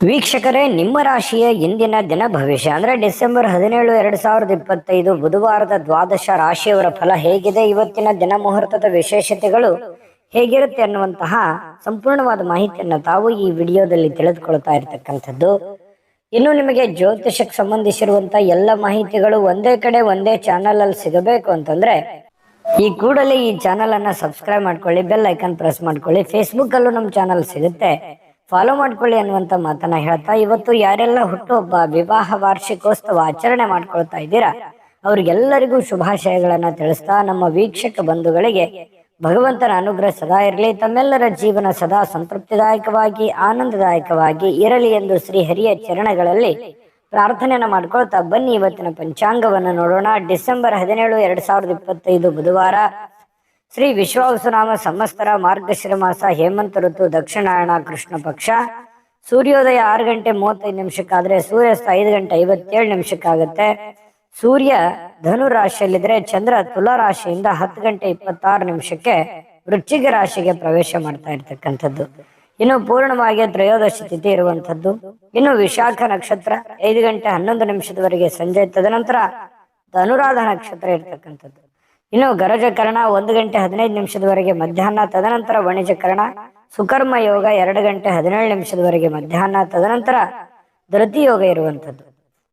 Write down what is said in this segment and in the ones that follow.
ವೀಕ್ಷಕರೇ, ನಿಮ್ಮ ರಾಶಿಯ ಇಂದಿನ ದಿನ ಭವಿಷ್ಯ ಅಂದ್ರೆ ಡಿಸೆಂಬರ್ 17, 2025 ಬುಧವಾರದ ದ್ವಾದಶ ರಾಶಿಯವರ ಫಲ ಹೇಗಿದೆ, ಇವತ್ತಿನ ದಿನ ಮುಹೂರ್ತದ ವಿಶೇಷತೆಗಳು ಹೇಗಿರುತ್ತೆ ಅನ್ನುವಂತಹ ಸಂಪೂರ್ಣವಾದ ಮಾಹಿತಿಯನ್ನು ತಾವು ಈ ವಿಡಿಯೋದಲ್ಲಿ ತಿಳಿದುಕೊಳ್ತಾ ಇರತಕ್ಕಂಥದ್ದು. ಇನ್ನು ನಿಮಗೆ ಜ್ಯೋತಿಷಕ್ಕೆ ಸಂಬಂಧಿಸಿರುವಂತಹ ಎಲ್ಲ ಮಾಹಿತಿಗಳು ಒಂದೇ ಕಡೆ ಒಂದೇ ಚಾನಲ್ ಅಲ್ಲಿ ಸಿಗಬೇಕು ಅಂತಂದ್ರೆ ಈ ಕೂಡಲೇ ಈ ಚಾನಲ್ ಅನ್ನ ಸಬ್ಸ್ಕ್ರೈಬ್ ಮಾಡ್ಕೊಳ್ಳಿ, ಬೆಲ್ ಐಕಾನ್ ಪ್ರೆಸ್ ಮಾಡ್ಕೊಳ್ಳಿ. ಫೇಸ್ಬುಕ್ ಅಲ್ಲೂ ನಮ್ಮ ಚಾನಲ್ ಸಿಗುತ್ತೆ, ಫಾಲೋ ಮಾಡ್ಕೊಳ್ಳಿ ಅನ್ನುವಂತ ಮಾತನ್ನ ಹೇಳ್ತಾ, ಇವತ್ತು ಯಾರೆಲ್ಲ ಹುಟ್ಟುಹಬ್ಬ, ವಿವಾಹ ವಾರ್ಷಿಕೋತ್ಸವ ಆಚರಣೆ ಮಾಡ್ಕೊಳ್ತಾ ಇದ್ದೀರಾ ಅವ್ರಿಗೆಲ್ಲರಿಗೂ ಶುಭಾಶಯಗಳನ್ನ ತಿಳಿಸ್ತಾ, ನಮ್ಮ ವೀಕ್ಷಕ ಬಂಧುಗಳಿಗೆ ಭಗವಂತನ ಅನುಗ್ರಹ ಸದಾ ಇರಲಿ, ತಮ್ಮೆಲ್ಲರ ಜೀವನ ಸದಾ ಸಂತೃಪ್ತಿದಾಯಕವಾಗಿ ಆನಂದದಾಯಕವಾಗಿ ಇರಲಿ ಎಂದು ಶ್ರೀ ಹರಿಯ ಚರಣಗಳಲ್ಲಿ ಪ್ರಾರ್ಥನೆಯನ್ನ ಮಾಡ್ಕೊಳ್ತಾ ಬನ್ನಿ ಇವತ್ತಿನ ಪಂಚಾಂಗವನ್ನು ನೋಡೋಣ. ಡಿಸೆಂಬರ್ 17, 2025 ಬುಧವಾರ, ಶ್ರೀ ವಿಶ್ವಾವಸುನಾಮ ಸಂವತ್ಸರ, ಮಾರ್ಗಶಿರ ಮಾಸ, ಹೇಮಂತ ಋತು, ದಕ್ಷಿಣಾಯಣ, ಕೃಷ್ಣ ಪಕ್ಷ. ಸೂರ್ಯೋದಯ 6 ಗಂಟೆ 35 ನಿಮಿಷಕ್ಕಾದ್ರೆ ಸೂರ್ಯಾಸ್ತ 5 ಗಂಟೆ 57 ನಿಮಿಷಕ್ಕಾಗುತ್ತೆ. ಸೂರ್ಯ ಧನು ರಾಶಿಯಲ್ಲಿದ್ರೆ ಚಂದ್ರ ತುಲಾ ರಾಶಿಯಿಂದ 10 ಗಂಟೆ 26 ನಿಮಿಷಕ್ಕೆ ವೃಶ್ಚಿಕ ರಾಶಿಗೆ ಪ್ರವೇಶ ಮಾಡ್ತಾ ಇರ್ತಕ್ಕಂಥದ್ದು. ಇನ್ನು ಪೂರ್ಣವಾಗಿ ತ್ರಯೋದಶಿ ತಿಥಿ ಇರುವಂತದ್ದು. ಇನ್ನು ವಿಶಾಖ ನಕ್ಷತ್ರ 5 ಗಂಟೆ 11 ನಿಮಿಷದವರೆಗೆ ಸಂಜೆ, ತದನಂತರ ಅನುರಾಧ ನಕ್ಷತ್ರ ಇರ್ತಕ್ಕಂಥದ್ದು. ಇನ್ನು ಗರಜಕರಣ 1 ಗಂಟೆ 15 ನಿಮಿಷದವರೆಗೆ ಮಧ್ಯಾಹ್ನ, ತದನಂತರ ವಣಿಜಕರಣ. ಸುಕರ್ಮ ಯೋಗ 2 ಗಂಟೆ 17 ನಿಮಿಷದವರೆಗೆ ಮಧ್ಯಾಹ್ನ, ತದನಂತರ ಧೃತಿ ಯೋಗ ಇರುವಂತದ್ದು.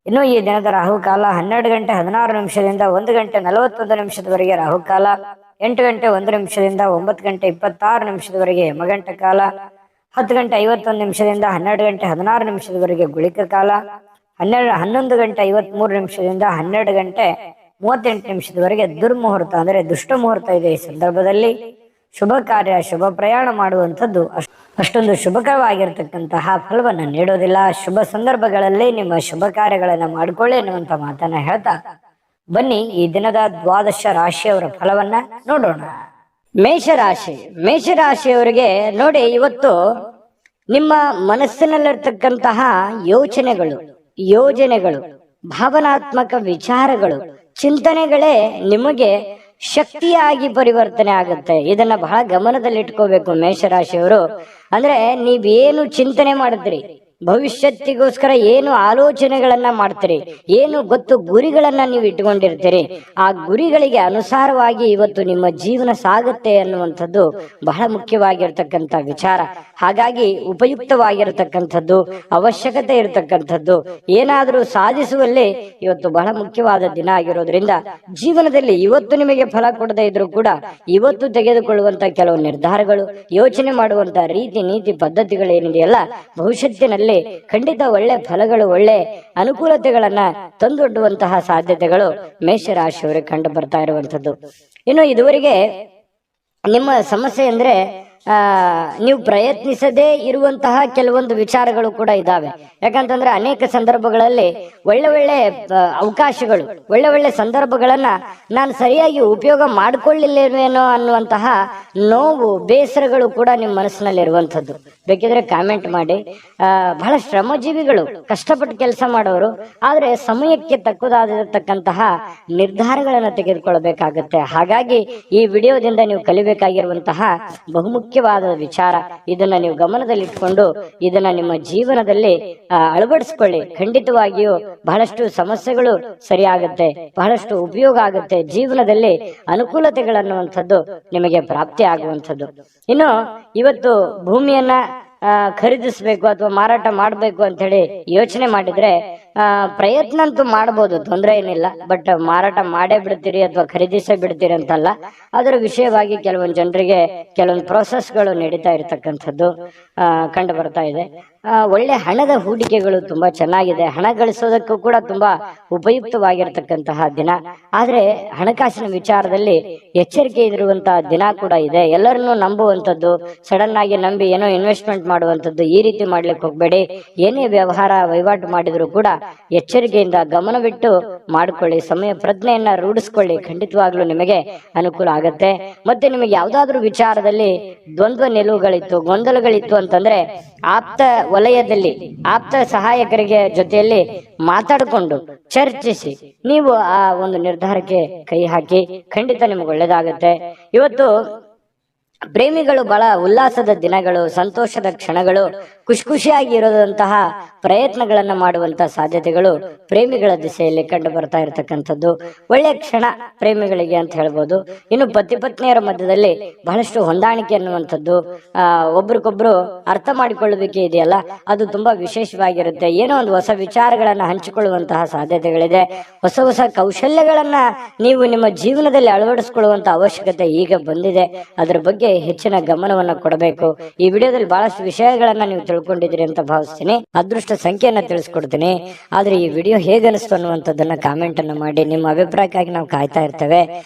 ಇನ್ನು ಈ ದಿನದ ರಾಹುಕಾಲ 12 ಗಂಟೆ 16 ನಿಮಿಷದಿಂದ 1 ಗಂಟೆ 41 ನಿಮಿಷದವರೆಗೆ ರಾಹುಕಾಲ, 8 ಗಂಟೆ 1 ನಿಮಿಷದಿಂದ 9 ಗಂಟೆ 26 ನಿಮಿಷದವರೆಗೆ ಯಮಗಂಟ ಕಾಲ, 10 ಗಂಟೆ 51 ನಿಮಿಷದಿಂದ 12 ಗಂಟೆ 16 ನಿಮಿಷದವರೆಗೆ ಗುಳಿಕ ಕಾಲ, 11 ಗಂಟೆ 53 ನಿಮಿಷದಿಂದ 12 ಗಂಟೆ 38 ನಿಮಿಷದವರೆಗೆ ದುರ್ಮುಹೂರ್ತ ಅಂದ್ರೆ ದುಷ್ಟ ಮುಹೂರ್ತ ಇದೆ. ಈ ಸಂದರ್ಭದಲ್ಲಿ ಶುಭ ಕಾರ್ಯ, ಶುಭ ಪ್ರಯಾಣ ಮಾಡುವಂಥದ್ದು ಅಷ್ಟೊಂದು ಶುಭಕರವಾಗಿರ್ತಕ್ಕಂತಹ ಫಲವನ್ನು ನೀಡೋದಿಲ್ಲ. ಶುಭ ಸಂದರ್ಭಗಳಲ್ಲಿ ನಿಮ್ಮ ಶುಭ ಕಾರ್ಯಗಳನ್ನ ಮಾಡಿಕೊಳ್ಳಿ ಅನ್ನುವಂತ ಮಾತನ್ನ ಹೇಳ್ತಾ ಬನ್ನಿ ಈ ದಿನದ ದ್ವಾದಶ ರಾಶಿಯವರ ಫಲವನ್ನ ನೋಡೋಣ. ಮೇಷರಾಶಿ, ಮೇಷರಾಶಿಯವರಿಗೆ ನೋಡಿ, ಇವತ್ತು ನಿಮ್ಮ ಮನಸ್ಸಿನಲ್ಲಿರ್ತಕ್ಕಂತಹ ಯೋಚನೆಗಳು, ಯೋಜನೆಗಳು, ಭಾವನಾತ್ಮಕ ವಿಚಾರಗಳು, ಚಿಂತನೆಗಳೇ ನಿಮಗೆ ಶಕ್ತಿಯಾಗಿ ಪರಿವರ್ತನೆ ಆಗುತ್ತೆ. ಇದನ್ನ ಬಹಳ ಗಮನದಲ್ಲಿಟ್ಕೋಬೇಕು ಮೇಷರಾಶಿಯವರು. ಅಂದ್ರೆ ನೀವೇನು ಚಿಂತನೆ ಮಾಡಿದ್ರಿ, ಭವಿಷ್ಯತ್ತಿಗೋಸ್ಕರ ಏನು ಆಲೋಚನೆಗಳನ್ನ ಮಾಡ್ತೀರಿ, ಏನು ಗೊತ್ತು ಗುರಿಗಳನ್ನ ನೀವು ಇಟ್ಕೊಂಡಿರ್ತೀರಿ, ಆ ಗುರಿಗಳಿಗೆ ಅನುಸಾರವಾಗಿ ಇವತ್ತು ನಿಮ್ಮ ಜೀವನ ಸಾಗುತ್ತೆ ಅನ್ನುವಂಥದ್ದು ಬಹಳ ಮುಖ್ಯವಾಗಿರ್ತಕ್ಕಂಥ ವಿಚಾರ. ಹಾಗಾಗಿ ಉಪಯುಕ್ತವಾಗಿರತಕ್ಕಂಥದ್ದು, ಅವಶ್ಯಕತೆ ಇರತಕ್ಕಂಥದ್ದು, ಏನಾದರೂ ಸಾಧಿಸುವಲ್ಲಿ ಇವತ್ತು ಬಹಳ ಮುಖ್ಯವಾದ ದಿನ ಆಗಿರೋದ್ರಿಂದ ಜೀವನದಲ್ಲಿ ಇವತ್ತು ನಿಮಗೆ ಫಲ ಕೊಡದೇ ಇದ್ರೂ ಕೂಡ ಇವತ್ತು ತೆಗೆದುಕೊಳ್ಳುವಂತ ಕೆಲವು ನಿರ್ಧಾರಗಳು, ಯೋಚನೆ ಮಾಡುವಂತ ರೀತಿ ನೀತಿ ಪದ್ಧತಿಗಳೇನಿದೆಯಲ್ಲ, ಭವಿಷ್ಯತ್ತಿನಲ್ಲಿ ಖಂಡಿತ ಒಳ್ಳೆ ಫಲಗಳು, ಒಳ್ಳೆ ಅನುಕೂಲತೆಗಳನ್ನ ತಂದೊಡ್ಡುವಂತಹ ಸಾಧ್ಯತೆಗಳು ಮೇಷರಾಶಿಯವರಿಗೆ ಕಂಡು ಬರ್ತಾ ಇರುವಂತದ್ದು. ಇನ್ನು ಇದುವರೆಗೆ ನಿಮ್ಮ ಸಮಸ್ಯೆ ಅಂದ್ರೆ ನೀವು ಪ್ರಯತ್ನಿಸದೇ ಇರುವಂತಹ ಕೆಲವೊಂದು ವಿಚಾರಗಳು ಕೂಡ ಇದಾವೆ. ಯಾಕಂತಂದ್ರೆ ಅನೇಕ ಸಂದರ್ಭಗಳಲ್ಲಿ ಒಳ್ಳೆ ಒಳ್ಳೆ ಅವಕಾಶಗಳು, ಒಳ್ಳೆ ಒಳ್ಳೆ ಸಂದರ್ಭಗಳನ್ನ ನಾನು ಸರಿಯಾಗಿ ಉಪಯೋಗ ಮಾಡಿಕೊಳ್ಳಿಲ್ಲೇನೋ ಅನ್ನುವಂತಹ ನೋವು, ಬೇಸರಗಳು ಕೂಡ ನಿಮ್ಮ ಮನಸ್ಸಿನಲ್ಲಿ ಇರುವಂತದ್ದು. ಬೇಕಿದ್ರೆ ಕಾಮೆಂಟ್ ಮಾಡಿ. ಬಹಳ ಶ್ರಮಜೀವಿಗಳು, ಕಷ್ಟಪಟ್ಟು ಕೆಲಸ ಮಾಡೋರು, ಆದ್ರೆ ಸಮಯಕ್ಕೆ ತಕ್ಕುದಾಗಿರತಕ್ಕಂತಹ ನಿರ್ಧಾರಗಳನ್ನು ತೆಗೆದುಕೊಳ್ಳಬೇಕಾಗತ್ತೆ. ಹಾಗಾಗಿ ಈ ವಿಡಿಯೋದಿಂದ ನೀವು ಕಲಿಬೇಕಾಗಿರುವಂತಹ ಬಹುಮುಖ್ಯವಾದ ವಿಚಾರ, ಇದನ್ನ ನೀವು ಗಮನದಲ್ಲಿಟ್ಕೊಂಡು ಇದನ್ನ ನಿಮ್ಮ ಜೀವನದಲ್ಲಿ ಅಳವಡಿಸ್ಕೊಳ್ಳಿ. ಖಂಡಿತವಾಗಿಯೂ ಬಹಳಷ್ಟು ಸಮಸ್ಯೆಗಳು ಸರಿಯಾಗುತ್ತೆ, ಬಹಳಷ್ಟು ಉಪಯೋಗ ಆಗುತ್ತೆ, ಜೀವನದಲ್ಲಿ ಅನುಕೂಲತೆಗಳನ್ನುವಂಥದ್ದು ನಿಮಗೆ ಪ್ರಾಪ್ತಿ ಆಗುವಂಥದ್ದು. ಇನ್ನು ಇವತ್ತು ಭೂಮಿಯನ್ನ ಖರೀದಿಸಬೇಕು ಅಥವಾ ಮಾರಾಟ ಮಾಡಬೇಕು ಅಂತ ಹೇಳಿ ಯೋಚನೆ ಮಾಡಿದ್ರೆ ಪ್ರಯತ್ನ ಅಂತೂ ಮಾಡಬಹುದು, ತೊಂದರೆ ಏನಿಲ್ಲ. ಬಟ್ ಮಾರಾಟ ಮಾಡೇ ಬಿಡ್ತೀರಿ ಅಥವಾ ಖರೀದಿಸೇ ಬಿಡ್ತೀರಿ ಅಂತಲ್ಲ, ಅದರ ವಿಷಯವಾಗಿ ಕೆಲವೊಂದು ಜನರಿಗೆ ಕೆಲವೊಂದು ಪ್ರೋಸೆಸ್ಗಳು ನಡೀತಾ ಇರತಕ್ಕಂಥದ್ದು ಕಂಡು ಬರ್ತಾ ಇದೆ. ಒಳ್ಳೆ ಹಣದ ಹೂಡಿಕೆಗಳು ತುಂಬಾ ಚೆನ್ನಾಗಿದೆ, ಹಣ ಗಳಿಸೋದಕ್ಕೂ ಕೂಡ ತುಂಬಾ ಉಪಯುಕ್ತವಾಗಿರ್ತಕ್ಕಂತಹ ದಿನ. ಆದ್ರೆ ಹಣಕಾಸಿನ ವಿಚಾರದಲ್ಲಿ ಎಚ್ಚರಿಕೆ ಇರುವಂತಹ ದಿನ ಕೂಡ ಇದೆ. ಎಲ್ಲರನ್ನೂ ನಂಬುವಂಥದ್ದು, ಸಡನ್ ಆಗಿ ನಂಬಿ ಏನೋ ಇನ್ವೆಸ್ಟ್ಮೆಂಟ್ ಮಾಡುವಂಥದ್ದು, ಈ ರೀತಿ ಮಾಡ್ಲಿಕ್ಕೆ ಹೋಗ್ಬೇಡಿ. ಏನೇ ವ್ಯವಹಾರ ವಹಿವಾಟು ಮಾಡಿದ್ರು ಕೂಡ ಎಚ್ಚರಿಕೆಯಿಂದ ಗಮನವಿಟ್ಟು ಮಾಡಿಕೊಳ್ಳಿ, ಸಮಯ ಪ್ರಜ್ಞೆಯನ್ನ ರೂಢಿಸ್ಕೊಳ್ಳಿ. ಖಂಡಿತವಾಗ್ಲೂ ನಿಮಗೆ ಅನುಕೂಲ ಆಗತ್ತೆ. ಮತ್ತೆ ನಿಮಗೆ ಯಾವ್ದಾದ್ರು ವಿಚಾರದಲ್ಲಿ ದ್ವಂದ್ವ ನಿಲುವುಗಳಿತ್ತು, ಗೊಂದಲಗಳಿತ್ತು ಅಂತಂದ್ರೆ ಆಪ್ತ ವಲಯದಲ್ಲಿ ಆಪ್ತ ಸಹಾಯಕರಿಗೆ ಜೊತೆಯಲ್ಲಿ ಮಾತಾಡಿಕೊಂಡು ಚರ್ಚಿಸಿ ನೀವು ಆ ಒಂದು ನಿರ್ಧಾರಕ್ಕೆ ಕೈ ಹಾಕಿ, ಖಂಡಿತ ನಿಮ್ಗೆ ಒಳ್ಳೇದಾಗತ್ತೆ. ಇವತ್ತು ಪ್ರೇಮಿಗಳು ಬಹಳ ಉಲ್ಲಾಸದ ದಿನಗಳು, ಸಂತೋಷದ ಕ್ಷಣಗಳು, ಖುಷಿಯಾಗಿ ಇರೋದಂತಹ ಪ್ರಯತ್ನಗಳನ್ನ ಮಾಡುವಂತಹ ಸಾಧ್ಯತೆಗಳು ಪ್ರೇಮಿಗಳ ದಿಸೆಯಲ್ಲಿ ಕಂಡು ಬರ್ತಾ ಇರತಕ್ಕಂಥದ್ದು ಒಳ್ಳೆಯ ಕ್ಷಣ ಪ್ರೇಮಿಗಳಿಗೆ ಅಂತ ಹೇಳ್ಬೋದು. ಇನ್ನು ಪತಿ ಪತ್ನಿಯರ ಮಧ್ಯದಲ್ಲಿ ಬಹಳಷ್ಟು ಹೊಂದಾಣಿಕೆ ಅನ್ನುವಂಥದ್ದು, ಒಬ್ರಿಗೊಬ್ರು ಅರ್ಥ ಮಾಡಿಕೊಳ್ಳಬೇಕೆ ಇದೆಯಲ್ಲ, ಅದು ತುಂಬಾ ವಿಶೇಷವಾಗಿರುತ್ತೆ. ಏನೋ ಒಂದು ಹೊಸ ವಿಚಾರಗಳನ್ನ ಹಂಚಿಕೊಳ್ಳುವಂತಹ ಸಾಧ್ಯತೆಗಳಿದೆ. ಹೊಸ ಹೊಸ ಕೌಶಲ್ಯಗಳನ್ನ ನೀವು ನಿಮ್ಮ ಜೀವನದಲ್ಲಿ ಅಳವಡಿಸಿಕೊಳ್ಳುವಂತ ಅವಶ್ಯಕತೆ ಈಗ ಬಂದಿದೆ. ಅದರ ಬಗ್ಗೆ ಹೆಚ್ಚಿನ ಗಮನವನ್ನ ಕೊಡಬೇಕು. ಈ ವಿಡಿಯೋದಲ್ಲಿ ಬಹಳಷ್ಟು ವಿಷಯಗಳನ್ನ ನೀವು ತಿಳ್ಕೊಂಡಿದ್ದೀರಿ ಅಂತ ಭಾವಿಸ್ತೀನಿ. ಅದೃಷ್ಟ ಸಂಖ್ಯೆಯನ್ನ ತಿಳಿಸ್ಕೊಡ್ತೀನಿ. ಆದ್ರೆ ಈ ವಿಡಿಯೋ ಹೇಗೆ ಅನಿಸ್ತು ಅನ್ನುವಂಥದ್ದನ್ನ ಕಾಮೆಂಟ್ ಅನ್ನ ಮಾಡಿ. ನಿಮ್ಮ ಅಭಿಪ್ರಾಯಕ್ಕಾಗಿ ನಾವು ಕಾಯ್ತಾ ಇರ್ತೇವೆ.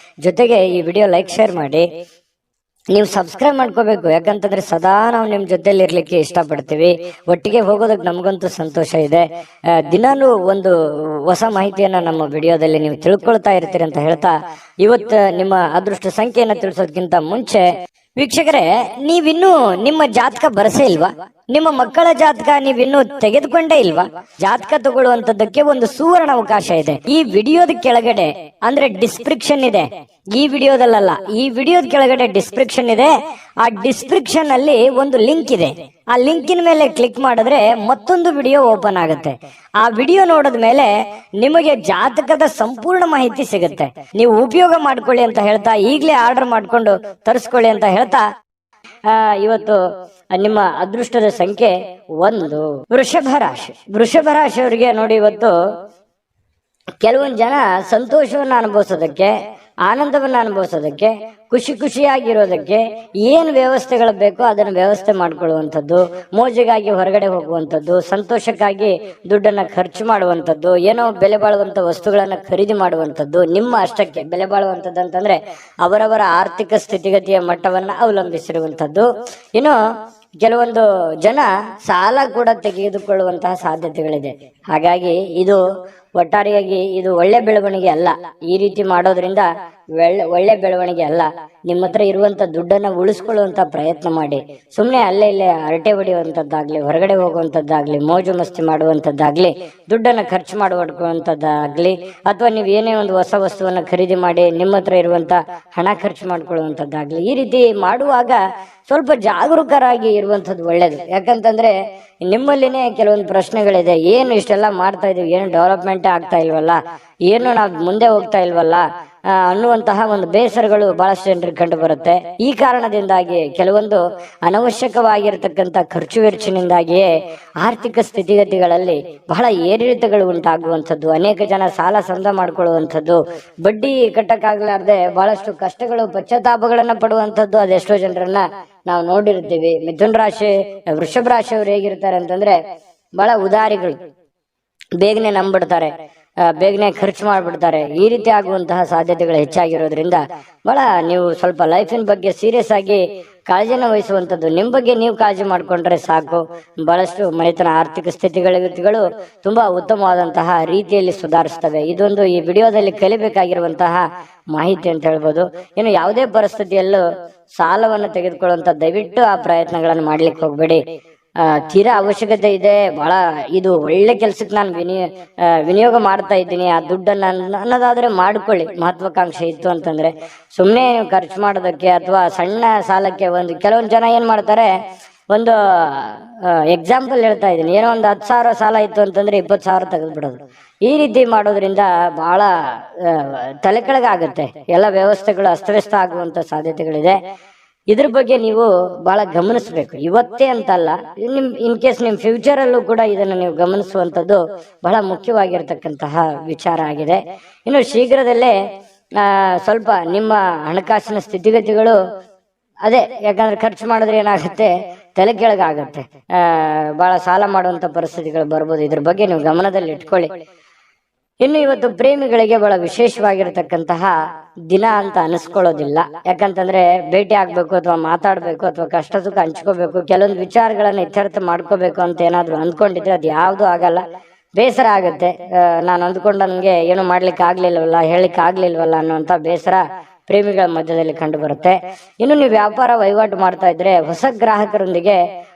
ಜೊತೆಗೆ ಈ ವಿಡಿಯೋ ಲೈಕ್, ಶೇರ್ ಮಾಡಿ. ನೀವು ಸಬ್ಸ್ಕ್ರೈಬ್ ಮಾಡ್ಕೋಬೇಕು, ಯಾಕಂತಂದ್ರೆ ಸದಾ ನಾವು ನಿಮ್ ಜೊತೆಲಿ ಇರ್ಲಿಕ್ಕೆ ಇಷ್ಟಪಡ್ತೀವಿ. ಒಟ್ಟಿಗೆ ಹೋಗೋದಕ್ಕೆ ನಮಗಂತೂ ಸಂತೋಷ ಇದೆ. ದಿನಾಲೂ ಒಂದು ಹೊಸ ಮಾಹಿತಿಯನ್ನ ನಮ್ಮ ವಿಡಿಯೋದಲ್ಲಿ ನೀವು ತಿಳ್ಕೊಳ್ತಾ ಇರ್ತೀರಿ ಅಂತ ಹೇಳ್ತಾ, ಇವತ್ತು ನಿಮ್ಮ ಅದೃಷ್ಟ ಸಂಖ್ಯೆಯನ್ನ ತಿಳಿಸೋದಕ್ಕಿಂತ ಮುಂಚೆ ವೀಕ್ಷಕರೇ, ನೀವಿನ್ನೂ ನಿಮ್ಮ ಜಾತಕ ಬರಸೇ ಇಲ್ವಾ? ನಿಮ್ಮ ಮಕ್ಕಳ ಜಾತಕ ನೀವಿನ್ನೂ ತೆಗೆದುಕೊಂಡೇ ಇಲ್ವಾ? ಜಾತಕ ತಗೊಳ್ಳುವಂತದ್ದಕ್ಕೆ ಒಂದು ಸುವರ್ಣ ಅವಕಾಶ ಇದೆ. ಈ ವಿಡಿಯೋದ ಕೆಳಗಡೆ ಅಂದ್ರೆ ಡಿಸ್ಕ್ರಿಪ್ಷನ್ ಇದೆ. ಈ ವಿಡಿಯೋದಲ್ಲ, ಈ ವಿಡಿಯೋದ ಕೆಳಗಡೆ ಡಿಸ್ಕ್ರಿಪ್ಷನ್ ಇದೆ. ಆ ಡಿಸ್ಕ್ರಿಪ್ಷನ್ ಅಲ್ಲಿ ಒಂದು ಲಿಂಕ್ ಇದೆ. ಆ ಲಿಂಕಿನ ಮೇಲೆ ಕ್ಲಿಕ್ ಮಾಡಿದ್ರೆ ಮತ್ತೊಂದು ವಿಡಿಯೋ ಓಪನ್ ಆಗುತ್ತೆ. ಆ ವಿಡಿಯೋ ನೋಡಿದ ಮೇಲೆ ನಿಮಗೆ ಜಾತಕದ ಸಂಪೂರ್ಣ ಮಾಹಿತಿ ಸಿಗುತ್ತೆ. ನೀವು ಉಪಯೋಗ ಮಾಡ್ಕೊಳ್ಳಿ ಅಂತ ಹೇಳ್ತಾ, ಈಗಲೇ ಆರ್ಡರ್ ಮಾಡ್ಕೊಂಡು ತರಿಸ್ಕೊಳ್ಳಿ ಅಂತ ಹೇಳ್ತಾ, ಇವತ್ತು ನಿಮ್ಮ ಅದೃಷ್ಟದ ಸಂಖ್ಯೆ 1 ವೃಷಭ ರಾಶಿ. ವೃಷಭ ರಾಶಿಯವರಿಗೆ ನೋಡಿ, ಇವತ್ತು ಕೆಲವೊಂದು ಜನ ಸಂತೋಷವನ್ನ ಅನುಭವಿಸೋದಕ್ಕೆ, ಆನಂದವನ್ನ ಅನುಭವಿಸೋದಕ್ಕೆ, ಖುಷಿಯಾಗಿರೋದಕ್ಕೆ ಏನು ವ್ಯವಸ್ಥೆಗಳು ಬೇಕೋ ಅದನ್ನು ವ್ಯವಸ್ಥೆ ಮಾಡ್ಕೊಳ್ಳುವಂಥದ್ದು, ಮೋಜಿಗಾಗಿ ಹೊರಗಡೆ ಹೋಗುವಂಥದ್ದು, ಸಂತೋಷಕ್ಕಾಗಿ ದುಡ್ಡನ್ನ ಖರ್ಚು ಮಾಡುವಂಥದ್ದು, ಏನೋ ಬೆಲೆ ಬಾಳುವಂತ ವಸ್ತುಗಳನ್ನ ಖರೀದಿ ಮಾಡುವಂಥದ್ದು, ನಿಮ್ಮ ಅಷ್ಟಕ್ಕೆ ಬೆಲೆ ಬಾಳುವಂಥದ್ದು ಅಂತಂದ್ರೆ ಅವರವರ ಆರ್ಥಿಕ ಸ್ಥಿತಿಗತಿಯ ಮಟ್ಟವನ್ನ ಅವಲಂಬಿಸಿರುವಂಥದ್ದು. ಇನ್ನು ಕೆಲವೊಂದು ಜನ ಸಾಲ ಕೂಡ ತೆಗೆದುಕೊಳ್ಳುವಂತಹ ಸಾಧ್ಯತೆಗಳಿದೆ. ಹಾಗಾಗಿ ಇದು ಒಟ್ಟಾರೆಯಾಗಿ ಇದು ಒಳ್ಳೆ ಬೆಳವಣಿಗೆ ಅಲ್ಲ. ಈ ರೀತಿ ಮಾಡೋದ್ರಿಂದ ಒಳ್ಳೆ ಬೆಳವಣಿಗೆ ಅಲ್ಲ. ನಿಮ್ಮ ಹತ್ರ ಇರುವಂತ ದುಡ್ಡನ್ನ ಉಳಿಸ್ಕೊಳ್ಳುವಂತ ಪ್ರಯತ್ನ ಮಾಡಿ. ಸುಮ್ನೆ ಅಲ್ಲೇ ಇಲ್ಲೇ ಹರಟೆ ಹೊಡೆಯುವಂತದ್ದಾಗ್ಲಿ, ಹೊರಗಡೆ ಹೋಗುವಂತದ್ದಾಗ್ಲಿ, ಮೋಜು ಮಸ್ತಿ ಮಾಡುವಂತದ್ದಾಗ್ಲಿ, ದುಡ್ಡನ್ನ ಖರ್ಚು ಮಾಡುವಂತದ್ದಾಗ್ಲಿ, ಅಥವಾ ನೀವು ಏನೇ ಒಂದು ಹೊಸ ವಸ್ತುವನ್ನ ಖರೀದಿ ಮಾಡಿ ನಿಮ್ಮ ಹತ್ರ ಇರುವಂತ ಹಣ ಖರ್ಚು ಮಾಡ್ಕೊಳ್ಳುವಂತದ್ದಾಗ್ಲಿ, ಈ ರೀತಿ ಮಾಡುವಾಗ ಸ್ವಲ್ಪ ಜಾಗರೂಕರಾಗಿ ಇರುವಂತದ್ದು ಒಳ್ಳೇದು. ಯಾಕಂತಂದ್ರೆ ನಿಮ್ಮಲ್ಲಿನೇ ಕೆಲವೊಂದು ಪ್ರಶ್ನೆಗಳಿದೆ. ಏನು ಇಷ್ಟೆಲ್ಲ ಮಾಡ್ತಾ ಇದೀವಿ, ಏನು ಡೆವಲಪ್ಮೆಂಟ್ ಆಗ್ತಾ ಇಲ್ವಲ್ಲ, ಏನು ನಾವು ಮುಂದೆ ಹೋಗ್ತಾ ಇಲ್ವಲ್ಲ ಅನ್ನುವಂತಹ ಒಂದು ಬೇಸರಗಳು ಬಹಳಷ್ಟು ಜನರಿಗೆ ಕಂಡು ಬರುತ್ತೆ. ಈ ಕಾರಣದಿಂದಾಗಿ ಕೆಲವೊಂದು ಅನವಶ್ಯಕವಾಗಿರತಕ್ಕಂತ ಖರ್ಚು ವೆಚ್ಚನಿಂದಾಗಿಯೇ ಆರ್ಥಿಕ ಸ್ಥಿತಿಗತಿಗಳಲ್ಲಿ ಬಹಳ ಏರಿಳಿತಗಳು ಉಂಟಾಗುವಂಥದ್ದು, ಅನೇಕ ಜನ ಸಾಲ ಸಂದ ಮಾಡ್ಕೊಳ್ಳುವಂಥದ್ದು, ಬಡ್ಡಿ ಕಟ್ಟಕ್ಕಾಗ್ಲಾರ್ದೆ ಬಹಳಷ್ಟು ಕಷ್ಟಗಳು, ಪಶ್ಚಾತ್ತಾಪಗಳನ್ನ ಪಡುವಂಥದ್ದು ಅದೆಷ್ಟೋ ಜನರನ್ನ ನಾವು ನೋಡಿರ್ತೀವಿ. ಮಿಥುನ ರಾಶಿ, ವೃಷಭ ರಾಶಿಯವರು ಹೇಗಿರ್ತಾರೆ ಅಂತಂದ್ರೆ ಬಹಳ ಉದಾರಿಗಳು, ಬೇಗನೆ ನಂಬಿಡ್ತಾರೆ, ಬೇಗನೆ ಖರ್ಚು ಮಾಡ್ಬಿಡ್ತಾರೆ. ಈ ರೀತಿ ಆಗುವಂತಹ ಸಾಧ್ಯತೆಗಳು ಹೆಚ್ಚಾಗಿರೋದ್ರಿಂದ ಬಹಳ ನೀವು ಸ್ವಲ್ಪ ಲೈಫಿನ ಬಗ್ಗೆ ಸೀರಿಯಸ್ ಆಗಿ ಕಾಳಜಿನ ವಹಿಸುವಂಥದ್ದು. ನಿಮ್ಮ ಬಗ್ಗೆ ನೀವು ಕಾಳಜಿ ಮಾಡ್ಕೊಂಡ್ರೆ ಸಾಕು. ಬಹಳಷ್ಟು ಮನೆತನ ಆರ್ಥಿಕ ಸ್ಥಿತಿಗಳು ತುಂಬಾ ಉತ್ತಮವಾದಂತಹ ರೀತಿಯಲ್ಲಿ ಸುಧಾರಿಸ್ತವೆ. ಇದೊಂದು ಈ ವಿಡಿಯೋದಲ್ಲಿ ಕಲಿಬೇಕಾಗಿರುವಂತಹ ಮಾಹಿತಿ ಅಂತ ಹೇಳ್ಬೋದು. ಇನ್ನು ಯಾವುದೇ ಪರಿಸ್ಥಿತಿಯಲ್ಲೂ ಸಾಲವನ್ನು ತೆಗೆದುಕೊಳ್ಳುವಂತ ದಯವಿಟ್ಟು ಆ ಪ್ರಯತ್ನಗಳನ್ನು ಮಾಡ್ಲಿಕ್ಕೆ ಹೋಗ್ಬೇಡಿ. ತೀರಾ ಅವಶ್ಯಕತೆ ಇದೆ, ಬಹಳ ಇದು ಒಳ್ಳೆ ಕೆಲ್ಸಕ್ಕೆ ನಾನು ವಿನಿಯೋಗ ಮಾಡ್ತಾ ಇದ್ದೀನಿ, ಆ ದುಡ್ಡನ್ನ ಅನ್ನೋದಾದ್ರೆ ಮಾಡ್ಕೊಳ್ಳಿ. ಮಹತ್ವಾಕಾಂಕ್ಷೆ ಇತ್ತು ಅಂತಂದ್ರೆ ಸುಮ್ಮನೆ ಖರ್ಚು ಮಾಡೋದಕ್ಕೆ ಅಥವಾ ಸಣ್ಣ ಸಾಲಕ್ಕೆ ಕೆಲವೊಂದು ಜನ ಏನ್ ಮಾಡ್ತಾರೆ, ಒಂದು ಎಕ್ಸಾಂಪಲ್ ಹೇಳ್ತಾ ಇದ್ದೀನಿ, ಏನೋ ಒಂದು 10,000 ಸಾಲ ಇತ್ತು ಅಂತಂದ್ರೆ 20,000 ತೆಗೆದ್ಬಿಡೋದು. ಈ ರೀತಿ ಮಾಡೋದ್ರಿಂದ ಬಹಳ ತಲೆ ಕೆಳಗಾಗುತ್ತೆ. ಎಲ್ಲ ವ್ಯವಸ್ಥೆಗಳು ಅಸ್ತವ್ಯಸ್ತ ಆಗುವಂತ ಸಾಧ್ಯತೆಗಳಿದೆ. ಇದ್ರ ಬಗ್ಗೆ ನೀವು ಬಹಳ ಗಮನಿಸಬೇಕು. ಇವತ್ತೇ ಅಂತಲ್ಲ, ಇನ್ ಕೇಸ್ ನಿಮ್ ಫ್ಯೂಚರ್ ಅಲ್ಲೂ ಕೂಡ ಇದನ್ನು ನೀವು ಗಮನಿಸುವಂತದ್ದು ಬಹಳ ಮುಖ್ಯವಾಗಿರ್ತಕ್ಕಂತಹ ವಿಚಾರ ಆಗಿದೆ. ಇನ್ನು ಶೀಘ್ರದಲ್ಲೇ ಸ್ವಲ್ಪ ನಿಮ್ಮ ಹಣಕಾಸಿನ ಸ್ಥಿತಿಗತಿಗಳು ಅದೇ, ಯಾಕಂದ್ರೆ ಖರ್ಚು ಮಾಡಿದ್ರೆ ಏನಾಗುತ್ತೆ, ತಲೆ ಕೆಳಗಾಗುತ್ತೆ, ಬಹಳ ಸಾಲ ಮಾಡುವಂತ ಪರಿಸ್ಥಿತಿಗಳು ಬರ್ಬೋದು. ಇದ್ರ ಬಗ್ಗೆ ನೀವು ಗಮನದಲ್ಲಿ ಇಟ್ಕೊಳ್ಳಿ. ಇನ್ನು ಇವತ್ತು ಪ್ರೇಮಿಗಳಿಗೆ ಬಹಳ ವಿಶೇಷವಾಗಿರತಕ್ಕಂತಹ ದಿನ ಅಂತ ಅನಿಸ್ಕೊಳ್ಳೋದಿಲ್ಲ. ಯಾಕಂತಂದ್ರೆ ಭೇಟಿ ಆಗ್ಬೇಕು ಅಥವಾ ಮಾತಾಡ್ಬೇಕು ಅಥವಾ ಕಷ್ಟ ಸುಖ ಹಂಚ್ಕೋಬೇಕು, ಕೆಲವೊಂದು ವಿಚಾರಗಳನ್ನ ಇತ್ಯರ್ಥ ಮಾಡ್ಕೋಬೇಕು ಅಂತ ಏನಾದ್ರು ಅಂದ್ಕೊಂಡಿದ್ರೆ ಅದು ಯಾವ್ದು ಆಗಲ್ಲ. ಬೇಸರ ಆಗುತ್ತೆ. ನಾನು ಅಂದ್ಕೊಂಡಂಗೆ ಏನು ಮಾಡ್ಲಿಕ್ಕೆ ಆಗ್ಲಿಲ್ವಲ್ಲ, ಹೇಳಿಕ್ ಆಗ್ಲಿಲ್ವಲ್ಲ ಅನ್ನುವಂತ ಬೇಸರ ಪ್ರೇಮಿಗಳ ಮಧ್ಯದಲ್ಲಿ ಕಂಡು ಬರುತ್ತೆ. ಇನ್ನು ನೀವು ವ್ಯಾಪಾರ ವಹಿವಾಟು ಮಾಡ್ತಾ ಇದ್ರೆ ಹೊಸ ಗ್ರಾಹಕರೊಂದಿಗೆ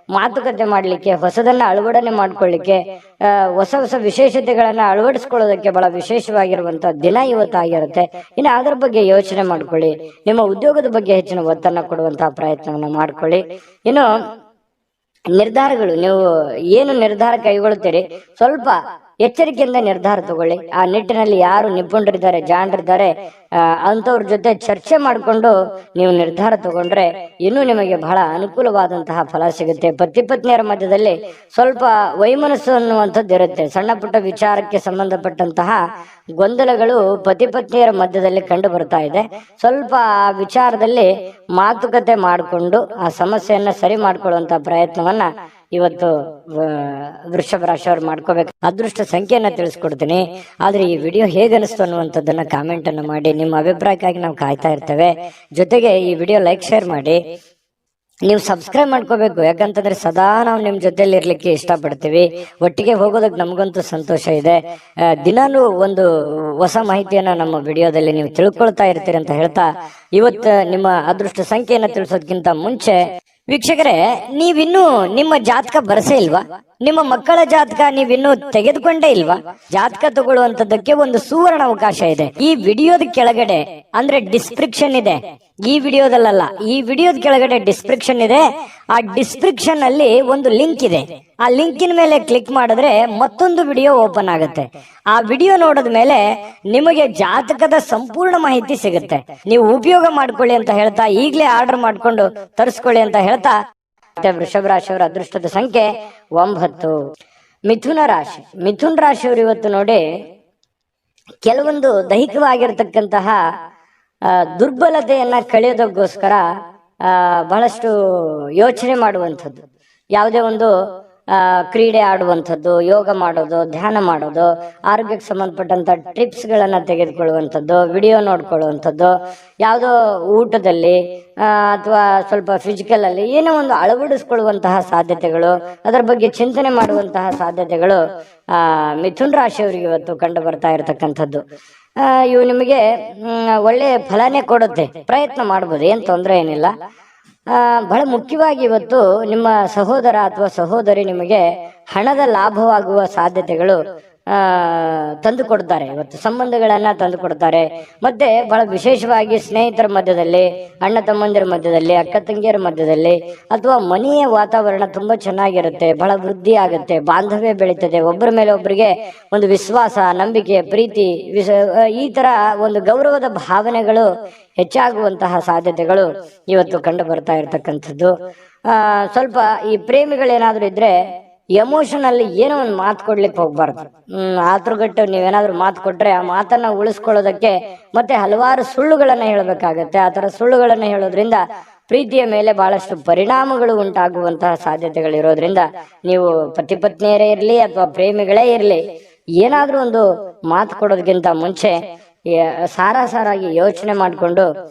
ಮಾತುಕತೆ ಮಾಡಲಿಕ್ಕೆ, ಹೊಸದನ್ನ ಅಳವಡನೆ ಮಾಡ್ಕೊಳ್ಳಿಕ್ಕೆ, ಹೊಸ ಹೊಸ ವಿಶೇಷತೆಗಳನ್ನ ಅಳವಡಿಸ್ಕೊಳ್ಳೋದಕ್ಕೆ ಬಹಳ ವಿಶೇಷವಾಗಿರುವಂತಹ ದಿನ ಇವತ್ತಾಗಿರುತ್ತೆ. ಇನ್ನು ಅದ್ರ ಬಗ್ಗೆ ಯೋಚನೆ ಮಾಡ್ಕೊಳ್ಳಿ. ನಿಮ್ಮ ಉದ್ಯೋಗದ ಬಗ್ಗೆ ಹೆಚ್ಚಿನ ಒತ್ತನ್ನ ಕೊಡುವಂತಹ ಪ್ರಯತ್ನವನ್ನ ಮಾಡ್ಕೊಳ್ಳಿ. ಇನ್ನು ನಿರ್ಧಾರಗಳು, ನೀವು ಏನು ನಿರ್ಧಾರ ಕೈಗೊಳ್ತೀರಿ ಸ್ವಲ್ಪ ಎಚ್ಚರಿಕೆಯಿಂದ ನಿರ್ಧಾರ ತಗೊಳ್ಳಿ. ಆ ನಿಟ್ಟಿನಲ್ಲಿ ಯಾರು ನಿಪುಣರಿದ್ದಾರೆ, ಜಾಣರಿದ್ದಾರೆ, ಅಂತವ್ರ ಜೊತೆ ಚರ್ಚೆ ಮಾಡಿಕೊಂಡು ನೀವು ನಿರ್ಧಾರ ತಗೊಂಡ್ರೆ ಇನ್ನೂ ನಿಮಗೆ ಬಹಳ ಅನುಕೂಲವಾದಂತಹ ಫಲ ಸಿಗುತ್ತೆ. ಪತಿ ಪತ್ನಿಯರ ಮಧ್ಯದಲ್ಲಿ ಸ್ವಲ್ಪ ವೈಮನಸ್ಸು ಅನ್ನುವಂಥದ್ದು ಇರುತ್ತೆ. ಸಣ್ಣ ಪುಟ್ಟ ವಿಚಾರಕ್ಕೆ ಸಂಬಂಧಪಟ್ಟಂತಹ ಗೊಂದಲಗಳು ಪತಿ ಪತ್ನಿಯರ ಮಧ್ಯದಲ್ಲಿ ಕಂಡು ಬರ್ತಾ ಇದೆ. ಸ್ವಲ್ಪ ಆ ವಿಚಾರದಲ್ಲಿ ಮಾತುಕತೆ ಮಾಡಿಕೊಂಡು ಆ ಸಮಸ್ಯೆಯನ್ನ ಸರಿ ಮಾಡ್ಕೊಳ್ಳುವಂತ ಪ್ರಯತ್ನವನ್ನ ಇವತ್ತು ವೃಷಭ ರಾಶಿಯವ್ರು ಮಾಡ್ಕೋಬೇಕು. ಅದೃಷ್ಟ ಸಂಖ್ಯೆಯನ್ನ ತಿಳಿಸ್ಕೊಡ್ತೀನಿ. ಆದ್ರೆ ಈ ವಿಡಿಯೋ ಹೇಗೆ ಅನಿಸ್ತು ಅನ್ನುವಂಥದ್ದನ್ನ ಕಾಮೆಂಟ್ ಅನ್ನು ಮಾಡಿ. ನಿಮ್ಮ ಅಭಿಪ್ರಾಯಕ್ಕಾಗಿ ನಾವು ಕಾಯ್ತಾ ಇರ್ತೇವೆ. ಜೊತೆಗೆ ಈ ವಿಡಿಯೋ ಲೈಕ್ ಶೇರ್ ಮಾಡಿ. ನೀವು ಸಬ್ಸ್ಕ್ರೈಬ್ ಮಾಡ್ಕೋಬೇಕು, ಯಾಕಂತಂದ್ರೆ ಸದಾ ನಾವು ನಿಮ್ ಜೊತೆಲಿ ಇರ್ಲಿಕ್ಕೆ ಇಷ್ಟಪಡ್ತೀವಿ. ಒಟ್ಟಿಗೆ ಹೋಗೋದಕ್ಕೆ ನಮಗಂತೂ ಸಂತೋಷ ಇದೆ. ದಿನಾನು ಒಂದು ಹೊಸ ಮಾಹಿತಿಯನ್ನ ನಮ್ಮ ವಿಡಿಯೋದಲ್ಲಿ ನೀವು ತಿಳ್ಕೊಳ್ತಾ ಇರ್ತೀರಿ ಅಂತ ಹೇಳ್ತಾ, ಇವತ್ತು ನಿಮ್ಮ ಅದೃಷ್ಟ ಸಂಖ್ಯೆಯನ್ನ ತಿಳಿಸೋದಕ್ಕಿಂತ ಮುಂಚೆ ವೀಕ್ಷಕರೇ, ನೀವಿನ್ನೂ ನಿಮ್ಮ ಜಾತಕ ಬರಸೇ ಇಲ್ವಾ? ನಿಮ್ಮ ಮಕ್ಕಳ ಜಾತಕ ನೀವಿನ್ನೂ ತೆಗೆದುಕೊಂಡೇ ಇಲ್ವಾ? ಜಾತಕ ತಗೊಳ್ಳುವಂತದಕ್ಕೆ ಒಂದು ಸುವರ್ಣ ಅವಕಾಶ ಇದೆ. ಈ ವಿಡಿಯೋದ ಕೆಳಗಡೆ ಅಂದ್ರೆ ಡಿಸ್ಕ್ರಿಪ್ಷನ್ ಇದೆ. ಈ ವಿಡಿಯೋದಲ್ಲ, ಈ ವಿಡಿಯೋದ ಕೆಳಗಡೆ ಡಿಸ್ಕ್ರಿಪ್ಷನ್ ಇದೆ. ಆ ಡಿಸ್ಕ್ರಿಪ್ಷನ್ ಅಲ್ಲಿ ಒಂದು ಲಿಂಕ್ ಇದೆ. ಆ ಲಿಂಕಿನ ಮೇಲೆ ಕ್ಲಿಕ್ ಮಾಡಿದ್ರೆ ಮತ್ತೊಂದು ವಿಡಿಯೋ ಓಪನ್ ಆಗುತ್ತೆ. ಆ ವಿಡಿಯೋ ನೋಡಿದ ಮೇಲೆ ನಿಮಗೆ ಜಾತಕದ ಸಂಪೂರ್ಣ ಮಾಹಿತಿ ಸಿಗುತ್ತೆ. ನೀವು ಉಪಯೋಗ ಮಾಡ್ಕೊಳ್ಳಿ ಅಂತ ಹೇಳ್ತಾ, ಈಗಲೇ ಆರ್ಡರ್ ಮಾಡ್ಕೊಂಡು ತರಿಸ್ಕೊಳ್ಳಿ ಅಂತ ಹೇಳ್ತಾ, ವೃಷಭ ರಾಶಿಯವರ ಅದೃಷ್ಟದ ಸಂಖ್ಯೆ 9. ಮಿಥುನ ರಾಶಿ. ಮಿಥುನ ರಾಶಿಯವರು ಇವತ್ತು ನೋಡಿ, ಕೆಲವೊಂದು ದೈಹಿಕವಾಗಿರ್ತಕ್ಕಂತಹ ದುರ್ಬಲತೆಯನ್ನ ಕಳೆಯೋದಕ್ಕೋಸ್ಕರ ಬಹಳಷ್ಟು ಯೋಚನೆ ಮಾಡುವಂಥದ್ದು, ಯಾವುದೇ ಒಂದು ಕ್ರೀಡೆ ಆಡುವಂಥದ್ದು, ಯೋಗ ಮಾಡೋದು, ಧ್ಯಾನ ಮಾಡೋದು, ಆರೋಗ್ಯಕ್ಕೆ ಸಂಬಂಧಪಟ್ಟಂತ ಟ್ರಿಪ್ಸ್ ಗಳನ್ನ ತೆಗೆದುಕೊಳ್ಳುವಂಥದ್ದು, ವಿಡಿಯೋ ನೋಡ್ಕೊಳ್ಳುವಂಥದ್ದು, ಯಾವುದೋ ಊಟದಲ್ಲಿ ಅಥವಾ ಸ್ವಲ್ಪ ಫಿಸಿಕಲ್ ಅಲ್ಲಿ ಏನೋ ಒಂದು ಅಳವಡಿಸ್ಕೊಳ್ಳುವಂತಹ ಸಾಧ್ಯತೆಗಳು, ಅದರ ಬಗ್ಗೆ ಚಿಂತನೆ ಮಾಡುವಂತಹ ಸಾಧ್ಯತೆಗಳು ಮಿಥುನ್ ರಾಶಿಯವರಿಗೆ ಇವತ್ತು ಕಂಡು ಬರ್ತಾ ಇರತಕ್ಕಂಥದ್ದು. ಇವು ನಿಮಗೆ ಒಳ್ಳೆ ಫಲನೇ ಕೊಡುತ್ತೆ. ಪ್ರಯತ್ನ ಮಾಡ್ಬೋದು, ಏನ್ ತೊಂದರೆ ಏನಿಲ್ಲ. ಬಹಳ ಮುಖ್ಯವಾಗಿ ಇವತ್ತು ನಿಮ್ಮ ಸಹೋದರ ಅಥವಾ ಸಹೋದರಿ ನಿಮಗೆ ಹಣದ ಲಾಭವಾಗುವ ಸಾಧ್ಯತೆಗಳು ತಂದು ಕೊಡ್ತಾರೆ. ಇವತ್ತು ಸಂಬಂಧಗಳನ್ನ ತಂದು ಕೊಡ್ತಾರೆ. ಮತ್ತೆ ಬಹಳ ವಿಶೇಷವಾಗಿ ಸ್ನೇಹಿತರ ಮಧ್ಯದಲ್ಲಿ, ಅಣ್ಣ ತಮ್ಮಂದಿರ ಮಧ್ಯದಲ್ಲಿ, ಅಕ್ಕ ತಂಗಿಯರ ಮಧ್ಯದಲ್ಲಿ, ಅಥವಾ ಮನೆಯ ವಾತಾವರಣ ತುಂಬಾ ಚೆನ್ನಾಗಿರುತ್ತೆ. ಬಹಳ ವೃದ್ಧಿ ಆಗುತ್ತೆ, ಬಾಂಧವ್ಯ ಬೆಳೀತದೆ. ಒಬ್ಬರ ಮೇಲೆ ಒಬ್ಬರಿಗೆ ಒಂದು ವಿಶ್ವಾಸ, ನಂಬಿಕೆ, ಪ್ರೀತಿ, ಈ ತರ ಒಂದು ಗೌರವದ ಭಾವನೆಗಳು ಹೆಚ್ಚಾಗುವಂತಹ ಸಾಧ್ಯತೆಗಳು ಇವತ್ತು ಕಂಡು ಬರ್ತಾ ಇರತಕ್ಕಂಥದ್ದು. ಸ್ವಲ್ಪ ಈ ಪ್ರೇಮಿಗಳೇನಾದ್ರೂ ಇದ್ರೆ ಎಮೋಷನ್ ಏನೋ ಒಂದು ಮಾತು ಕೊಡ್ಲಿಕ್ಕೆ ಹೋಗ್ಬಾರ್ದು. ಆತುರಗಟ್ಟು ನೀವೇನಾದ್ರೂ ಮಾತು ಕೊಟ್ರೆ ಆ ಮಾತನ್ನ ಉಳಿಸ್ಕೊಳ್ಳೋದಕ್ಕೆ ಮತ್ತೆ ಹಲವಾರು ಸುಳ್ಳುಗಳನ್ನ ಹೇಳಬೇಕಾಗತ್ತೆ. ಆ ತರ ಸುಳ್ಳುಗಳನ್ನ ಹೇಳೋದ್ರಿಂದ ಪ್ರೀತಿಯ ಮೇಲೆ ಬಹಳಷ್ಟು ಪರಿಣಾಮಗಳು ಉಂಟಾಗುವಂತಹ ಸಾಧ್ಯತೆಗಳಿರೋದ್ರಿಂದ ನೀವು ಪತಿ ಪತ್ನಿಯರೇ ಇರ್ಲಿ ಅಥವಾ ಪ್ರೇಮಿಗಳೇ ಇರ್ಲಿ, ಏನಾದ್ರೂ ಒಂದು ಮಾತು ಕೊಡೋದಕ್ಕಿಂತ ಮುಂಚೆ ಸಾರಾಗಿ ಯೋಚನೆ ಮಾಡಿಕೊಂಡು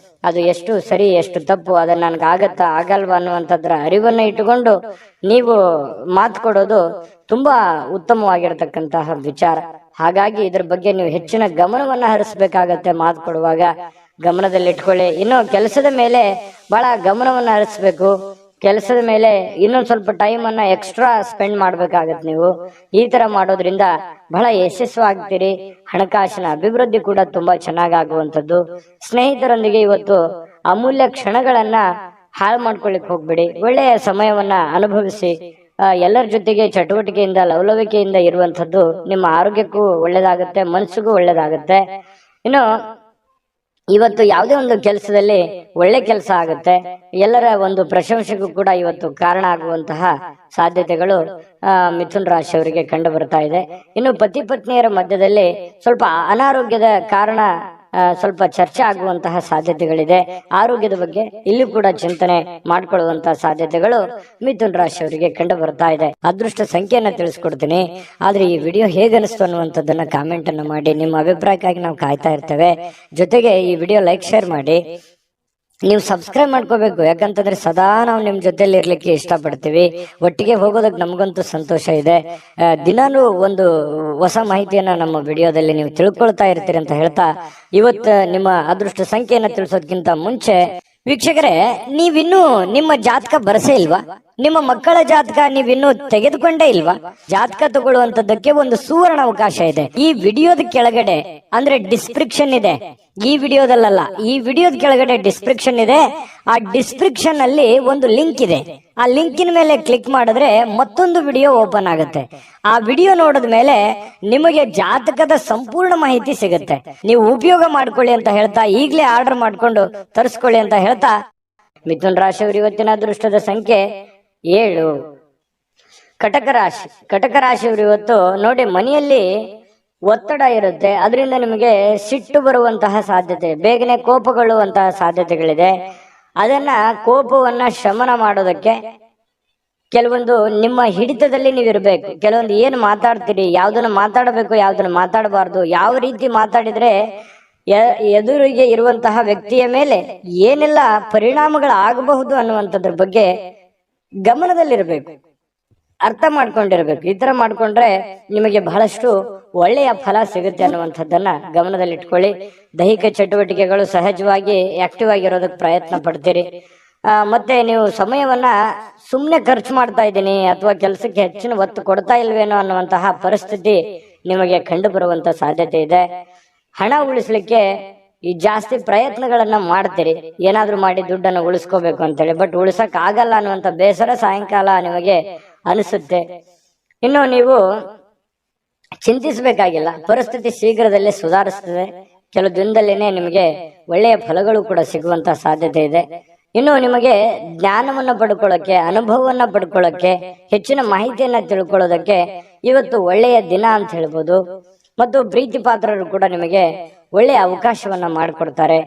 ಅದು ಎಷ್ಟು ಸರಿ ಎಷ್ಟು ತಪ್ಪು, ಅದನ್ನ ನನ್ಗೆ ಆಗತ್ತಾ ಆಗಲ್ವಾ ಅನ್ನುವಂಥದ್ರ ಅರಿವನ್ನ ಇಟ್ಟುಕೊಂಡು ನೀವು ಮಾತು ಕೊಡೋದು ತುಂಬಾ ಉತ್ತಮವಾಗಿರತಕ್ಕಂತಹ ವಿಚಾರ. ಹಾಗಾಗಿ ಇದ್ರ ಬಗ್ಗೆ ನೀವು ಹೆಚ್ಚಿನ ಗಮನವನ್ನ ಹರಿಸ್ಬೇಕಾಗತ್ತೆ. ಮಾತು ಕೊಡುವಾಗ ಗಮನದಲ್ಲಿಟ್ಕೊಳ್ಳಿ. ಇನ್ನು ಕೆಲಸದ ಮೇಲೆ ಬಹಳ ಗಮನವನ್ನ ಹರಿಸ್ಬೇಕು. ಕೆಲಸದ ಮೇಲೆ ಇನ್ನೊಂದು ಸ್ವಲ್ಪ ಟೈಮ್ ಅನ್ನ ಎಕ್ಸ್ಟ್ರಾ ಸ್ಪೆಂಡ್ ಮಾಡ್ಬೇಕಾಗತ್ತೆ. ನೀವು ಈ ತರ ಮಾಡೋದ್ರಿಂದ ಬಹಳ ಯಶಸ್ವಾಗ್ತೀರಿ. ಹಣಕಾಸಿನ ಅಭಿವೃದ್ಧಿ ಕೂಡ ತುಂಬಾ ಚೆನ್ನಾಗಾಗುವಂಥದ್ದು. ಸ್ನೇಹಿತರೊಂದಿಗೆ ಇವತ್ತು ಅಮೂಲ್ಯ ಕ್ಷಣಗಳನ್ನ ಹಾಳು ಮಾಡ್ಕೊಳ್ಳಿಕ್ ಹೋಗ್ಬೇಡಿ. ಒಳ್ಳೆಯ ಸಮಯವನ್ನ ಅನುಭವಿಸಿ. ಎಲ್ಲರ ಜೊತೆಗೆ ಚಟುವಟಿಕೆಯಿಂದ, ಲವಲವಿಕೆಯಿಂದ ಇರುವಂತದ್ದು ನಿಮ್ಮ ಆರೋಗ್ಯಕ್ಕೂ ಒಳ್ಳೇದಾಗುತ್ತೆ, ಮನಸ್ಸಿಗೂ ಒಳ್ಳೇದಾಗುತ್ತೆ. ಇನ್ನು ಇವತ್ತು ಯಾವುದೇ ಒಂದು ಕೆಲಸದಲ್ಲಿ ಒಳ್ಳೆ ಕೆಲಸ ಆಗುತ್ತೆ. ಎಲ್ಲರ ಒಂದು ಪ್ರಶಂಸೆಗೂ ಕೂಡ ಇವತ್ತು ಕಾರಣ ಆಗುವಂತಹ ಸಾಧ್ಯತೆಗಳು ಮಿಥುನ್ ರಾಶಿಯವರಿಗೆ ಕಂಡು ಬರ್ತಾ ಇದೆ. ಇನ್ನು ಪತಿ ಪತ್ನಿಯರ ಮಧ್ಯದಲ್ಲಿ ಸ್ವಲ್ಪ ಅನಾರೋಗ್ಯದ ಕಾರಣ ಸ್ವಲ್ಪ ಚರ್ಚೆ ಆಗುವಂತಹ ಸಾಧ್ಯತೆಗಳಿದೆ. ಆರೋಗ್ಯದ ಬಗ್ಗೆ ಇಲ್ಲಿ ಕೂಡ ಚಿಂತನೆ ಮಾಡ್ಕೊಳ್ಳುವಂತಹ ಸಾಧ್ಯತೆಗಳು ಮಿಥುನ್ ರಾಶಿಯವರಿಗೆ ಕಂಡು ಬರ್ತಾ ಇದೆ. ಅದೃಷ್ಟ ಸಂಖ್ಯೆಯನ್ನ ತಿಳಿಸ್ಕೊಡ್ತೀನಿ. ಆದ್ರೆ ಈ ವಿಡಿಯೋ ಹೇಗೆ ಅನಿಸ್ತು ಅನ್ನುವಂಥದ್ದನ್ನ ಕಾಮೆಂಟ್ ಅನ್ನು ಮಾಡಿ. ನಿಮ್ಮ ಅಭಿಪ್ರಾಯಕ್ಕಾಗಿ ನಾವು ಕಾಯ್ತಾ ಇರ್ತೇವೆ. ಜೊತೆಗೆ ಈ ವಿಡಿಯೋ ಲೈಕ್ ಶೇರ್ ಮಾಡಿ. ನೀವು ಸಬ್ಸ್ಕ್ರೈಬ್ ಮಾಡ್ಕೋಬೇಕು, ಯಾಕಂತಂದ್ರೆ ಸದಾ ನಾವು ನಿಮ್ ಜೊತೆಲಿ ಇರ್ಲಿಕ್ಕೆ ಇಷ್ಟಪಡ್ತೀವಿ. ಒಟ್ಟಿಗೆ ಹೋಗೋದಕ್ಕೆ ನಮಗಂತೂ ಸಂತೋಷ ಇದೆ. ದಿನಾನು ಒಂದು ಹೊಸ ಮಾಹಿತಿಯನ್ನ ನಮ್ಮ ವಿಡಿಯೋದಲ್ಲಿ ನೀವು ತಿಳ್ಕೊಳ್ತಾ ಇರ್ತೀರಿ ಅಂತ ಹೇಳ್ತಾ, ಇವತ್ತು ನಿಮ್ಮ ಅದೃಷ್ಟ ಸಂಖ್ಯೆಯನ್ನ ತಿಳಿಸೋದಕ್ಕಿಂತ ಮುಂಚೆ ವೀಕ್ಷಕರೇ, ನೀವಿನ್ನೂ ನಿಮ್ಮ ಜಾತಕ ಬರಸೇ ಇಲ್ವಾ? ನಿಮ್ಮ ಮಕ್ಕಳ ಜಾತಕ ನೀವಿನ್ನೂ ತೆಗೆದುಕೊಂಡೇ ಇಲ್ವಾ? ಜಾತಕ ತಗೊಳ್ಳುವಂತದ್ದಕ್ಕೆ ಒಂದು ಸುವರ್ಣ ಅವಕಾಶ ಇದೆ. ಈ ವಿಡಿಯೋದ ಕೆಳಗಡೆ ಅಂದ್ರೆ ಡಿಸ್ಕ್ರಿಪ್ಷನ್ ಇದೆ. ಈ ವಿಡಿಯೋದಲ್ಲ, ಈ ವಿಡಿಯೋದ ಕೆಳಗಡೆ ಡಿಸ್ಕ್ರಿಪ್ಷನ್ ಇದೆ. ಆ ಡಿಸ್ಕ್ರಿಪ್ಷನ್ ಅಲ್ಲಿ ಒಂದು ಲಿಂಕ್ ಇದೆ. ಆ ಲಿಂಕಿನ ಮೇಲೆ ಕ್ಲಿಕ್ ಮಾಡಿದ್ರೆ ಮತ್ತೊಂದು ವಿಡಿಯೋ ಓಪನ್ ಆಗುತ್ತೆ. ಆ ವಿಡಿಯೋ ನೋಡಿದ ಮೇಲೆ ನಿಮಗೆ ಜಾತಕದ ಸಂಪೂರ್ಣ ಮಾಹಿತಿ ಸಿಗುತ್ತೆ. ನೀವು ಉಪಯೋಗ ಮಾಡ್ಕೊಳ್ಳಿ ಅಂತ ಹೇಳ್ತಾ, ಈಗಲೇ ಆರ್ಡರ್ ಮಾಡ್ಕೊಂಡು ತರಿಸ್ಕೊಳ್ಳಿ ಅಂತ ಹೇಳ್ತಾ, ಮಿಥುನ್ ರಾಶಿಯವರು ಇವತ್ತಿನ ಅದೃಷ್ಟದ ಸಂಖ್ಯೆ 7. ಕಟಕ ರಾಶಿಯವರು ಇವತ್ತು ನೋಡಿ, ಮನೆಯಲ್ಲಿ ಒತ್ತಡ ಇರುತ್ತೆ, ಅದರಿಂದ ನಿಮಗೆ ಸಿಟ್ಟು ಬರುವಂತಹ ಸಾಧ್ಯತೆ, ಬೇಗನೆ ಕೋಪಗೊಳ್ಳುವಂತಹ ಸಾಧ್ಯತೆಗಳಿದೆ. ಅದನ್ನ ಕೋಪವನ್ನ ಶಮನ ಮಾಡೋದಕ್ಕೆ ಕೆಲವೊಂದು ನಿಮ್ಮ ಹಿಡಿತದಲ್ಲಿ ನೀವಿರ್ಬೇಕು. ಕೆಲವೊಂದು ಏನು ಮಾತಾಡ್ತೀರಿ, ಯಾವ್ದನ್ನ ಮಾತಾಡಬೇಕು, ಯಾವ್ದನ್ನ ಮಾತಾಡಬಾರ್ದು, ಯಾವ ರೀತಿ ಮಾತಾಡಿದ್ರೆ ಎದುರಿಗೆ ಇರುವಂತಹ ವ್ಯಕ್ತಿಯ ಮೇಲೆ ಏನೆಲ್ಲ ಪರಿಣಾಮಗಳಾಗಬಹುದು ಅನ್ನುವಂಥದ್ರ ಬಗ್ಗೆ ಗಮನದಲ್ಲಿರಬೇಕು, ಅರ್ಥ ಮಾಡ್ಕೊಂಡಿರ್ಬೇಕು. ಈ ತರ ಮಾಡ್ಕೊಂಡ್ರೆ ನಿಮಗೆ ಬಹಳಷ್ಟು ಒಳ್ಳೆಯ ಫಲ ಸಿಗುತ್ತೆ ಅನ್ನುವಂಥದ್ದನ್ನ ಗಮನದಲ್ಲಿಟ್ಕೊಳ್ಳಿ. ದೈಹಿಕ ಚಟುವಟಿಕೆಗಳು ಸಹಜವಾಗಿ ಆಕ್ಟಿವ್ ಆಗಿರೋದಕ್ಕೆ ಪ್ರಯತ್ನ ಪಡ್ತೀರಿ. ಮತ್ತೆ ನೀವು ಸಮಯವನ್ನ ಸುಮ್ಮನೆ ಖರ್ಚು ಮಾಡ್ತಾ ಇದ್ದೀನಿ ಅಥವಾ ಕೆಲಸಕ್ಕೆ ಹೆಚ್ಚಿನ ಒತ್ತು ಕೊಡ್ತಾ ಇಲ್ವೇನೋ ಅನ್ನುವಂತಹ ಪರಿಸ್ಥಿತಿ ನಿಮಗೆ ಕಂಡು ಬರುವಂತ ಸಾಧ್ಯತೆ ಇದೆ. ಹಣ ಉಳಿಸ್ಲಿಕ್ಕೆ ಈ ಜಾಸ್ತಿ ಪ್ರಯತ್ನಗಳನ್ನ ಮಾಡ್ತೀರಿ, ಏನಾದ್ರೂ ಮಾಡಿ ದುಡ್ಡನ್ನು ಉಳಿಸ್ಕೋಬೇಕು ಅಂತೇಳಿ. ಬಟ್ ಉಳಿಸಕ್ ಆಗಲ್ಲ ಅನ್ನುವಂತ ಬೇಸರ ಸಾಯಂಕಾಲ ನಿಮಗೆ ಅನಿಸುತ್ತೆ. ಇನ್ನು ನೀವು ಚಿಂತಿಸಬೇಕಾಗಿಲ್ಲ, ಪರಿಸ್ಥಿತಿ ಶೀಘ್ರದಲ್ಲೇ ಸುಧಾರಿಸ್ತದೆ. ಕೆಲವು ದಿನದಲ್ಲೇನೆ ನಿಮಗೆ ಒಳ್ಳೆಯ ಫಲಗಳು ಕೂಡ ಸಿಗುವಂತ ಸಾಧ್ಯತೆ ಇದೆ. ಇನ್ನು ನಿಮಗೆ ಜ್ಞಾನವನ್ನ ಪಡ್ಕೊಳ್ಳೋಕೆ, ಅನುಭವವನ್ನ ಪಡ್ಕೊಳ್ಳೋಕೆ, ಹೆಚ್ಚಿನ ಮಾಹಿತಿಯನ್ನ ತಿಳ್ಕೊಳ್ಳೋದಕ್ಕೆ ಇವತ್ತು ಒಳ್ಳೆಯ ದಿನ ಅಂತ ಹೇಳ್ಬೋದು. ಮತ್ತು ಪ್ರೀತಿ ಪಾತ್ರರು ಕೂಡ ನಿಮಗೆ ಒಳ್ಳೆಯ ಅವಕಾಶವನ್ನ ಮಾಡಿಕೊಡ್ತಾರೆ.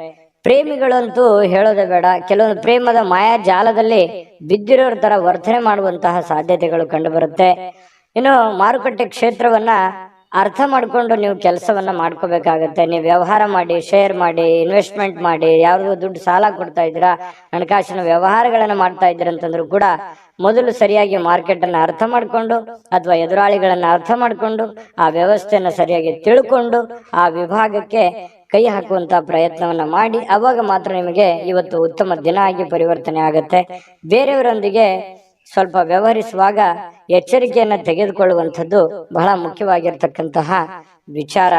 ಪ್ರೇಮಿಗಳಂತೂ ಹೇಳೋದೇ ಬೇಡ, ಕೆಲವೊಂದು ಪ್ರೇಮದ ಮಾಯಾ ಜಾಲದಲ್ಲಿ ಬಿದ್ದಿರೋರ ತರ ವರ್ತನೆ ಮಾಡುವಂತಹ ಸಾಧ್ಯತೆಗಳು ಕಂಡು ಬರುತ್ತೆ. ಇನ್ನು ಮಾರುಕಟ್ಟೆ ಕ್ಷೇತ್ರವನ್ನ ಅರ್ಥ ಮಾಡ್ಕೊಂಡು ನೀವು ಕೆಲಸವನ್ನ ಮಾಡ್ಕೋಬೇಕಾಗತ್ತೆ. ನೀವು ವ್ಯವಹಾರ ಮಾಡಿ, ಶೇರ್ ಮಾಡಿ, ಇನ್ವೆಸ್ಟ್ಮೆಂಟ್ ಮಾಡಿ, ಯಾರಿಗೂ ದುಡ್ಡು ಸಾಲ ಕೊಡ್ತಾ ಇದ್ದೀರಾ, ಹಣಕಾಸಿನ ವ್ಯವಹಾರಗಳನ್ನ ಮಾಡ್ತಾ ಇದ್ದೀರಾ ಅಂತಂದ್ರೂ ಕೂಡ ಮೊದಲು ಸರಿಯಾಗಿ ಮಾರ್ಕೆಟ್ ಅನ್ನ ಅರ್ಥ ಮಾಡ್ಕೊಂಡು ಅಥವಾ ಎದುರಾಳಿಗಳನ್ನ ಅರ್ಥ ಮಾಡ್ಕೊಂಡು ಆ ವ್ಯವಸ್ಥೆಯನ್ನ ಸರಿಯಾಗಿ ತಿಳ್ಕೊಂಡು ಆ ವಿಭಾಗಕ್ಕೆ ಕೈ ಹಾಕುವಂತ ಪ್ರಯತ್ನವನ್ನ ಮಾಡಿ, ಅವಾಗ ಮಾತ್ರ ನಿಮಗೆ ಇವತ್ತು ಉತ್ತಮ ದಿನ ಆಗಿ ಪರಿವರ್ತನೆ ಆಗುತ್ತೆ. ಬೇರೆಯವರೊಂದಿಗೆ ಸ್ವಲ್ಪ ವ್ಯವಹರಿಸುವಾಗ ಎಚ್ಚರಿಕೆಯನ್ನ ತೆಗೆದುಕೊಳ್ಳುವಂಥದ್ದು ಬಹಳ ಮುಖ್ಯವಾಗಿರ್ತಕ್ಕಂತಹ ವಿಚಾರ.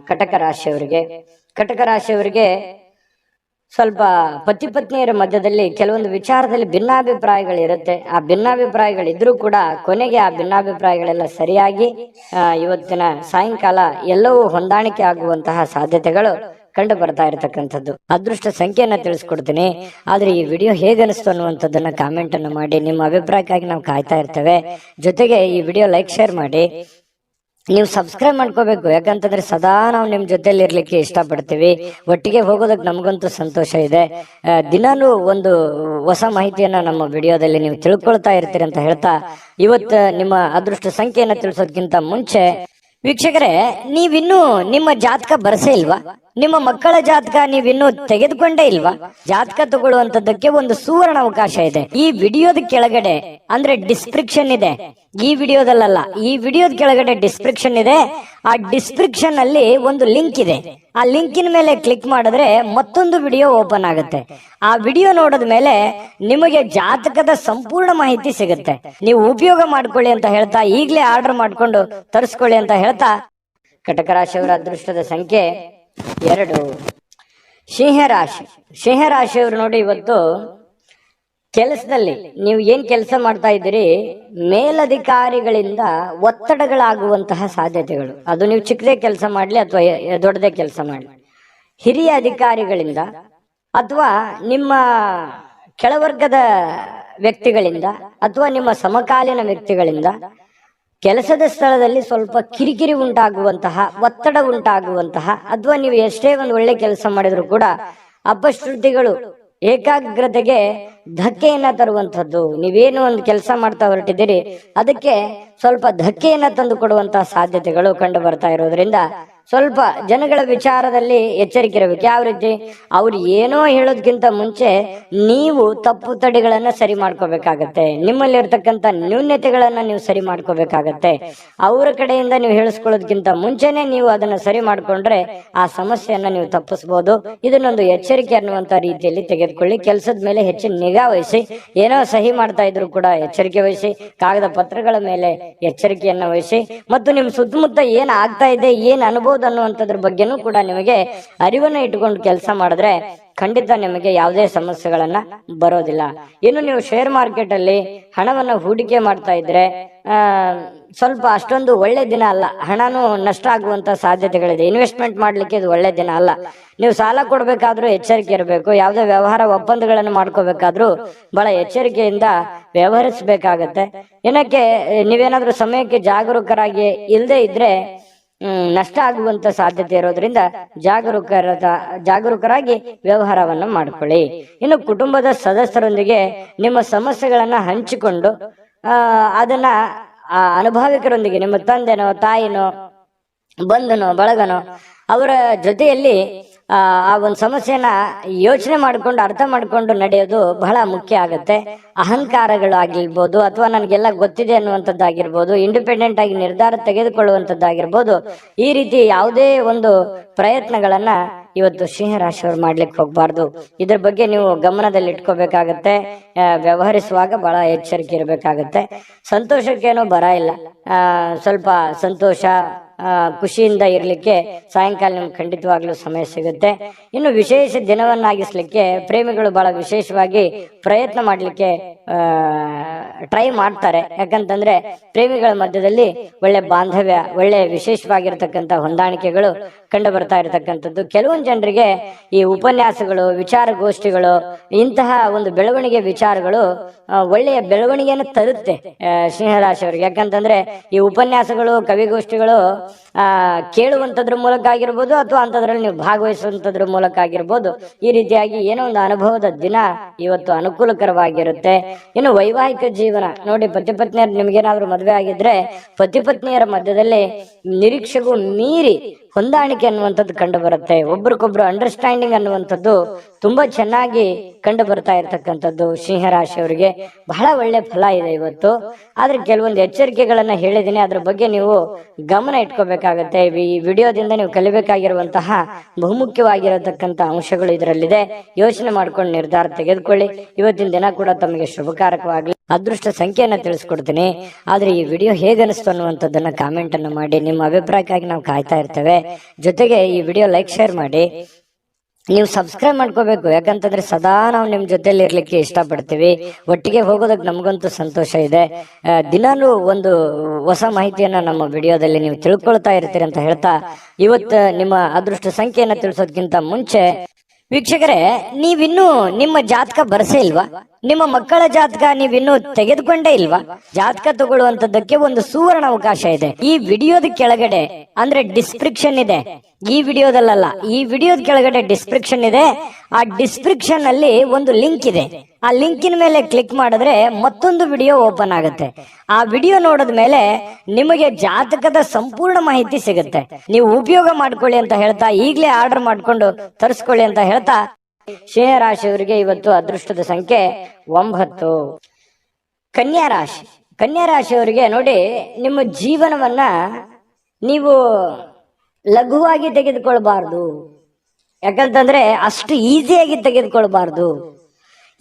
ಕಟಕ ರಾಶಿಯವರಿಗೆ ಸ್ವಲ್ಪ ಪತಿ ಪತ್ನಿಯರ ಮಧ್ಯದಲ್ಲಿ ಕೆಲವೊಂದು ವಿಚಾರದಲ್ಲಿ ಭಿನ್ನಾಭಿಪ್ರಾಯಗಳಿರುತ್ತೆ. ಆ ಭಿನ್ನಾಭಿಪ್ರಾಯಗಳಿದ್ರೂ ಕೂಡ ಕೊನೆಗೆ ಆ ಭಿನ್ನಾಭಿಪ್ರಾಯಗಳೆಲ್ಲ ಸರಿಯಾಗಿ ಇವತ್ತಿನ ಸಾಯಂಕಾಲ ಎಲ್ಲವೂ ಹೊಂದಾಣಿಕೆ ಆಗುವಂತಹ ಸಾಧ್ಯತೆಗಳು ಕಂಡು ಬರ್ತಾ ಇರತಕ್ಕಂಥದ್ದು. ಅದೃಷ್ಟ ಸಂಖ್ಯೆಯನ್ನ ತಿಳಿಸ್ಕೊಡ್ತೀನಿ. ಆದ್ರೆ ಈ ವಿಡಿಯೋ ಹೇಗನಿಸ್ತು ಅನ್ನುವಂಥದ್ದನ್ನ ಕಾಮೆಂಟ್ ಅನ್ನು ಮಾಡಿ. ನಿಮ್ಮ ಅಭಿಪ್ರಾಯಕ್ಕಾಗಿ ನಾವು ಕಾಯ್ತಾ ಇರ್ತೇವೆ. ಜೊತೆಗೆ ಈ ವಿಡಿಯೋ ಲೈಕ್, ಶೇರ್ ಮಾಡಿ. ನೀವು ಸಬ್ಸ್ಕ್ರೈಬ್ ಮಾಡ್ಕೋಬೇಕು, ಯಾಕಂತಂದ್ರೆ ಸದಾ ನಾವು ನಿಮ್ ಜೊತೆಲಿ ಇರ್ಲಿಕ್ಕೆ ಇಷ್ಟಪಡ್ತೀವಿ. ಒಟ್ಟಿಗೆ ಹೋಗೋದಕ್ಕೆ ನಮಗಂತೂ ಸಂತೋಷ ಇದೆ. ದಿನಾನು ಒಂದು ಹೊಸ ಮಾಹಿತಿಯನ್ನ ನಮ್ಮ ವಿಡಿಯೋದಲ್ಲಿ ನೀವು ತಿಳ್ಕೊಳ್ತಾ ಇರ್ತೀರಿ ಅಂತ ಹೇಳ್ತಾ, ಇವತ್ತು ನಿಮ್ಮ ಅದೃಷ್ಟ ಸಂಖ್ಯೆಯನ್ನ ತಿಳಿಸೋದಕ್ಕಿಂತ ಮುಂಚೆ ವೀಕ್ಷಕರೇ, ನೀವಿನ್ನೂ ನಿಮ್ಮ ಜಾತಕ ಬರಸೇ ಇಲ್ವಾ? ನಿಮ್ಮ ಮಕ್ಕಳ ಜಾತಕ ನೀವಿನ್ನೂ ತೆಗೆದುಕೊಂಡೇ ಇಲ್ವಾ? ಜಾತಕ ತಗೊಳ್ಳುವಂತದ್ದಕ್ಕೆ ಒಂದು ಸುವರ್ಣ ಅವಕಾಶ ಇದೆ. ಈ ವಿಡಿಯೋದ ಕೆಳಗಡೆ ಅಂದ್ರೆ ಡಿಸ್ಕ್ರಿಪ್ಷನ್ ಇದೆ. ಈ ವಿಡಿಯೋದಲ್ಲ, ಈ ವಿಡಿಯೋದ ಕೆಳಗಡೆ ಡಿಸ್ಕ್ರಿಪ್ಷನ್ ಇದೆ. ಆ ಡಿಸ್ಕ್ರಿಪ್ಷನ್ ಅಲ್ಲಿ ಒಂದು ಲಿಂಕ್ ಇದೆ. ಆ ಲಿಂಕಿನ ಮೇಲೆ ಕ್ಲಿಕ್ ಮಾಡಿದ್ರೆ ಮತ್ತೊಂದು ವಿಡಿಯೋ ಓಪನ್ ಆಗುತ್ತೆ. ಆ ವಿಡಿಯೋ ನೋಡಿದ ಮೇಲೆ ನಿಮಗೆ ಜಾತಕದ ಸಂಪೂರ್ಣ ಮಾಹಿತಿ ಸಿಗುತ್ತೆ. ನೀವು ಉಪಯೋಗ ಮಾಡ್ಕೊಳ್ಳಿ ಅಂತ ಹೇಳ್ತಾ, ಈಗಲೇ ಆರ್ಡರ್ ಮಾಡ್ಕೊಂಡು ತರಿಸ್ಕೊಳ್ಳಿ ಅಂತ ಹೇಳ್ತಾ, ಕಟಕ ರಾಶಿಯವರ ಅದೃಷ್ಟದ ಸಂಖ್ಯೆ 2. ಸಿಂಹರಾಶಿಯವರು ನೋಡಿ, ಇವತ್ತು ಕೆಲಸದಲ್ಲಿ ನೀವು ಏನ್ ಕೆಲಸ ಮಾಡ್ತಾ ಇದ್ದೀರಿ, ಮೇಲಧಿಕಾರಿಗಳಿಂದ ಒತ್ತಡಗಳಾಗುವಂತಹ ಸಾಧ್ಯತೆಗಳು. ಅದು ನೀವು ಚಿಕ್ಕದೇ ಕೆಲಸ ಮಾಡ್ಲಿ ಅಥವಾ ದೊಡ್ಡದೇ ಕೆಲಸ ಮಾಡ್ಲಿ, ಹಿರಿಯ ಅಧಿಕಾರಿಗಳಿಂದ ಅಥವಾ ನಿಮ್ಮ ಕೆಳವರ್ಗದ ವ್ಯಕ್ತಿಗಳಿಂದ ಅಥವಾ ನಿಮ್ಮ ಸಮಕಾಲೀನ ವ್ಯಕ್ತಿಗಳಿಂದ ಕೆಲಸದ ಸ್ಥಳದಲ್ಲಿ ಸ್ವಲ್ಪ ಕಿರಿಕಿರಿ ಉಂಟಾಗುವಂತಹ, ಒತ್ತಡ ಉಂಟಾಗುವಂತಹ, ಅಥವಾ ನೀವು ಎಷ್ಟೇ ಒಂದು ಒಳ್ಳೆ ಕೆಲಸ ಮಾಡಿದ್ರು ಕೂಡ ಅಪಶ್ರುತಿಗಳು ಏಕಾಗ್ರತೆಗೆ ಧಕ್ಕೆಯನ್ನ ತರುವಂತದ್ದು. ನೀವೇನು ಒಂದು ಕೆಲಸ ಮಾಡ್ತಾ ಹೊರಟಿದ್ದೀರಿ ಅದಕ್ಕೆ ಸ್ವಲ್ಪ ಧಕ್ಕೆಯನ್ನ ತಂದು ಕೊಡುವಂತಹ ಸಾಧ್ಯತೆಗಳು ಕಂಡು ಬರ್ತಾ ಇರೋದ್ರಿಂದ ಸ್ವಲ್ಪ ಜನಗಳ ವಿಚಾರದಲ್ಲಿ ಎಚ್ಚರಿಕೆ ಇರಬೇಕು. ಯಾವ ರೀತಿ? ಅವ್ರು ಏನೋ ಹೇಳೋದ್ಕಿಂತ ಮುಂಚೆ ನೀವು ತಪ್ಪು ತಡೆಗಳನ್ನ ಸರಿ ಮಾಡ್ಕೋಬೇಕಾಗತ್ತೆ. ನಿಮ್ಮಲ್ಲಿ ಇರ್ತಕ್ಕಂಥ ನ್ಯೂನ್ಯತೆಗಳನ್ನ ನೀವು ಸರಿ ಮಾಡ್ಕೋಬೇಕಾಗತ್ತೆ. ಅವರ ಕಡೆಯಿಂದ ನೀವು ಹೇಳಿಸ್ಕೊಳ್ಳೋದಕ್ಕಿಂತ ಮುಂಚೆನೆ ನೀವು ಅದನ್ನ ಸರಿ ಮಾಡ್ಕೊಂಡ್ರೆ ಆ ಸಮಸ್ಯೆಯನ್ನ ನೀವು ತಪ್ಪಿಸಬಹುದು. ಇದನ್ನೊಂದು ಎಚ್ಚರಿಕೆ ಅನ್ನುವಂತ ರೀತಿಯಲ್ಲಿ ತೆಗೆದುಕೊಳ್ಳಿ. ಕೆಲಸದ ಮೇಲೆ ಹೆಚ್ಚಿನ ನಿಗಾ ವಹಿಸಿ. ಏನೋ ಸಹಿ ಮಾಡ್ತಾ ಇದ್ರು ಕೂಡ ಎಚ್ಚರಿಕೆ ವಹಿಸಿ. ಕಾಗದ ಪತ್ರಗಳ ಮೇಲೆ ಎಚ್ಚರಿಕೆಯನ್ನ ವಹಿಸಿ. ಮತ್ತು ನಿಮ್ ಸುತ್ತಮುತ್ತ ಏನ್ ಆಗ್ತಾ ಇದೆ, ಏನ್ ಅನುಭವ ಅನ್ನುವಂಥದ್ರ ಬಗ್ಗೆನೂ ಕೂಡ ನಿಮಗೆ ಅರಿವನ್ನ ಇಟ್ಟುಕೊಂಡು ಕೆಲಸ ಮಾಡಿದ್ರೆ ಖಂಡಿತ ನಿಮಗೆ ಯಾವುದೇ ಸಮಸ್ಯೆಗಳನ್ನ ಬರೋದಿಲ್ಲ. ಇನ್ನು ನೀವು ಶೇರ್ ಮಾರ್ಕೆಟ್ ಅಲ್ಲಿ ಹಣವನ್ನ ಹೂಡಿಕೆ ಮಾಡ್ತಾ ಇದ್ರೆ ಸ್ವಲ್ಪ ಅಷ್ಟೊಂದು ಒಳ್ಳೆ ದಿನ ಅಲ್ಲ. ಹಣನೂ ನಷ್ಟ ಆಗುವಂತ ಸಾಧ್ಯತೆಗಳಿದೆ. ಇನ್ವೆಸ್ಟ್ಮೆಂಟ್ ಮಾಡ್ಲಿಕ್ಕೆ ಇದು ಒಳ್ಳೆ ದಿನ ಅಲ್ಲ. ನೀವು ಸಾಲ ಕೊಡ್ಬೇಕಾದ್ರೂ ಎಚ್ಚರಿಕೆ ಇರಬೇಕು. ಯಾವುದೇ ವ್ಯವಹಾರ ಒಪ್ಪಂದಗಳನ್ನು ಮಾಡ್ಕೋಬೇಕಾದ್ರೂ ಬಹಳ ಎಚ್ಚರಿಕೆಯಿಂದ ವ್ಯವಹರಿಸಬೇಕಾಗತ್ತೆ. ಏನಕ್ಕೆ? ನೀವೇನಾದ್ರೂ ಸಮಯಕ್ಕೆ ಜಾಗರೂಕರಾಗಿ ಇಲ್ಲದೆ ಇದ್ರೆ ನಷ್ಟ ಆಗುವಂತ ಸಾಧ್ಯತೆ ಇರೋದ್ರಿಂದ ಜಾಗರೂಕರಾಗಿ ವ್ಯವಹಾರವನ್ನು ಮಾಡ್ಕೊಳ್ಳಿ. ಇನ್ನು ಕುಟುಂಬದ ಸದಸ್ಯರೊಂದಿಗೆ ನಿಮ್ಮ ಸಮಸ್ಯೆಗಳನ್ನ ಹಂಚಿಕೊಂಡು ಅದನ್ನ ಅನುಭವಿಕರೊಂದಿಗೆ, ನಿಮ್ಮ ತಂದೆನೋ ತಾಯಿನೋ ಬಂಧನೋ ಬಳಗನೋ ಅವರ ಜೊತೆಯಲ್ಲಿ ಆ ಒಂದು ಸಮಸ್ಯೆನ ಯೋಚನೆ ಮಾಡ್ಕೊಂಡು ಅರ್ಥ ಮಾಡ್ಕೊಂಡು ನಡೆಯೋದು ಬಹಳ ಮುಖ್ಯ ಆಗತ್ತೆ. ಅಹಂಕಾರಗಳು ಆಗಿರ್ಬೋದು, ಅಥವಾ ನನಗೆಲ್ಲ ಗೊತ್ತಿದೆ ಅನ್ನುವಂಥದ್ದಾಗಿರ್ಬೋದು, ಇಂಡಿಪೆಂಡೆಂಟ್ ಆಗಿ ನಿರ್ಧಾರ ತೆಗೆದುಕೊಳ್ಳುವಂಥದ್ದಾಗಿರ್ಬೋದು, ಈ ರೀತಿ ಯಾವುದೇ ಒಂದು ಪ್ರಯತ್ನಗಳನ್ನ ಇವತ್ತು ಸಿಂಹರಾಶಿಯವರು ಮಾಡ್ಲಿಕ್ಕೆ ಹೋಗ್ಬಾರ್ದು. ಇದ್ರ ಬಗ್ಗೆ ನೀವು ಗಮನದಲ್ಲಿ ಇಟ್ಕೋಬೇಕಾಗತ್ತೆ. ವ್ಯವಹರಿಸುವಾಗ ಬಹಳ ಎಚ್ಚರಿಕೆ ಇರಬೇಕಾಗತ್ತೆ. ಸಂತೋಷಕ್ಕೇನೋ ಬರ ಇಲ್ಲ. ಸ್ವಲ್ಪ ಸಂತೋಷ ಖುಷಿಯಿಂದ ಇರ್ಲಿಕ್ಕೆ ಸಾಯಂಕಾಲ ನಿಮ್ಗೆ ಖಂಡಿತವಾಗ್ಲೂ ಸಮಯ ಸಿಗುತ್ತೆ. ಇನ್ನು ವಿಶೇಷ ದಿನವನ್ನಾಗಿಸ್ಲಿಕ್ಕೆ ಪ್ರೇಮಿಗಳು ಬಹಳ ವಿಶೇಷವಾಗಿ ಪ್ರಯತ್ನ ಮಾಡ್ಲಿಕ್ಕೆ ಟ್ರೈ ಮಾಡ್ತಾರೆ. ಯಾಕಂತಂದ್ರೆ ಪ್ರೇಮಿಗಳ ಮಧ್ಯದಲ್ಲಿ ಒಳ್ಳೆ ಬಾಂಧವ್ಯ, ಒಳ್ಳೆ ವಿಶೇಷವಾಗಿರ್ತಕ್ಕಂಥ ಹೊಂದಾಣಿಕೆಗಳು ಕಂಡು ಬರ್ತಾ ಇರತಕ್ಕಂಥದ್ದು. ಕೆಲವೊಂದು ಜನರಿಗೆ ಈ ಉಪನ್ಯಾಸಗಳು, ವಿಚಾರಗೋಷ್ಠಿಗಳು, ಇಂತಹ ಒಂದು ಬೆಳವಣಿಗೆ ವಿಚಾರಗಳು ಒಳ್ಳೆಯ ಬೆಳವಣಿಗೆಯನ್ನು ತರುತ್ತೆ ಸಿಂಹರಾಶಿಯವರಿಗೆ. ಯಾಕಂತಂದ್ರೆ ಈ ಉಪನ್ಯಾಸಗಳು, ಕವಿಗೋಷ್ಠಿಗಳು ಕೇಳುವಂತದ್ರ ಮೂಲಕ ಆಗಿರ್ಬೋದು, ಅಥವಾ ಅಂತದ್ರಲ್ಲಿ ನೀವು ಭಾಗವಹಿಸುವಂತದ್ರ ಮೂಲಕ ಆಗಿರ್ಬೋದು. ಈ ರೀತಿಯಾಗಿ ಏನೋ ಒಂದು ಅನುಭವದ ದಿನ ಇವತ್ತು ಅನುಕೂಲಕರವಾಗಿರುತ್ತೆ. ಇನ್ನು ವೈವಾಹಿಕ ಜೀವನ ನೋಡಿ, ಪತಿ ಪತ್ನಿಯರು ನಿಮ್ಗೇನಾದ್ರೂ ಮದುವೆ ಆಗಿದ್ರೆ ಪತಿ ಪತ್ನಿಯರ ಮಧ್ಯದಲ್ಲಿ ನಿರೀಕ್ಷೆಗೂ ಮೀರಿ ಹೊಂದಾಣಿಕೆ ಅನ್ನುವಂಥದ್ದು ಕಂಡು ಬರುತ್ತೆ. ಒಬ್ರಿಗೊಬ್ರು ಅಂಡರ್ಸ್ಟ್ಯಾಂಡಿಂಗ್ ಅನ್ನುವಂಥದ್ದು ತುಂಬಾ ಚೆನ್ನಾಗಿ ಕಂಡು ಬರ್ತಾ ಇರ್ತಕ್ಕಂಥದ್ದು ಸಿಂಹರಾಶಿಯವರಿಗೆ ಬಹಳ ಒಳ್ಳೆ ಫಲ ಇದೆ ಇವತ್ತು. ಆದ್ರೆ ಕೆಲವೊಂದು ಎಚ್ಚರಿಕೆಗಳನ್ನ ಹೇಳಿದ್ದೀನಿ, ಅದ್ರ ಬಗ್ಗೆ ನೀವು ಗಮನ ಇಟ್ಕೋಬೇಕಾಗತ್ತೆ. ಈ ವಿಡಿಯೋದಿಂದ ನೀವು ಕಲಿಬೇಕಾಗಿರುವಂತಹ ಬಹುಮುಖ್ಯವಾಗಿರತಕ್ಕಂಥ ಅಂಶಗಳು ಇದರಲ್ಲಿದೆ. ಯೋಚನೆ ಮಾಡ್ಕೊಂಡು ನಿರ್ಧಾರ ತೆಗೆದುಕೊಳ್ಳಿ. ಇವತ್ತಿನ ದಿನ ಕೂಡ ತಮಗೆ ಶುಭಕಾರಕವಾಗಲಿ. ಅದೃಷ್ಟ ಸಂಖ್ಯೆಯನ್ನ ತಿಳಿಸ್ಕೊಡ್ತೀನಿ. ಆದ್ರೆ ಈ ವಿಡಿಯೋ ಹೇಗನಿಸ್ತು ಅನ್ನುವಂಥದ್ದನ್ನ ಕಾಮೆಂಟ್ ಅನ್ನು ಮಾಡಿ. ನಿಮ್ಮ ಅಭಿಪ್ರಾಯಕ್ಕಾಗಿ ನಾವು ಕಾಯ್ತಾ ಇರ್ತೇವೆ. ಜೊತೆಗೆ ಈ ವಿಡಿಯೋ ಲೈಕ್, ಶೇರ್ ಮಾಡಿ. ನೀವು ಸಬ್ಸ್ಕ್ರೈಬ್ ಮಾಡ್ಕೋಬೇಕು. ಯಾಕಂತಂದ್ರೆ ಸದಾ ನಾವು ನಿಮ್ ಜೊತೆಲಿ ಇರ್ಲಿಕ್ಕೆ ಇಷ್ಟಪಡ್ತೀವಿ. ಒಟ್ಟಿಗೆ ಹೋಗೋದಕ್ಕೆ ನಮಗಂತೂ ಸಂತೋಷ ಇದೆ. ದಿನಾಲೂ ಒಂದು ಹೊಸ ಮಾಹಿತಿಯನ್ನ ನಮ್ಮ ವಿಡಿಯೋದಲ್ಲಿ ನೀವು ತಿಳ್ಕೊಳ್ತಾ ಇರ್ತೀರಿ ಅಂತ ಹೇಳ್ತಾ, ಇವತ್ತು ನಿಮ್ಮ ಅದೃಷ್ಟ ಸಂಖ್ಯೆಯನ್ನ ತಿಳಿಸೋದಕ್ಕಿಂತ ಮುಂಚೆ ವೀಕ್ಷಕರೇ, ನೀವಿನ್ನೂ ನಿಮ್ಮ ಜಾತಕ ಬರಸೇ ಇಲ್ವಾ? ನಿಮ್ಮ ಮಕ್ಕಳ ಜಾತಕ ನೀವಿನ್ನೂ ತೆಗೆದುಕೊಂಡೇ ಇಲ್ವಾ? ಜಾತಕ ತಗೊಳ್ಳುವಂತದ್ದಕ್ಕೆ ಒಂದು ಸುವರ್ಣ ಅವಕಾಶ ಇದೆ. ಈ ವಿಡಿಯೋದ ಕೆಳಗಡೆ ಅಂದ್ರೆ ಡಿಸ್ಕ್ರಿಪ್ಷನ್ ಇದೆ. ಈ ವಿಡಿಯೋದಲ್ಲ, ಈ ವಿಡಿಯೋದ ಕೆಳಗಡೆ ಡಿಸ್ಕ್ರಿಪ್ಷನ್ ಇದೆ. ಆ ಡಿಸ್ಕ್ರಿಪ್ಷನ್ ಅಲ್ಲಿ ಒಂದು ಲಿಂಕ್ ಇದೆ. ಆ ಲಿಂಕಿನ ಮೇಲೆ ಕ್ಲಿಕ್ ಮಾಡಿದ್ರೆ ಮತ್ತೊಂದು ವಿಡಿಯೋ ಓಪನ್ ಆಗುತ್ತೆ. ಆ ವಿಡಿಯೋ ನೋಡಿದ ಮೇಲೆ ನಿಮಗೆ ಜಾತಕದ ಸಂಪೂರ್ಣ ಮಾಹಿತಿ ಸಿಗುತ್ತೆ. ನೀವು ಉಪಯೋಗ ಮಾಡ್ಕೊಳ್ಳಿ ಅಂತ ಹೇಳ್ತಾ, ಈಗಲೇ ಆರ್ಡರ್ ಮಾಡ್ಕೊಂಡು ತರಿಸ್ಕೊಳ್ಳಿ ಅಂತ ಹೇಳ್ತಾ, ಸಿಂಹರಾಶಿಯವರಿಗೆ ಇವತ್ತು ಅದೃಷ್ಟದ ಸಂಖ್ಯೆ 9. ಕನ್ಯಾ ರಾಶಿ. ಕನ್ಯಾ ರಾಶಿಯವರಿಗೆ ನೋಡಿ, ನಿಮ್ಮ ಜೀವನವನ್ನ ನೀವು ಲಘುವಾಗಿ ತೆಗೆದುಕೊಳ್ಬಾರ್ದು. ಯಾಕಂತಂದ್ರೆ ಅಷ್ಟು ಈಸಿಯಾಗಿ ತೆಗೆದುಕೊಳ್ಬಾರ್ದು.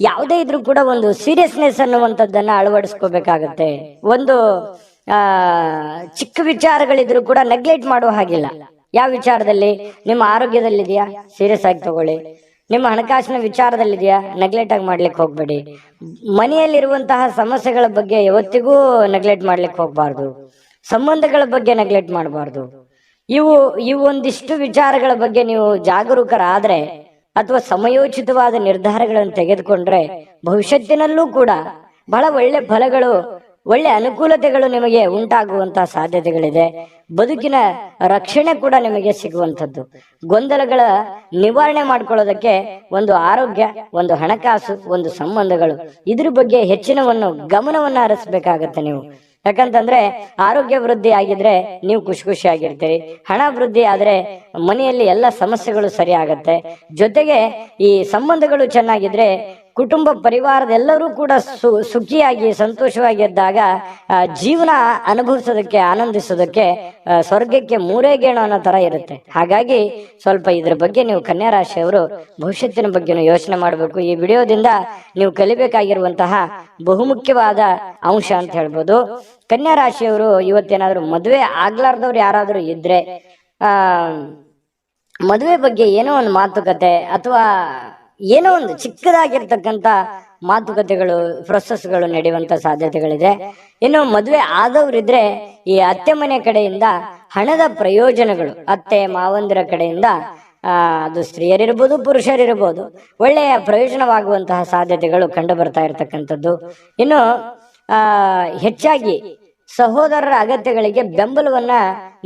ಯಾವುದೇ ಇದ್ರೂ ಕೂಡ ಒಂದು ಸೀರಿಯಸ್ನೆಸ್ ಅನ್ನುವಂಥದ್ದನ್ನ ಅಳವಡಿಸ್ಕೋಬೇಕಾಗತ್ತೆ. ಒಂದು ಚಿಕ್ಕ ವಿಚಾರಗಳಿದ್ರು ಕೂಡ ನೆಗ್ಲೆಕ್ಟ್ ಮಾಡುವ ಹಾಗಿಲ್ಲ. ಯಾವ ವಿಚಾರದಲ್ಲಿ? ನಿಮ್ಮ ಆರೋಗ್ಯದಲ್ಲಿದೆಯಾ, ಸೀರಿಯಸ್ ಆಗಿ ತಗೊಳ್ಳಿ. ನಿಮ್ಮ ಹಣಕಾಸಿನ ವಿಚಾರದಲ್ಲಿದೆಯಾ, ನೆಗ್ಲೆಕ್ಟ್ ಆಗಿ ಮಾಡ್ಲಿಕ್ಕೆ ಹೋಗ್ಬೇಡಿ. ಮನೆಯಲ್ಲಿರುವಂತಹ ಸಮಸ್ಯೆಗಳ ಬಗ್ಗೆ ಯಾವತ್ತಿಗೂ ನೆಗ್ಲೆಕ್ಟ್ ಮಾಡ್ಲಿಕ್ಕೆ ಹೋಗ್ಬಾರ್ದು. ಸಂಬಂಧಗಳ ಬಗ್ಗೆ ನೆಗ್ಲೆಕ್ಟ್ ಮಾಡಬಾರ್ದು. ಇವು ಒಂದಿಷ್ಟು ವಿಚಾರಗಳ ಬಗ್ಗೆ ನೀವು ಜಾಗರೂಕರಾದ್ರೆ ಅಥವಾ ಸಮಯೋಚಿತವಾದ ನಿರ್ಧಾರಗಳನ್ನು ತೆಗೆದುಕೊಂಡ್ರೆ ಭವಿಷ್ಯತ್ತಿನಲ್ಲೂ ಕೂಡ ಬಹಳ ಒಳ್ಳೆ ಫಲಗಳು, ಒಳ್ಳೆ ಅನುಕೂಲತೆಗಳು ನಿಮಗೆ ಉಂಟಾಗುವಂತಹ ಸಾಧ್ಯತೆಗಳಿದೆ. ಬದುಕಿನ ರಕ್ಷಣೆ ಕೂಡ ನಿಮಗೆ ಸಿಗುವಂಥದ್ದು. ಗೊಂದಲಗಳ ನಿವಾರಣೆ ಮಾಡ್ಕೊಳ್ಳೋದಕ್ಕೆ ಒಂದು ಆರೋಗ್ಯ, ಒಂದು ಹಣಕಾಸು, ಒಂದು ಸಂಬಂಧಗಳು, ಇದ್ರ ಬಗ್ಗೆ ಹೆಚ್ಚಿನವನ್ನು ಗಮನವನ್ನ ಹರಿಸಬೇಕಾಗತ್ತೆ ನೀವು. ಯಾಕಂತಂದ್ರೆ ಆರೋಗ್ಯ ವೃದ್ಧಿ ಆಗಿದ್ರೆ ನೀವು ಖುಷಿಯಾಗಿರ್ತೀರಿ, ಹಣ ವೃದ್ಧಿ ಆದ್ರೆ ಮನೆಯಲ್ಲಿ ಎಲ್ಲ ಸಮಸ್ಯೆಗಳು ಸರಿ ಆಗತ್ತೆ. ಜೊತೆಗೆ ಈ ಸಂಬಂಧಗಳು ಚೆನ್ನಾಗಿದ್ರೆ ಕುಟುಂಬ ಪರಿವಾರದೆಲ್ಲರೂ ಕೂಡ ಸುಖಿಯಾಗಿ ಸಂತೋಷವಾಗಿದ್ದಾಗ ಜೀವನ ಅನುಭವಿಸೋದಕ್ಕೆ ಆನಂದಿಸೋದಕ್ಕೆ ಸ್ವರ್ಗಕ್ಕೆ ಮೂರೇ ಗೇಣು ಅನ್ನೋ ತರ ಇರುತ್ತೆ. ಹಾಗಾಗಿ ಸ್ವಲ್ಪ ಇದ್ರ ಬಗ್ಗೆ ನೀವು ಕನ್ಯಾ ರಾಶಿಯವರು ಭವಿಷ್ಯತ್ತಿನ ಬಗ್ಗೆ ಯೋಚನೆ ಮಾಡಬೇಕು. ಈ ವಿಡಿಯೋದಿಂದ ನೀವು ಕಲಿಬೇಕಾಗಿರುವಂತಹ ಬಹುಮುಖ್ಯವಾದ ಅಂಶ ಅಂತ ಹೇಳ್ಬೋದು. ಕನ್ಯಾ ರಾಶಿಯವರು ಇವತ್ತೇನಾದ್ರೂ ಮದುವೆ ಆಗ್ಲಾರ್ದವ್ರು ಯಾರಾದ್ರೂ ಇದ್ರೆ ಮದುವೆ ಬಗ್ಗೆ ಏನೋ ಒಂದು ಮಾತುಕತೆ ಅಥವಾ ಏನೋ ಒಂದು ಚಿಕ್ಕದಾಗಿರ್ತಕ್ಕಂಥ ಮಾತುಕತೆಗಳು ಪ್ರೊಸೆಸ್ಗಳು ನಡೆಯುವಂತ ಸಾಧ್ಯತೆಗಳಿದೆ. ಇನ್ನು ಮದುವೆ ಆದವರಿದ್ರೆ ಈ ಅತ್ತೆ ಮನೆ ಕಡೆಯಿಂದ ಹಣದ ಪ್ರಯೋಜನಗಳು, ಅತ್ತೆ ಮಾವಂದಿರ ಕಡೆಯಿಂದ ಅದು ಸ್ತ್ರೀಯರಿರ್ಬೋದು ಪುರುಷರಿರ್ಬೋದು ಒಳ್ಳೆಯ ಪ್ರಯೋಜನವಾಗುವಂತಹ ಸಾಧ್ಯತೆಗಳು ಕಂಡು ಬರ್ತಾ ಇರತಕ್ಕಂಥದ್ದು. ಇನ್ನು ಹೆಚ್ಚಾಗಿ ಸಹೋದರರ ಅಗತ್ಯಗಳಿಗೆ ಬೆಂಬಲವನ್ನ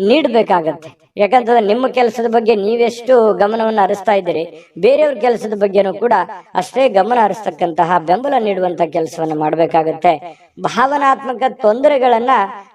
ನೀಡಬೇಕಾಗತ್ತೆ. ಯಾಕಂತಂದ್ರೆ ನಿಮ್ಮ ಕೆಲಸದ ಬಗ್ಗೆ ನೀವೆಷ್ಟು ಗಮನವನ್ನು ಹರಿಸ್ತಾ ಇದ್ದೀರಿ, ಬೇರೆಯವ್ರ ಕೆಲಸದ ಬಗ್ಗೆನೂ ಕೂಡ ಅಷ್ಟೇ ಗಮನ ಹರಿಸ್ತಕ್ಕಂತಹ ಬೆಂಬಲ ನೀಡುವಂತ ಕೆಲಸವನ್ನ ಮಾಡಬೇಕಾಗತ್ತೆ. ಭಾವನಾತ್ಮಕ ತೊಂದರೆಗಳನ್ನ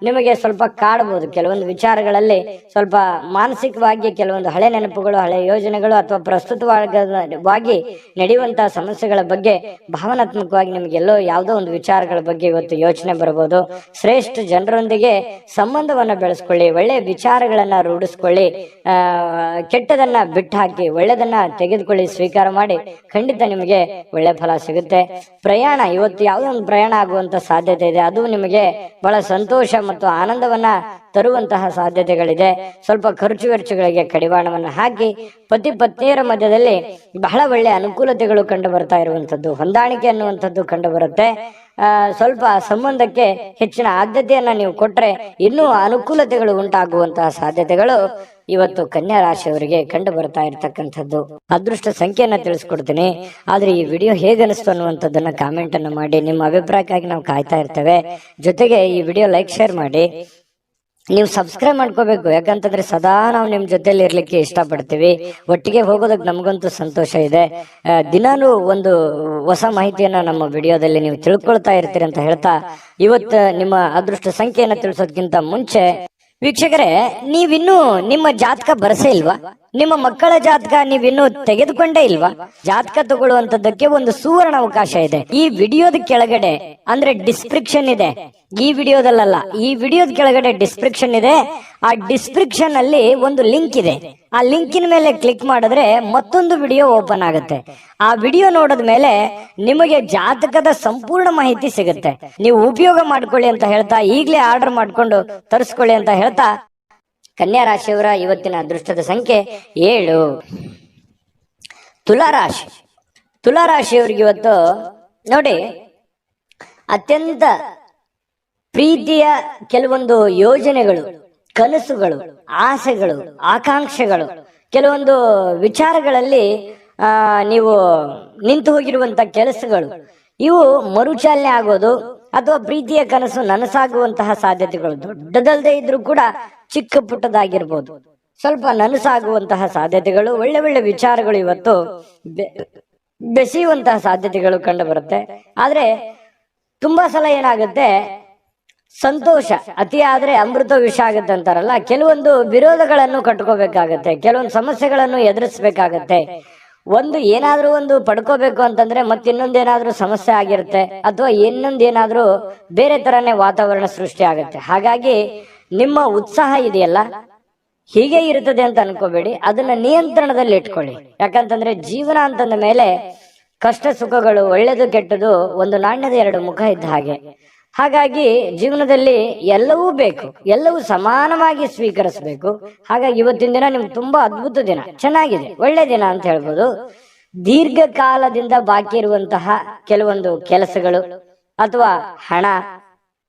ನಿಮಗೆ ಸ್ವಲ್ಪ ಕಾಡಬಹುದು. ಕೆಲವೊಂದು ವಿಚಾರಗಳಲ್ಲಿ ಸ್ವಲ್ಪ ಮಾನಸಿಕವಾಗಿ ಕೆಲವೊಂದು ಹಳೆ ನೆನಪುಗಳು, ಹಳೆ ಯೋಜನೆಗಳು ಅಥವಾ ಪ್ರಸ್ತುತವಾಗಿ ನಡೆಯುವಂತಹ ಸಮಸ್ಯೆಗಳ ಬಗ್ಗೆ ಭಾವನಾತ್ಮಕವಾಗಿ ನಿಮಗೆಲ್ಲೋ ಯಾವುದೋ ಒಂದು ವಿಚಾರಗಳ ಬಗ್ಗೆ ಇವತ್ತು ಯೋಚನೆ ಬರಬಹುದು. ಶ್ರೇಷ್ಠ ಜನರೊಂದಿಗೆ ಸಂಬಂಧವನ್ನ ಬೆಳೆಸ್ಕೊಳ್ಳಿ, ಒಳ್ಳೆಯ ವಿಚಾರಗಳನ್ನ ರೂಢಿಸ್ಕೊಳ್ಳಿ, ಕೆಟ್ಟದನ್ನ ಬಿಟ್ಟು ಹಾಕಿ ಒಳ್ಳೆದನ್ನ ತೆಗೆದುಕೊಳ್ಳಿ, ಸ್ವೀಕಾರ ಮಾಡಿ, ಖಂಡಿತ ನಿಮಗೆ ಒಳ್ಳೆ ಫಲ ಸಿಗುತ್ತೆ. ಪ್ರಯಾಣ ಇವತ್ತು ಯಾವುದೋ ಒಂದು ಪ್ರಯಾಣ ಆಗುವಂತ ಸಾಧ್ಯತೆ ಇದೆ, ಅದು ನಿಮಗೆ ಬಹಳ ಸಂತೋಷ ಮತ್ತು ಆನಂದವನ್ನ ತರುವಂತಹ ಸಾಧ್ಯತೆಗಳಿದೆ. ಸ್ವಲ್ಪ ಖರ್ಚು ವೆಚ್ಚಗಳಿಗೆ ಕಡಿವಾಣವನ್ನು ಹಾಕಿ ಪತಿ ಪತ್ನಿಯರ ಮಧ್ಯದಲ್ಲಿ ಬಹಳ ಒಳ್ಳೆಯ ಅನುಕೂಲತೆಗಳು ಕಂಡು ಬರ್ತಾ ಇರುವಂತದ್ದು, ಹೊಂದಾಣಿಕೆ ಅನ್ನುವಂಥದ್ದು ಕಂಡು ಬರುತ್ತೆ. ಸ್ವಲ್ಪ ಸಂಬಂಧಕ್ಕೆ ಹೆಚ್ಚಿನ ಆದ್ಯತೆಯನ್ನ ನೀವು ಕೊಟ್ರೆ ಇನ್ನೂ ಅನುಕೂಲತೆಗಳು ಉಂಟಾಗುವಂತಹ ಸಾಧ್ಯತೆಗಳು ಇವತ್ತು ಕನ್ಯಾ ರಾಶಿಯವರಿಗೆ ಕಂಡು ಬರ್ತಾ ಇರತಕ್ಕಂಥದ್ದು. ಅದೃಷ್ಟ ಸಂಖ್ಯೆಯನ್ನ ತಿಳಿಸ್ಕೊಡ್ತೀನಿ, ಆದ್ರೆ ಈ ವಿಡಿಯೋ ಹೇಗನಿಸ್ತು ಅನ್ನುವಂಥದ್ದನ್ನ ಕಾಮೆಂಟ್ ಅನ್ನು ಮಾಡಿ. ನಿಮ್ಮ ಅಭಿಪ್ರಾಯಕ್ಕಾಗಿ ನಾವು ಕಾಯ್ತಾ ಇರ್ತೇವೆ. ಜೊತೆಗೆ ಈ ವಿಡಿಯೋ ಲೈಕ್ ಶೇರ್ ಮಾಡಿ, ನೀವು ಸಬ್ಸ್ಕ್ರೈಬ್ ಮಾಡ್ಕೋಬೇಕು. ಯಾಕಂತಂದ್ರೆ ಸದಾ ನಾವು ನಿಮ್ ಜೊತೆಲಿ ಇರ್ಲಿಕ್ಕೆ ಇಷ್ಟಪಡ್ತೀವಿ, ಒಟ್ಟಿಗೆ ಹೋಗೋದಕ್ಕೆ ನಮಗಂತೂ ಸಂತೋಷ ಇದೆ. ದಿನಾನು ಒಂದು ಹೊಸ ಮಾಹಿತಿಯನ್ನ ನಮ್ಮ ವಿಡಿಯೋದಲ್ಲಿ ನೀವು ತಿಳ್ಕೊಳ್ತಾ ಇರ್ತೀರಿ ಅಂತ ಹೇಳ್ತಾ, ಇವತ್ತು ನಿಮ್ಮ ಅದೃಷ್ಟ ಸಂಖ್ಯೆಯನ್ನ ತಿಳಿಸೋದಕ್ಕಿಂತ ಮುಂಚೆ ವೀಕ್ಷಕರೇ, ನೀವಿನ್ನೂ ನಿಮ್ಮ ಜಾತಕ ಬರಸೇ ಇಲ್ವಾ? ನಿಮ್ಮ ಮಕ್ಕಳ ಜಾತಕ ನೀವಿನ್ನೂ ತೆಗೆದುಕೊಂಡೇ ಇಲ್ವಾ? ಜಾತಕ ತಗೊಳ್ಳುವಂತದ್ದಕ್ಕೆ ಒಂದು ಸುವರ್ಣ ಅವಕಾಶ ಇದೆ. ಈ ವಿಡಿಯೋದ ಕೆಳಗಡೆ ಅಂದ್ರೆ ಡಿಸ್ಕ್ರಿಪ್ಷನ್ ಇದೆ, ಈ ವಿಡಿಯೋದಲ್ಲ, ಈ ವಿಡಿಯೋದ ಕೆಳಗಡೆ ಡಿಸ್ಕ್ರಿಪ್ಷನ್ ಇದೆ. ಆ ಡಿಸ್ಕ್ರಿಪ್ಷನ್ ಅಲ್ಲಿ ಒಂದು ಲಿಂಕ್ ಇದೆ. ಆ ಲಿಂಕಿನ ಮೇಲೆ ಕ್ಲಿಕ್ ಮಾಡಿದ್ರೆ ಮತ್ತೊಂದು ವಿಡಿಯೋ ಓಪನ್ ಆಗುತ್ತೆ. ಆ ವಿಡಿಯೋ ನೋಡಿದ ಮೇಲೆ ನಿಮಗೆ ಜಾತಕದ ಸಂಪೂರ್ಣ ಮಾಹಿತಿ ಸಿಗುತ್ತೆ. ನೀವು ಉಪಯೋಗ ಮಾಡ್ಕೊಳ್ಳಿ ಅಂತ ಹೇಳ್ತಾ, ಈಗಲೇ ಆರ್ಡರ್ ಮಾಡ್ಕೊಂಡು ತರಿಸ್ಕೊಳ್ಳಿ ಅಂತ ಹೇಳ್ತಾ, ಕನ್ಯಾ ರಾಶಿಯವರ ಇವತ್ತಿನ ಅದೃಷ್ಟದ ಸಂಖ್ಯೆ 7. ತುಲಾರಾಶಿ. ತುಲಾರಾಶಿಯವರಿಗೆ ಇವತ್ತು ನೋಡಿ, ಅತ್ಯಂತ ಪ್ರೀತಿಯ ಕೆಲವೊಂದು ಯೋಜನೆಗಳು, ಕನಸುಗಳು, ಆಸೆಗಳು, ಆಕಾಂಕ್ಷೆಗಳು, ಕೆಲವೊಂದು ವಿಚಾರಗಳಲ್ಲಿ ನೀವು ನಿಂತು ಹೋಗಿರುವಂತ ಕೆಲಸಗಳು ಇವು ಮರುಚಾಲನೆ ಆಗೋದು ಅಥವಾ ಪ್ರೀತಿಯ ಕನಸು ನನಸಾಗುವಂತಹ ಸಾಧ್ಯತೆಗಳು ದೊಡ್ಡದಲ್ಲದೆ ಇದ್ರೂ ಕೂಡ ಚಿಕ್ಕ ಪುಟ್ಟದಾಗಿರ್ಬೋದು, ಸ್ವಲ್ಪ ನನಸಾಗುವಂತಹ ಸಾಧ್ಯತೆಗಳು, ಒಳ್ಳೆ ಒಳ್ಳೆ ವಿಚಾರಗಳು ಇವತ್ತು ಬೆಸೆಯುವಂತಹ ಸಾಧ್ಯತೆಗಳು ಕಂಡು ಬರುತ್ತೆ. ಆದ್ರೆ ತುಂಬಾ ಸಲ ಏನಾಗುತ್ತೆ, ಸಂತೋಷ ಅತಿ ಆದ್ರೆ ಅಮೃತ ವಿಷ ಆಗುತ್ತೆ ಅಂತಾರಲ್ಲ, ಕೆಲವೊಂದು ವಿರೋಧಗಳನ್ನು ಕಟ್ಕೋಬೇಕಾಗತ್ತೆ, ಕೆಲವೊಂದು ಸಮಸ್ಯೆಗಳನ್ನು ಎದುರಿಸಬೇಕಾಗತ್ತೆ. ಒಂದು ಏನಾದ್ರೂ ಒಂದು ಪಡ್ಕೋಬೇಕು ಅಂತಂದ್ರೆ ಮತ್ತಿನ್ನೊಂದೇನಾದ್ರೂ ಸಮಸ್ಯೆ ಆಗಿರುತ್ತೆ ಅಥವಾ ಇನ್ನೊಂದೇನಾದ್ರೂ ಬೇರೆ ತರನೇ ವಾತಾವರಣ ಸೃಷ್ಟಿ ಆಗುತ್ತೆ. ಹಾಗಾಗಿ ನಿಮ್ಮ ಉತ್ಸಾಹ ಇದೆಯಲ್ಲ ಹೀಗೆ ಇರ್ತದೆ ಅಂತ ಅನ್ಕೋಬೇಡಿ, ಅದನ್ನ ನಿಯಂತ್ರಣದಲ್ಲಿ ಇಟ್ಕೊಳ್ಳಿ. ಯಾಕಂತಂದ್ರೆ ಜೀವನ ಅಂತಂದ ಮೇಲೆ ಕಷ್ಟ ಸುಖಗಳು, ಒಳ್ಳೇದು ಕೆಟ್ಟದು ಒಂದು ನಾಣ್ಯದ ಎರಡು ಮುಖ ಇದ್ದ ಹಾಗೆ. ಹಾಗಾಗಿ ಜೀವನದಲ್ಲಿ ಎಲ್ಲವೂ ಬೇಕು, ಎಲ್ಲವೂ ಸಮಾನವಾಗಿ ಸ್ವೀಕರಿಸಬೇಕು. ಹಾಗಾಗಿ ಇವತ್ತಿನ ದಿನ ನಿಮ್ಗೆ ತುಂಬಾ ಅದ್ಭುತ ದಿನ, ಚೆನ್ನಾಗಿದೆ, ಒಳ್ಳೆ ದಿನ ಅಂತ ಹೇಳ್ಬೋದು. ದೀರ್ಘಕಾಲದಿಂದ ಬಾಕಿ ಇರುವಂತಹ ಕೆಲವೊಂದು ಕೆಲಸಗಳು ಅಥವಾ ಹಣ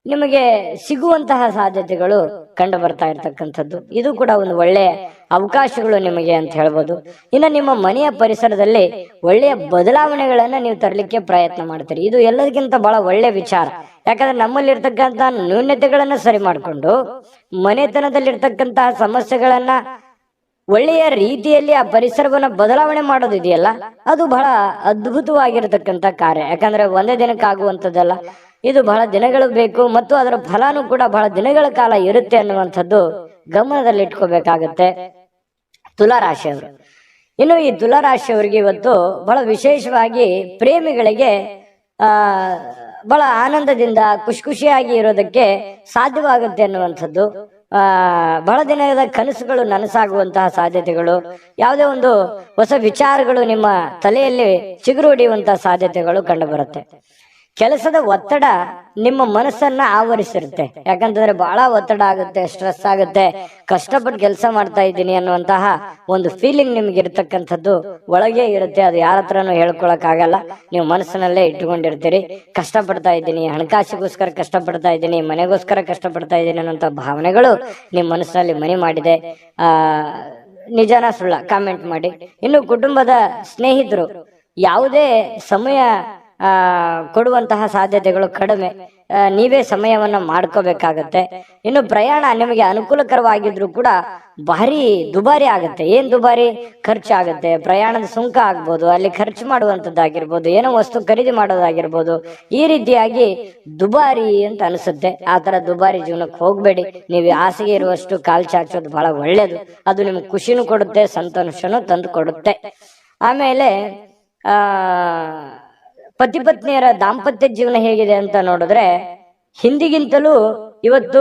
ನಿಮಗೆ ಸಿಗುವಂತಹ ಸಾಧ್ಯತೆಗಳು ಕಂಡು ಬರ್ತಾ ಇರ್ತಕ್ಕಂಥದ್ದು, ಇದು ಕೂಡ ಒಂದು ಒಳ್ಳೆಯ ಅವಕಾಶಗಳು ನಿಮಗೆ ಅಂತ ಹೇಳ್ಬೋದು. ಇನ್ನು ನಿಮ್ಮ ಮನೆಯ ಪರಿಸರದಲ್ಲಿ ಒಳ್ಳೆಯ ಬದಲಾವಣೆಗಳನ್ನ ನೀವು ತರಲಿಕ್ಕೆ ಪ್ರಯತ್ನ ಮಾಡ್ತೀರಿ, ಇದು ಎಲ್ಲದಕ್ಕಿಂತ ಬಹಳ ಒಳ್ಳೆ ವಿಚಾರ. ಯಾಕಂದ್ರೆ ನಮ್ಮಲ್ಲಿರ್ತಕ್ಕಂಥ ನ್ಯೂನ್ಯತೆಗಳನ್ನ ಸರಿ ಮಾಡಿಕೊಂಡು ಮನೆತನದಲ್ಲಿರ್ತಕ್ಕಂತಹ ಸಮಸ್ಯೆಗಳನ್ನ ಒಳ್ಳೆಯ ರೀತಿಯಲ್ಲಿ ಆ ಪರಿಸರವನ್ನ ಬದಲಾವಣೆ ಮಾಡೋದಿದೆಯಲ್ಲ, ಅದು ಬಹಳ ಅದ್ಭುತವಾಗಿರತಕ್ಕಂತ ಕಾರ್ಯ. ಯಾಕಂದ್ರೆ ಒಂದೇ ದಿನಕ್ಕೆ ಆಗುವಂಥದ್ದಲ್ಲ. ಇದು ಬಹಳ ದಿನಗಳು ಬೇಕು ಮತ್ತು ಅದರ ಫಲನೂ ಕೂಡ ಬಹಳ ದಿನಗಳ ಕಾಲ ಇರುತ್ತೆ ಅನ್ನುವಂಥದ್ದು ಗಮನದಲ್ಲಿಟ್ಕೋಬೇಕಾಗತ್ತೆ ತುಲಾ ರಾಶಿಯವರು. ಇನ್ನು ಈ ತುಲಾ ರಾಶಿಯವರಿಗೆ ಇವತ್ತು ಬಹಳ ವಿಶೇಷವಾಗಿ ಪ್ರೇಮಿಗಳಿಗೆ ಬಹಳ ಆನಂದದಿಂದ ಖುಷಿಯಾಗಿ ಇರೋದಕ್ಕೆ ಸಾಧ್ಯವಾಗುತ್ತೆ ಅನ್ನುವಂಥದ್ದು, ಬಹಳ ದಿನದ ಕನಸುಗಳು ನನಸಾಗುವಂತಹ ಸಾಧ್ಯತೆಗಳು, ಯಾವುದೇ ಒಂದು ಹೊಸ ವಿಚಾರಗಳು ನಿಮ್ಮ ತಲೆಯಲ್ಲಿ ಚಿಗುರು ಹೊಡೆಯುವಂತಹ ಸಾಧ್ಯತೆಗಳು ಕಂಡು ಬರುತ್ತೆ. ಕೆಲಸದ ಒತ್ತಡ ನಿಮ್ಮ ಮನಸ್ಸನ್ನ ಆವರಿಸಿರುತ್ತೆ. ಯಾಕಂತಂದ್ರೆ ಬಹಳ ಒತ್ತಡ ಆಗುತ್ತೆ, ಸ್ಟ್ರೆಸ್ ಆಗುತ್ತೆ, ಕಷ್ಟಪಟ್ಟು ಕೆಲಸ ಮಾಡ್ತಾ ಇದ್ದೀನಿ ಅನ್ನುವಂತಹ ಒಂದು ಫೀಲಿಂಗ್ ನಿಮ್ಗೆ ಇರತಕ್ಕಂಥದ್ದು ಒಳಗೆ ಇರುತ್ತೆ. ಅದು ಯಾರ ಹತ್ರನೂ ಹೇಳ್ಕೊಳಕ್ ಆಗಲ್ಲ, ನೀವು ಮನಸ್ಸಿನಲ್ಲೇ ಇಟ್ಟುಕೊಂಡಿರ್ತೀರಿ. ಕಷ್ಟಪಡ್ತಾ ಇದ್ದೀನಿ, ಹಣಕಾಸಿಗೋಸ್ಕರ ಕಷ್ಟಪಡ್ತಾ ಇದ್ದೀನಿ, ಮನೆಗೋಸ್ಕರ ಕಷ್ಟಪಡ್ತಾ ಇದ್ದೀನಿ ಅನ್ನೋಂಥ ಭಾವನೆಗಳು ನಿಮ್ಮ ಮನಸ್ಸಿನಲ್ಲಿ ಮನೆ ಮಾಡಿದೆ. ನಿಜಾನ ಸುಳ್ಳ ಕಾಮೆಂಟ್ ಮಾಡಿ. ಇನ್ನು ಕುಟುಂಬದ ಸ್ನೇಹಿತರು ಯಾವುದೇ ಸಮಯ ಕೊಡುವಂತಹ ಸಾಧ್ಯತೆಗಳು ಕಡಿಮೆ, ನೀವೇ ಸಮಯವನ್ನ ಮಾಡ್ಕೋಬೇಕಾಗತ್ತೆ. ಇನ್ನು ಪ್ರಯಾಣ ನಿಮಗೆ ಅನುಕೂಲಕರವಾಗಿದ್ರು ಕೂಡ ಭಾರಿ ದುಬಾರಿ ಆಗುತ್ತೆ. ಏನ್ ದುಬಾರಿ? ಖರ್ಚಾಗುತ್ತೆ. ಪ್ರಯಾಣದ ಸುಂಕ ಆಗ್ಬೋದು, ಅಲ್ಲಿ ಖರ್ಚು ಮಾಡುವಂತದ್ದಾಗಿರ್ಬೋದು, ಏನೋ ವಸ್ತು ಖರೀದಿ ಮಾಡೋದಾಗಿರ್ಬೋದು, ಈ ರೀತಿಯಾಗಿ ದುಬಾರಿ ಅಂತ ಅನಿಸುತ್ತೆ. ಆ ತರ ದುಬಾರಿ ಜೀವನಕ್ಕೆ ಹೋಗ್ಬೇಡಿ. ನೀವು ಹಾಸಿಗೆ ಇರುವಷ್ಟು ಕಾಲ್ ಚಾಚೋದು ಬಹಳ ಒಳ್ಳೇದು. ಅದು ನಿಮ್ಗೆ ಖುಷಿನೂ ಕೊಡುತ್ತೆ, ಸಂತೋಷನೂ ತಂದು ಕೊಡುತ್ತೆ. ಆಮೇಲೆ ಪತಿ ಪತ್ನಿಯರ ದಾಂಪತ್ಯ ಜೀವನ ಹೇಗಿದೆ ಅಂತ ನೋಡಿದ್ರೆ ಹಿಂದಿಗಿಂತಲೂ ಇವತ್ತು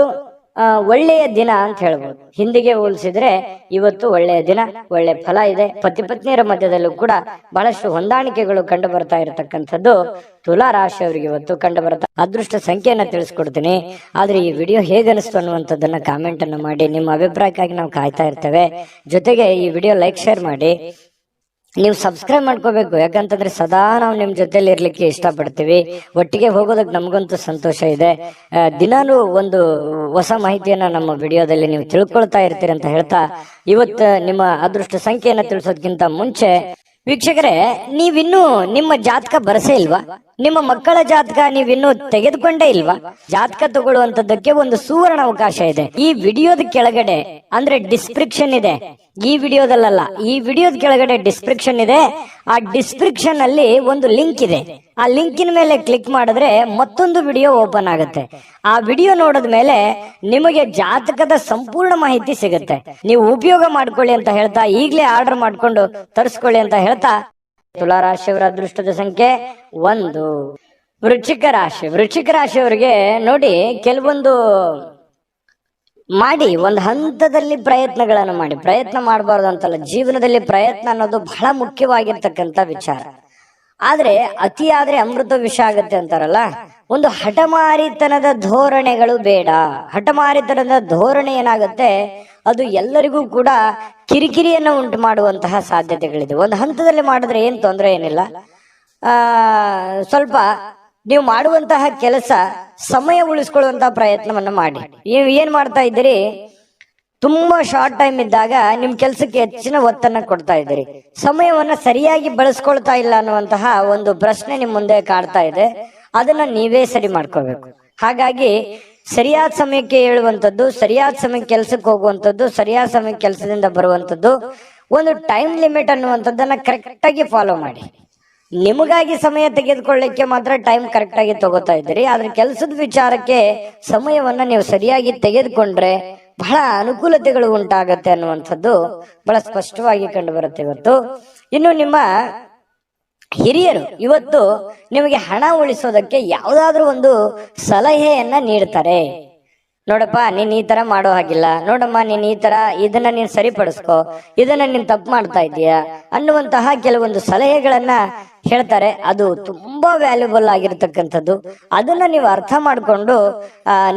ಒಳ್ಳೆಯ ದಿನ ಅಂತ ಹೇಳ್ಬೋದು. ಹಿಂದಿಗೆ ಹೋಲಿಸಿದ್ರೆ ಇವತ್ತು ಒಳ್ಳೆಯ ದಿನ, ಒಳ್ಳೆ ಫಲ ಇದೆ. ಪತಿ ಪತ್ನಿಯರ ಮಧ್ಯದಲ್ಲೂ ಕೂಡ ಬಹಳಷ್ಟು ಹೊಂದಾಣಿಕೆಗಳು ಕಂಡು ಬರ್ತಾ ಇರತಕ್ಕಂಥದ್ದು ತುಲಾ ರಾಶಿಯವರಿಗೆ ಇವತ್ತು ಕಂಡು ಬರ್ತಾ. ಅದೃಷ್ಟ ಸಂಖ್ಯೆಯನ್ನ ತಿಳಿಸ್ಕೊಡ್ತೀನಿ. ಆದ್ರೆ ಈ ವಿಡಿಯೋ ಹೇಗನಿಸ್ತು ಅನ್ನುವಂಥದ್ದನ್ನ ಕಾಮೆಂಟ್ ಅನ್ನು ಮಾಡಿ. ನಿಮ್ಮ ಅಭಿಪ್ರಾಯಕ್ಕಾಗಿ ನಾವು ಕಾಯ್ತಾ ಇರ್ತೇವೆ. ಜೊತೆಗೆ ಈ ವಿಡಿಯೋ ಲೈಕ್ ಶೇರ್ ಮಾಡಿ. ನೀವು ಸಬ್ಸ್ಕ್ರೈಬ್ ಮಾಡ್ಕೋಬೇಕು. ಯಾಕಂತಂದ್ರೆ ಸದಾ ನಾವು ನಿಮ್ ಜೊತೆಲಿ ಇರ್ಲಿಕ್ಕೆ ಇಷ್ಟಪಡ್ತೀವಿ. ಒಟ್ಟಿಗೆ ಹೋಗೋದಕ್ಕೆ ನಮಗಂತೂ ಸಂತೋಷ ಇದೆ. ದಿನಾನು ಒಂದು ಹೊಸ ಮಾಹಿತಿಯನ್ನ ನಮ್ಮ ವಿಡಿಯೋದಲ್ಲಿ ನೀವು ತಿಳ್ಕೊಳ್ತಾ ಇರ್ತೀರಿ ಅಂತ ಹೇಳ್ತಾ, ಇವತ್ತು ನಿಮ್ಮ ಅದೃಷ್ಟ ಸಂಖ್ಯೆಯನ್ನ ತಿಳಿಸೋದಕ್ಕಿಂತ ಮುಂಚೆ ವೀಕ್ಷಕರೇ, ನೀವಿನ್ನೂ ನಿಮ್ಮ ಜಾತಕ ಬರಸೇ ಇಲ್ವಾ? ನಿಮ್ಮ ಮಕ್ಕಳ ಜಾತಕ ನೀವಿನ್ನೂ ತೆಗೆದುಕೊಂಡೇ ಇಲ್ವಾ? ಜಾತಕ ತಗೊಳ್ಳುವಂತದ್ದಕ್ಕೆ ಒಂದು ಸುವರ್ಣ ಅವಕಾಶ ಇದೆ. ಈ ವಿಡಿಯೋದ ಕೆಳಗಡೆ ಅಂದ್ರೆ ಡಿಸ್ಕ್ರಿಪ್ಷನ್ ಇದೆ. ಈ ವಿಡಿಯೋದಲ್ಲ, ಈ ವಿಡಿಯೋದ ಕೆಳಗಡೆ ಡಿಸ್ಕ್ರಿಪ್ಷನ್ ಇದೆ. ಆ ಡಿಸ್ಕ್ರಿಪ್ಷನ್ ಅಲ್ಲಿ ಒಂದು ಲಿಂಕ್ ಇದೆ. ಆ ಲಿಂಕಿನ ಮೇಲೆ ಕ್ಲಿಕ್ ಮಾಡಿದ್ರೆ ಮತ್ತೊಂದು ವಿಡಿಯೋ ಓಪನ್ ಆಗುತ್ತೆ. ಆ ವಿಡಿಯೋ ನೋಡಿದ ಮೇಲೆ ನಿಮಗೆ ಜಾತಕದ ಸಂಪೂರ್ಣ ಮಾಹಿತಿ ಸಿಗುತ್ತೆ. ನೀವು ಉಪಯೋಗ ಮಾಡ್ಕೊಳ್ಳಿ ಅಂತ ಹೇಳ್ತಾ, ಈಗಲೇ ಆರ್ಡರ್ ಮಾಡ್ಕೊಂಡು ತರಿಸ್ಕೊಳ್ಳಿ ಅಂತ ಹೇಳ್ತಾ, ತುಲಾ ರಾಶಿಯವರ ಅದೃಷ್ಟದ ಸಂಖ್ಯೆ 1. ವೃಶ್ಚಿಕ ರಾಶಿ. ವೃಶ್ಚಿಕ ರಾಶಿಯವರಿಗೆ ನೋಡಿ, ಕೆಲವೊಂದು ಮಾಡಿ ಒಂದು ಹಂತದಲ್ಲಿ ಪ್ರಯತ್ನಗಳನ್ನು ಮಾಡಿ. ಪ್ರಯತ್ನ ಮಾಡಬಾರ್ದು ಅಂತಲ್ಲ, ಜೀವನದಲ್ಲಿ ಪ್ರಯತ್ನ ಅನ್ನೋದು ಬಹಳ ಮುಖ್ಯವಾಗಿರ್ತಕ್ಕಂಥ ವಿಚಾರ. ಆದ್ರೆ ಅತಿ ಆದ್ರೆ ಅಮೃತ ವಿಷ ಆಗುತ್ತೆ ಅಂತಾರಲ್ಲ, ಒಂದು ಹಠಮಾರಿತನದ ಧೋರಣೆಗಳು ಬೇಡ. ಹಠಮಾರಿತನದ ಧೋರಣೆ ಏನಾಗುತ್ತೆ, ಅದು ಎಲ್ಲರಿಗೂ ಕೂಡ ಕಿರಿಕಿರಿಯನ್ನು ಉಂಟು ಮಾಡುವಂತಹ ಸಾಧ್ಯತೆಗಳಿದೆ. ಒಂದು ಹಂತದಲ್ಲಿ ಮಾಡಿದ್ರೆ ಏನ್ ತೊಂದರೆ ಏನಿಲ್ಲ. ಸ್ವಲ್ಪ ನೀವು ಮಾಡುವಂತಹ ಕೆಲಸ ಸಮಯ ಉಳಿಸ್ಕೊಳ್ಳುವಂತಹ ಪ್ರಯತ್ನವನ್ನ ಮಾಡಿ. ಏನ್ ಮಾಡ್ತಾ ಇದ್ದೀರಿ, ತುಂಬಾ ಶಾರ್ಟ್ ಟೈಮ್ ಇದ್ದಾಗ ನಿಮ್ ಕೆಲ್ಸಕ್ಕೆ ಹೆಚ್ಚಿನ ಒತ್ತನ್ನ ಕೊಡ್ತಾ ಇದ್ದೀರಿ, ಸಮಯವನ್ನ ಸರಿಯಾಗಿ ಬಳಸ್ಕೊಳ್ತಾ ಇಲ್ಲ ಅನ್ನುವಂತಹ ಒಂದು ಪ್ರಶ್ನೆ ನಿಮ್ ಮುಂದೆ ಕಾಡ್ತಾ ಇದೆ. ಅದನ್ನ ನೀವೇ ಸರಿ ಮಾಡ್ಕೋಬೇಕು. ಹಾಗಾಗಿ ಸರಿಯಾದ ಸಮಯಕ್ಕೆ ಹೇಳುವಂಥದ್ದು, ಸರಿಯಾದ ಸಮಯಕ್ಕೆ ಕೆಲ್ಸಕ್ಕೆ ಹೋಗುವಂಥದ್ದು, ಸರಿಯಾದ ಸಮಯಕ್ಕೆ ಕೆಲಸದಿಂದ ಬರುವಂಥದ್ದು, ಒಂದು ಟೈಮ್ ಲಿಮಿಟ್ ಅನ್ನುವಂಥದ್ದನ್ನ ಕರೆಕ್ಟ್ ಆಗಿ ಫಾಲೋ ಮಾಡಿ. ನಿಮಗಾಗಿ ಸಮಯ ತೆಗೆದುಕೊಳ್ಳಿಕ್ಕೆ ಮಾತ್ರ ಟೈಮ್ ಕರೆಕ್ಟ್ ಆಗಿ ತಗೋತಾ ಇದ್ದೀರಿ. ಆದ್ರೆ ಕೆಲಸದ ವಿಚಾರಕ್ಕೆ ಸಮಯವನ್ನ ನೀವು ಸರಿಯಾಗಿ ತೆಗೆದುಕೊಂಡ್ರೆ ಬಹಳ ಅನುಕೂಲತೆಗಳು ಉಂಟಾಗತ್ತೆ ಅನ್ನುವಂಥದ್ದು ಬಹಳ ಸ್ಪಷ್ಟವಾಗಿ ಕಂಡು ಬರುತ್ತೆ ಇವತ್ತು. ಇನ್ನು ನಿಮ್ಮ ಹಿರಿಯರು ಇವತ್ತು ನಿಮಗೆ ಹಣ ಉಳಿಸೋದಕ್ಕೆ ಯಾವುದಾದ್ರೂ ಒಂದು ಸಲಹೆಯನ್ನ ನೀಡ್ತಾರೆ. ನೋಡಪ್ಪ, ನೀನ್ ಈ ತರ ಮಾಡೋ ಹಾಗಿಲ್ಲ, ನೋಡಮ್ಮ ನೀನ್ ಈ ತರ ಇದನ್ನ ನೀನ್ ಸರಿಪಡಿಸ್ಕೋ, ಇದನ್ನ ನೀನ್ ತಪ್ಪು ಮಾಡ್ತಾ ಇದೀಯಾ ಅನ್ನುವಂತಹ ಕೆಲವೊಂದು ಸಲಹೆಗಳನ್ನ ಹೇಳ್ತಾರೆ. ಅದು ತುಂಬಾ ವ್ಯಾಲ್ಯೂಬಲ್ ಆಗಿರ್ತಕ್ಕಂಥದ್ದು. ಅದನ್ನ ನೀವು ಅರ್ಥ ಮಾಡ್ಕೊಂಡು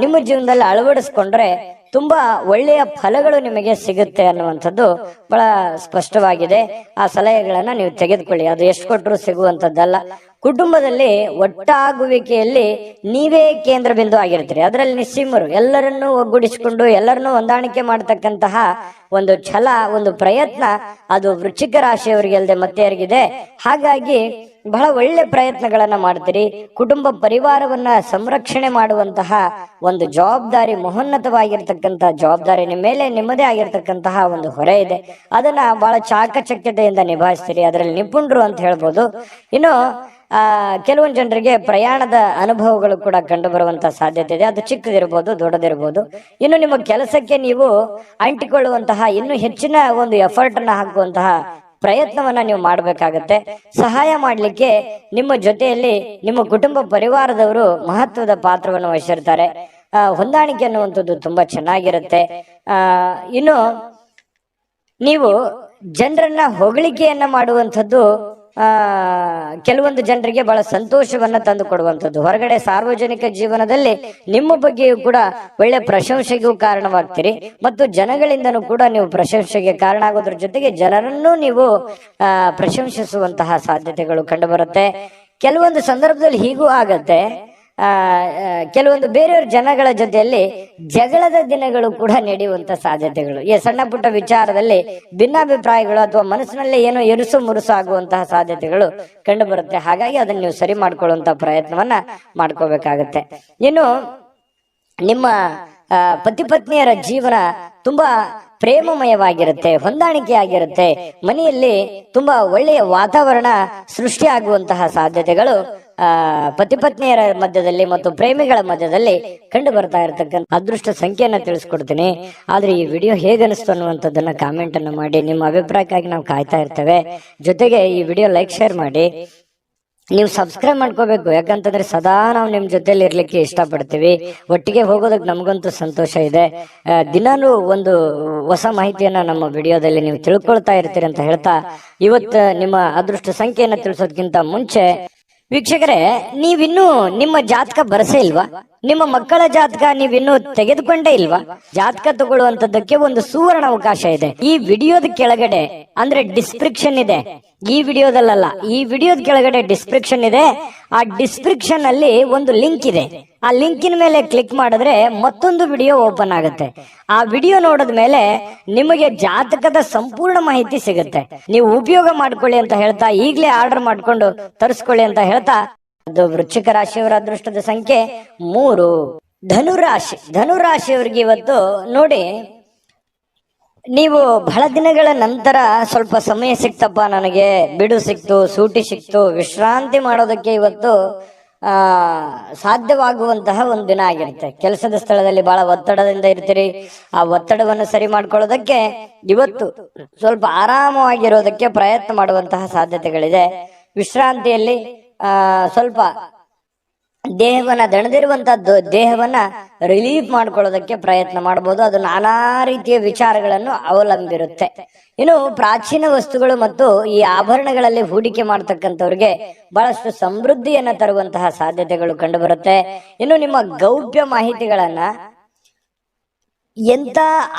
ನಿಮ್ಮ ಜೀವನದಲ್ಲಿ ಅಳವಡಿಸ್ಕೊಂಡ್ರೆ ತುಂಬಾ ಒಳ್ಳೆಯ ಫಲಗಳು ನಿಮಗೆ ಸಿಗುತ್ತೆ ಅನ್ನುವಂಥದ್ದು ಬಹಳ ಸ್ಪಷ್ಟವಾಗಿದೆ. ಆ ಸಲಹೆಗಳನ್ನ ನೀವು ತೆಗೆದುಕೊಳ್ಳಿ. ಅದು ಎಷ್ಟು ಕೊಟ್ಟರು ಸಿಗುವಂತದ್ದಲ್ಲ. ಕುಟುಂಬದಲ್ಲಿ ಒಟ್ಟಾಗುವಿಕೆಯಲ್ಲಿ ನೀವೇ ಕೇಂದ್ರ ಬಿಂದು ಆಗಿರ್ತೀರಿ. ಅದರಲ್ಲಿ ನಿಸ್ಸೀಮರು, ಎಲ್ಲರನ್ನೂ ಒಗ್ಗೂಡಿಸಿಕೊಂಡು ಎಲ್ಲರನ್ನೂ ಹೊಂದಾಣಿಕೆ ಮಾಡತಕ್ಕಂತಹ ಒಂದು ಛಲ, ಒಂದು ಪ್ರಯತ್ನ ಅದು ವೃಶ್ಚಿಕ ರಾಶಿಯವರಿಗೆ ಅಲ್ಲದೆ ಮತ್ತೆ ಯಾರಿಗಿದೆ. ಹಾಗಾಗಿ ಬಹಳ ಒಳ್ಳೆ ಪ್ರಯತ್ನಗಳನ್ನ ಮಾಡ್ತೀರಿ. ಕುಟುಂಬ ಪರಿವಾರವನ್ನ ಸಂರಕ್ಷಣೆ ಮಾಡುವಂತಹ ಒಂದು ಜವಾಬ್ದಾರಿ, ಮಹೋನ್ನತವಾಗಿರ್ತಕ್ಕಂತಹ ಜವಾಬ್ದಾರಿ ನಿಮ್ಮ ಮೇಲೆ ನಿಮ್ಮದೇ ಆಗಿರ್ತಕ್ಕಂತಹ ಒಂದು ಹೊರೆ ಇದೆ. ಅದನ್ನ ಬಹಳ ಚಾಕಚಕ್ಯತೆಯಿಂದ ನಿಭಾಯಿಸ್ತೀರಿ. ಅದರಲ್ಲಿ ನಿಪುಣರು ಅಂತ ಹೇಳ್ಬೋದು. ಇನ್ನು ಕೆಲವೊಂದು ಜನರಿಗೆ ಪ್ರಯಾಣದ ಅನುಭವಗಳು ಕೂಡ ಕಂಡು ಬರುವಂತಹ ಸಾಧ್ಯತೆ ಇದೆ. ಅದು ಚಿಕ್ಕದಿರ್ಬೋದು, ದೊಡ್ಡದಿರ್ಬೋದು. ಇನ್ನು ನಿಮ್ಮ ಕೆಲಸಕ್ಕೆ ನೀವು ಅಂಟಿಕೊಳ್ಳುವಂತಹ ಇನ್ನೂ ಹೆಚ್ಚಿನ ಒಂದು ಎಫರ್ಟ್ ಅನ್ನ ಹಾಕುವಂತಹ ಪ್ರಯತ್ನವನ್ನ ನೀವು ಮಾಡಬೇಕಾಗತ್ತೆ. ಸಹಾಯ ಮಾಡಲಿಕ್ಕೆ ನಿಮ್ಮ ಜೊತೆಯಲ್ಲಿ ನಿಮ್ಮ ಕುಟುಂಬ ಪರಿವಾರದವರು ಮಹತ್ವದ ಪಾತ್ರವನ್ನು ವಹಿಸಿರ್ತಾರೆ. ಹೊಂದಾಣಿಕೆ ಅನ್ನುವಂಥದ್ದು ತುಂಬಾ ಚೆನ್ನಾಗಿರುತ್ತೆ. ಇನ್ನು ನೀವು ಜನರನ್ನ ಹೊಗಳಿಕೆಯನ್ನ ಮಾಡುವಂಥದ್ದು ಕೆಲವೊಂದು ಜನರಿಗೆ ಬಹಳ ಸಂತೋಷವನ್ನ ತಂದು ಕೊಡುವಂಥದ್ದು. ಹೊರಗಡೆ ಸಾರ್ವಜನಿಕ ಜೀವನದಲ್ಲಿ ನಿಮ್ಮ ಬಗ್ಗೆಯೂ ಕೂಡ ಒಳ್ಳೆ ಪ್ರಶಂಸೆಗೂ ಕಾರಣವಾಗ್ತೀರಿ ಮತ್ತು ಜನಗಳಿಂದನೂ ಕೂಡ ನೀವು ಪ್ರಶಂಸೆಗೆ ಕಾರಣ ಆಗೋದ್ರ ಜೊತೆಗೆ ಜನರನ್ನು ನೀವು ಪ್ರಶಂಸಿಸುವಂತಹ ಸಾಧ್ಯತೆಗಳು ಕಂಡು ಬರುತ್ತೆ. ಕೆಲವೊಂದು ಸಂದರ್ಭದಲ್ಲಿ ಹೀಗೂ ಆಗತ್ತೆ. ಕೆಲವೊಂದು ಬೇರೆಯವ್ರ ಜನಗಳ ಜೊತೆಯಲ್ಲಿ ಜಗಳದ ದಿನಗಳು ಕೂಡ ನಡೆಯುವಂತ ಸಾಧ್ಯತೆಗಳು, ಈ ಸಣ್ಣ ಪುಟ್ಟ ವಿಚಾರದಲ್ಲಿ ಭಿನ್ನಾಭಿಪ್ರಾಯಗಳು ಅಥವಾ ಮನಸ್ಸಿನಲ್ಲಿ ಏನೋ ಎರುಸು ಮುರುಸು ಆಗುವಂತಹ ಸಾಧ್ಯತೆಗಳು ಕಂಡು ಬರುತ್ತೆ. ಹಾಗಾಗಿ ಅದನ್ನ ನೀವು ಸರಿ ಮಾಡ್ಕೊಳ್ಳುವಂತ ಪ್ರಯತ್ನವನ್ನ ಮಾಡ್ಕೋಬೇಕಾಗತ್ತೆ. ಇನ್ನು ನಿಮ್ಮ ಪತಿ ಪತ್ನಿಯರ ಜೀವನ ತುಂಬಾ ಪ್ರೇಮಮಯವಾಗಿರುತ್ತೆ, ಹೊಂದಾಣಿಕೆ ಆಗಿರುತ್ತೆ. ಮನೆಯಲ್ಲಿ ತುಂಬಾ ಒಳ್ಳೆಯ ವಾತಾವರಣ ಸೃಷ್ಟಿ ಆಗುವಂತಹ ಸಾಧ್ಯತೆಗಳು ಪತಿ ಪತ್ನಿಯರ ಮಧ್ಯದಲ್ಲಿ ಮತ್ತು ಪ್ರೇಮಿಗಳ ಮಧ್ಯದಲ್ಲಿ ಕಂಡು ಬರ್ತಾ ಇರತಕ್ಕಂಥ ಅದೃಷ್ಟ ಸಂಖ್ಯೆಯನ್ನ ತಿಳಿಸ್ಕೊಡ್ತೀನಿ. ಆದ್ರೆ ಈ ವಿಡಿಯೋ ಹೇಗನಿಸ್ತು ಅನ್ನುವಂಥದ್ದನ್ನ ಕಾಮೆಂಟ್ ಅನ್ನು ಮಾಡಿ. ನಿಮ್ಮ ಅಭಿಪ್ರಾಯಕ್ಕಾಗಿ ನಾವು ಕಾಯ್ತಾ ಇರ್ತೇವೆ. ಜೊತೆಗೆ ಈ ವಿಡಿಯೋ ಲೈಕ್ ಶೇರ್ ಮಾಡಿ. ನೀವು ಸಬ್ಸ್ಕ್ರೈಬ್ ಮಾಡ್ಕೋಬೇಕು, ಯಾಕಂತಂದ್ರೆ ಸದಾ ನಾವು ನಿಮ್ ಜೊತೆಲಿ ಇರ್ಲಿಕ್ಕೆ ಇಷ್ಟಪಡ್ತೀವಿ. ಒಟ್ಟಿಗೆ ಹೋಗೋದಕ್ಕೆ ನಮಗಂತೂ ಸಂತೋಷ ಇದೆ. ದಿನಾನು ಒಂದು ಹೊಸ ಮಾಹಿತಿಯನ್ನ ನಮ್ಮ ವಿಡಿಯೋದಲ್ಲಿ ನೀವು ತಿಳ್ಕೊಳ್ತಾ ಇರ್ತೀರಿ ಅಂತ ಹೇಳ್ತಾ, ಇವತ್ತು ನಿಮ್ಮ ಅದೃಷ್ಟ ಸಂಖ್ಯೆಯನ್ನ ತಿಳಿಸೋದಕ್ಕಿಂತ ಮುಂಚೆ ವೀಕ್ಷಕರೇ, ನೀವಿನ್ನೂ ನಿಮ್ಮ ಜಾತಕ ಬರಸೇ ಇಲ್ವಾ? ನಿಮ್ಮ ಮಕ್ಕಳ ಜಾತಕ ನೀವಿನ್ನೂ ತೆಗೆದುಕೊಂಡೇ ಇಲ್ವಾ? ಜಾತಕ ತಗೊಳ್ಳುವಂತದ್ದಕ್ಕೆ ಒಂದು ಸುವರ್ಣ ಅವಕಾಶ ಇದೆ. ಈ ವಿಡಿಯೋದ ಕೆಳಗಡೆ ಅಂದ್ರೆ ಡಿಸ್ಕ್ರಿಪ್ಷನ್ ಇದೆ, ಈ ವಿಡಿಯೋದಲ್ಲ, ಈ ವಿಡಿಯೋದ ಕೆಳಗಡೆ ಡಿಸ್ಕ್ರಿಪ್ಷನ್ ಇದೆ. ಆ ಡಿಸ್ಕ್ರಿಪ್ಷನ್ ಅಲ್ಲಿ ಒಂದು ಲಿಂಕ್ ಇದೆ. ಆ ಲಿಂಕಿನ ಮೇಲೆ ಕ್ಲಿಕ್ ಮಾಡಿದ್ರೆ ಮತ್ತೊಂದು ವಿಡಿಯೋ ಓಪನ್ ಆಗುತ್ತೆ. ಆ ವಿಡಿಯೋ ನೋಡಿದ ಮೇಲೆ ನಿಮಗೆ ಜಾತಕದ ಸಂಪೂರ್ಣ ಮಾಹಿತಿ ಸಿಗುತ್ತೆ. ನೀವು ಉಪಯೋಗ ಮಾಡ್ಕೊಳ್ಳಿ ಅಂತ ಹೇಳ್ತಾ, ಈಗಲೇ ಆರ್ಡರ್ ಮಾಡ್ಕೊಂಡು ತರಿಸ್ಕೊಳ್ಳಿ ಅಂತ ಹೇಳ್ತಾ, ಅದು ವೃಶ್ಚಿಕ ರಾಶಿಯವರ ಅದೃಷ್ಟದ ಸಂಖ್ಯೆ 3. ಧನುರಾಶಿ, ಧನುರಾಶಿಯವರಿಗೆ ಇವತ್ತು ನೋಡಿ, ನೀವು ಬಹಳ ದಿನಗಳ ನಂತರ ಸ್ವಲ್ಪ ಸಮಯ ಸಿಕ್ತಪ್ಪ, ನನಗೆ ಬಿಡು ಸಿಕ್ತು, ಸೂಟಿ ಸಿಕ್ತು, ವಿಶ್ರಾಂತಿ ಮಾಡೋದಕ್ಕೆ ಇವತ್ತು ಸಾಧ್ಯವಾಗುವಂತಹ ಒಂದು ದಿನ ಆಗಿರುತ್ತೆ. ಕೆಲಸದ ಸ್ಥಳದಲ್ಲಿ ಬಹಳ ಒತ್ತಡದಿಂದ ಇರ್ತೀರಿ. ಆ ಒತ್ತಡವನ್ನು ಸರಿ ಮಾಡ್ಕೊಳ್ಳೋದಕ್ಕೆ ಇವತ್ತು ಸ್ವಲ್ಪ ಆರಾಮವಾಗಿರೋದಕ್ಕೆ ಪ್ರಯತ್ನ ಮಾಡುವಂತಹ ಸಾಧ್ಯತೆಗಳಿದೆ. ವಿಶ್ರಾಂತಿಯಲ್ಲಿ ಸ್ವಲ್ಪ ದೇಹವನ್ನ ದಣದಿರುವಂತಹದ್ದು ದೇಹವನ್ನ ರಿಲೀಫ್ ಮಾಡ್ಕೊಳ್ಳೋದಕ್ಕೆ ಪ್ರಯತ್ನ ಮಾಡಬಹುದು. ಅದು ನಾನಾ ರೀತಿಯ ವಿಚಾರಗಳನ್ನು ಅವಲಂಬಿರುತ್ತೆ. ಇನ್ನು ಪ್ರಾಚೀನ ವಸ್ತುಗಳು ಮತ್ತು ಈ ಆಭರಣಗಳಲ್ಲಿ ಹೂಡಿಕೆ ಮಾಡ್ತಕ್ಕಂಥವ್ರಿಗೆ ಬಹಳಷ್ಟು ಸಮೃದ್ಧಿಯನ್ನ ತರುವಂತಹ ಸಾಧ್ಯತೆಗಳು ಕಂಡು ಬರುತ್ತೆ. ಇನ್ನು ನಿಮ್ಮ ಗೌಪ್ಯ ಮಾಹಿತಿಗಳನ್ನ ಎಂತ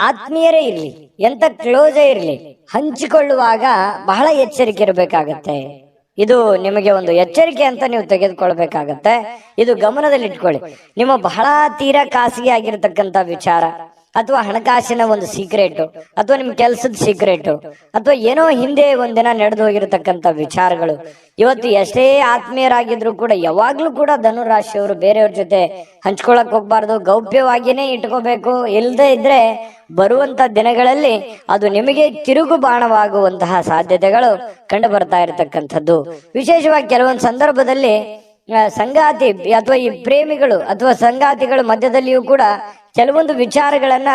ಆತ್ಮೀಯರೇ ಇರ್ಲಿ, ಎಂತ ಕ್ಲೋಸೇ ಇರ್ಲಿ, ಹಂಚಿಕೊಳ್ಳುವಾಗ ಬಹಳ ಎಚ್ಚರಿಕೆ ಇರಬೇಕಾಗತ್ತೆ. ಇದು ನಿಮಗೆ ಒಂದು ಎಚ್ಚರಿಕೆ ಅಂತ ನೀವು ತೆಗೆದುಕೊಳ್ಬೇಕಾಗತ್ತೆ. ಇದು ಗಮನದಲ್ಲಿ ಇಟ್ಕೊಳ್ಳಿ. ನಿಮ್ಮ ಬಹಳ ತೀರಾ ಖಾಸಗಿ ಆಗಿರತಕ್ಕಂತ ವಿಚಾರ ಅಥವಾ ಹಣಕಾಸಿನ ಒಂದು ಸೀಕ್ರೆಟ್ ಅಥವಾ ನಿಮ್ ಕೆಲಸದ ಸೀಕ್ರೆಟ್ ಅಥವಾ ಏನೋ ಹಿಂದೆ ಒಂದಿನ ನಡೆದು ಹೋಗಿರತಕ್ಕಂತ ವಿಚಾರಗಳು ಇವತ್ತು ಎಷ್ಟೇ ಆತ್ಮೀಯರಾಗಿದ್ರು ಕೂಡ ಯಾವಾಗ್ಲೂ ಕೂಡ ಧನುರಾಶಿಯವರು ಬೇರೆಯವ್ರ ಜೊತೆ ಹಂಚ್ಕೊಳಕ್ ಹೋಗ್ಬಾರ್ದು, ಗೌಪ್ಯವಾಗಿಯೇ ಇಟ್ಕೋಬೇಕು. ಇಲ್ಲದೆ ಇದ್ರೆ ಬರುವಂತ ದಿನಗಳಲ್ಲಿ ಅದು ನಿಮಗೆ ತಿರುಗು ಬಾಣವಾಗುವಂತಹ ಸಾಧ್ಯತೆಗಳು ಕಂಡು ಬರ್ತಾ ಇರತಕ್ಕಂಥದ್ದು. ವಿಶೇಷವಾಗಿ ಕೆಲವೊಂದು ಸಂದರ್ಭದಲ್ಲಿ ಸಂಗಾತಿ ಅಥವಾ ಈ ಪ್ರೇಮಿಗಳು ಅಥವಾ ಸಂಗಾತಿಗಳ ಮಧ್ಯದಲ್ಲಿಯೂ ಕೂಡ ಕೆಲವೊಂದು ವಿಚಾರಗಳನ್ನ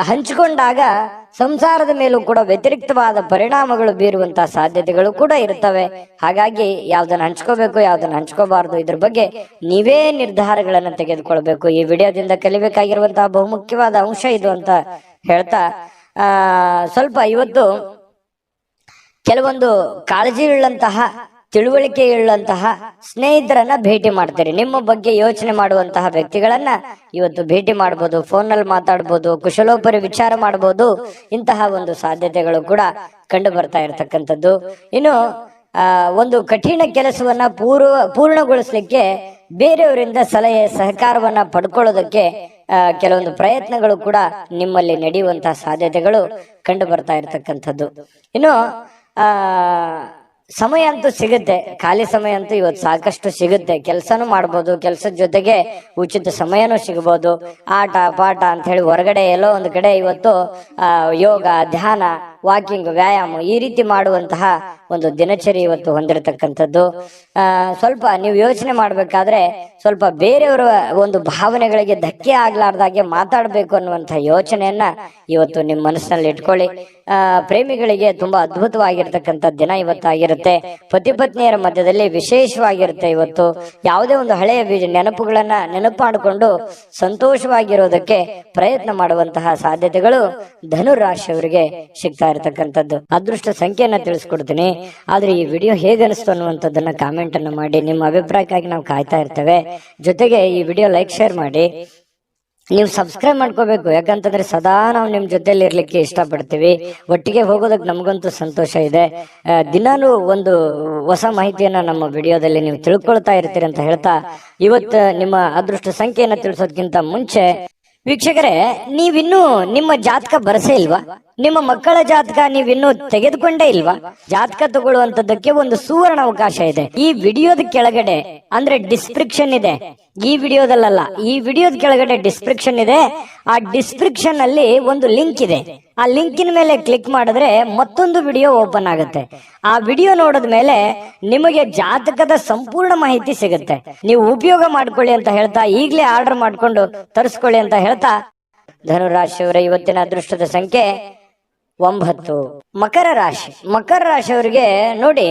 ಹಂಚಿಕೊಂಡಾಗ ಸಂಸಾರದ ಮೇಲೂ ಕೂಡ ವ್ಯತಿರಿಕ್ತವಾದ ಪರಿಣಾಮಗಳು ಬೀರುವಂತಹ ಸಾಧ್ಯತೆಗಳು ಕೂಡ ಇರ್ತವೆ. ಹಾಗಾಗಿ ಯಾವ್ದನ್ನ ಹಂಚ್ಕೋಬೇಕು, ಯಾವ್ದನ್ನ ಹಂಚ್ಕೋಬಾರ್ದು, ಇದ್ರ ಬಗ್ಗೆ ನೀವೇ ನಿರ್ಧಾರಗಳನ್ನ ತೆಗೆದುಕೊಳ್ಬೇಕು. ಈ ವಿಡಿಯೋದಿಂದ ಕಲಿಬೇಕಾಗಿರುವಂತಹ ಬಹುಮುಖ್ಯವಾದ ಅಂಶ ಇದು ಅಂತ ಹೇಳ್ತಾ, ಸ್ವಲ್ಪ ಇವತ್ತು ಕೆಲವೊಂದು ಕಾಳಜಿ ಉಳ್ಳಂತಹ, ತಿಳುವಳಿಕೆ ಉಳ್ಳಂತಹ ಸ್ನೇಹಿತರನ್ನ ಭೇಟಿ ಮಾಡ್ತೀರಿ. ನಿಮ್ಮ ಬಗ್ಗೆ ಯೋಚನೆ ಮಾಡುವಂತಹ ವ್ಯಕ್ತಿಗಳನ್ನ ಇವತ್ತು ಭೇಟಿ ಮಾಡಬಹುದು, ಫೋನ್ ನಲ್ಲಿ ಮಾತಾಡಬಹುದು, ಕುಶಲೋಪರಿ ವಿಚಾರ ಮಾಡಬಹುದು. ಇಂತಹ ಒಂದು ಸಾಧ್ಯತೆಗಳು ಕೂಡ ಕಂಡು ಬರ್ತಾ ಇರತಕ್ಕಂಥದ್ದು. ಇನ್ನು ಒಂದು ಕಠಿಣ ಕೆಲಸವನ್ನ ಪೂರ್ಣಗೊಳಿಸ್ಲಿಕ್ಕೆ ಬೇರೆಯವರಿಂದ ಸಲಹೆ ಸಹಕಾರವನ್ನ ಪಡ್ಕೊಳ್ಳೋದಕ್ಕೆ ಕೆಲವೊಂದು ಪ್ರಯತ್ನಗಳು ಕೂಡ ನಿಮ್ಮಲ್ಲಿ ನಡೆಯುವಂತಹ ಸಾಧ್ಯತೆಗಳು ಕಂಡು ಬರ್ತಾ ಇರತಕ್ಕಂಥದ್ದು. ಇನ್ನು ಸಮಯ ಅಂತೂ ಸಿಗುತ್ತೆ, ಖಾಲಿ ಸಮಯ ಅಂತೂ ಇವತ್ತು ಸಾಕಷ್ಟು ಸಿಗುತ್ತೆ. ಕೆಲಸನೂ ಮಾಡ್ಬೋದು, ಕೆಲಸದ ಜೊತೆಗೆ ಉಚಿತ ಸಮಯನೂ ಸಿಗಬಹುದು. ಆಟ ಪಾಠ ಅಂತ ಹೇಳಿ ಹೊರಗಡೆ ಎಲ್ಲೋ ಒಂದು ಕಡೆ ಇವತ್ತು ಯೋಗ, ಧ್ಯಾನ, ವಾಕಿಂಗ್, ವ್ಯಾಯಾಮ ಈ ರೀತಿ ಮಾಡುವಂತಹ ಒಂದು ದಿನಚರಿ ಇವತ್ತು ಹೊಂದಿರತಕ್ಕಂಥದ್ದು. ಸ್ವಲ್ಪ ನೀವು ಯೋಚನೆ ಮಾಡ್ಬೇಕಾದ್ರೆ ಸ್ವಲ್ಪ ಬೇರೆಯವರ ಒಂದು ಭಾವನೆಗಳಿಗೆ ಧಕ್ಕೆ ಆಗ್ಲಾರ್ದಾಗೆ ಮಾತಾಡಬೇಕು ಅನ್ನುವಂಥ ಯೋಚನೆಯನ್ನ ಇವತ್ತು ನಿಮ್ಮ ಮನಸ್ಸಿನಲ್ಲಿ ಇಟ್ಕೊಳ್ಳಿ. ಪ್ರೇಮಿಗಳಿಗೆ ತುಂಬಾ ಅದ್ಭುತವಾಗಿರ್ತಕ್ಕಂಥ ದಿನ ಇವತ್ತಾಗಿರುತ್ತೆ. ಪತಿ ಪತ್ನಿಯರ ಮಧ್ಯದಲ್ಲಿ ವಿಶೇಷವಾಗಿರುತ್ತೆ ಇವತ್ತು. ಯಾವುದೇ ಒಂದು ಹಳೆಯ ನೆನಪುಗಳನ್ನ ನೆನಪು ಮಾಡಿಕೊಂಡು ಸಂತೋಷವಾಗಿರೋದಕ್ಕೆ ಪ್ರಯತ್ನ ಮಾಡುವಂತಹ ಸಾಧ್ಯತೆಗಳು ಧನುರಾಶಿಯವರಿಗೆ ಸಿಗ್ತಾ ಇರತಕ್ಕಂಥದ್ದು. ಅದೃಷ್ಟ ಸಂಖ್ಯೆಯನ್ನ ತಿಳಿಸ್ಕೊಡ್ತೀನಿ. ಆದ್ರೆ ಈ ವಿಡಿಯೋ ಹೇಗನಿಸ್ತು ಅನ್ನುವಂಥದ್ದನ್ನ ಕಾಮೆಂಟ್ ಅನ್ನು ಮಾಡಿ. ನಿಮ್ಮ ಅಭಿಪ್ರಾಯಕ್ಕಾಗಿ ನಾವು ಕಾಯ್ತಾ ಇರ್ತೇವೆ. ಜೊತೆಗೆ ಈ ವಿಡಿಯೋ ಲೈಕ್ ಶೇರ್ ಮಾಡಿ. ನೀವು ಸಬ್ಸ್ಕ್ರೈಬ್ ಮಾಡ್ಕೋಬೇಕು, ಯಾಕಂತಂದ್ರೆ ಸದಾ ನಾವು ನಿಮ್ ಜೊತೆಲಿ ಇರ್ಲಿಕ್ಕೆ ಇಷ್ಟಪಡ್ತೀವಿ. ಒಟ್ಟಿಗೆ ಹೋಗೋದಕ್ಕೆ ನಮಗಂತೂ ಸಂತೋಷ ಇದೆ. ದಿನಾನು ಒಂದು ಹೊಸ ಮಾಹಿತಿಯನ್ನ ನಮ್ಮ ವಿಡಿಯೋದಲ್ಲಿ ನೀವು ತಿಳ್ಕೊಳ್ತಾ ಇರ್ತೀರಿ ಅಂತ ಹೇಳ್ತಾ, ಇವತ್ತು ನಿಮ್ಮ ಅದೃಷ್ಟ ಸಂಖ್ಯೆಯನ್ನ ತಿಳಿಸೋದಕ್ಕಿಂತ ಮುಂಚೆ ವೀಕ್ಷಕರೇ, ನೀವಿನ್ನೂ ನಿಮ್ಮ ಜಾತಕ ಬರಸೇ ಇಲ್ವಾ? ನಿಮ್ಮ ಮಕ್ಕಳ ಜಾತಕ ನೀವಿನ್ನೂ ತೆಗೆದುಕೊಂಡೇ ಇಲ್ವಾ? ಜಾತಕ ತಗೊಳ್ಳುವಂತದ್ದಕ್ಕೆ ಒಂದು ಸುವರ್ಣ ಅವಕಾಶ ಇದೆ. ಈ ವಿಡಿಯೋದ ಕೆಳಗಡೆ ಅಂದ್ರೆ ಡಿಸ್ಕ್ರಿಪ್ಷನ್ ಇದೆ. ಈ ವಿಡಿಯೋದಲ್ಲ, ಈ ವಿಡಿಯೋದ ಕೆಳಗಡೆ ಡಿಸ್ಕ್ರಿಪ್ಷನ್ ಇದೆ. ಆ ಡಿಸ್ಕ್ರಿಪ್ಷನ್ ಅಲ್ಲಿ ಒಂದು ಲಿಂಕ್ ಇದೆ. ಆ ಲಿಂಕಿನ ಮೇಲೆ ಕ್ಲಿಕ್ ಮಾಡಿದ್ರೆ ಮತ್ತೊಂದು ವಿಡಿಯೋ ಓಪನ್ ಆಗುತ್ತೆ. ಆ ವಿಡಿಯೋ ನೋಡಿದ ಮೇಲೆ ನಿಮಗೆ ಜಾತಕದ ಸಂಪೂರ್ಣ ಮಾಹಿತಿ ಸಿಗುತ್ತೆ. ನೀವು ಉಪಯೋಗ ಮಾಡ್ಕೊಳ್ಳಿ ಅಂತ ಹೇಳ್ತಾ, ಈಗಲೇ ಆರ್ಡರ್ ಮಾಡ್ಕೊಂಡು ತರಿಸ್ಕೊಳ್ಳಿ ಅಂತ ಹೇಳ್ತಾ, ಧನುರಾಶಿಯವರ ಇವತ್ತಿನ ಅದೃಷ್ಟದ ಸಂಖ್ಯೆ 9. ಮಕರ ರಾಶಿ. ಮಕರ ರಾಶಿಯವರಿಗೆ ನೋಡಿ,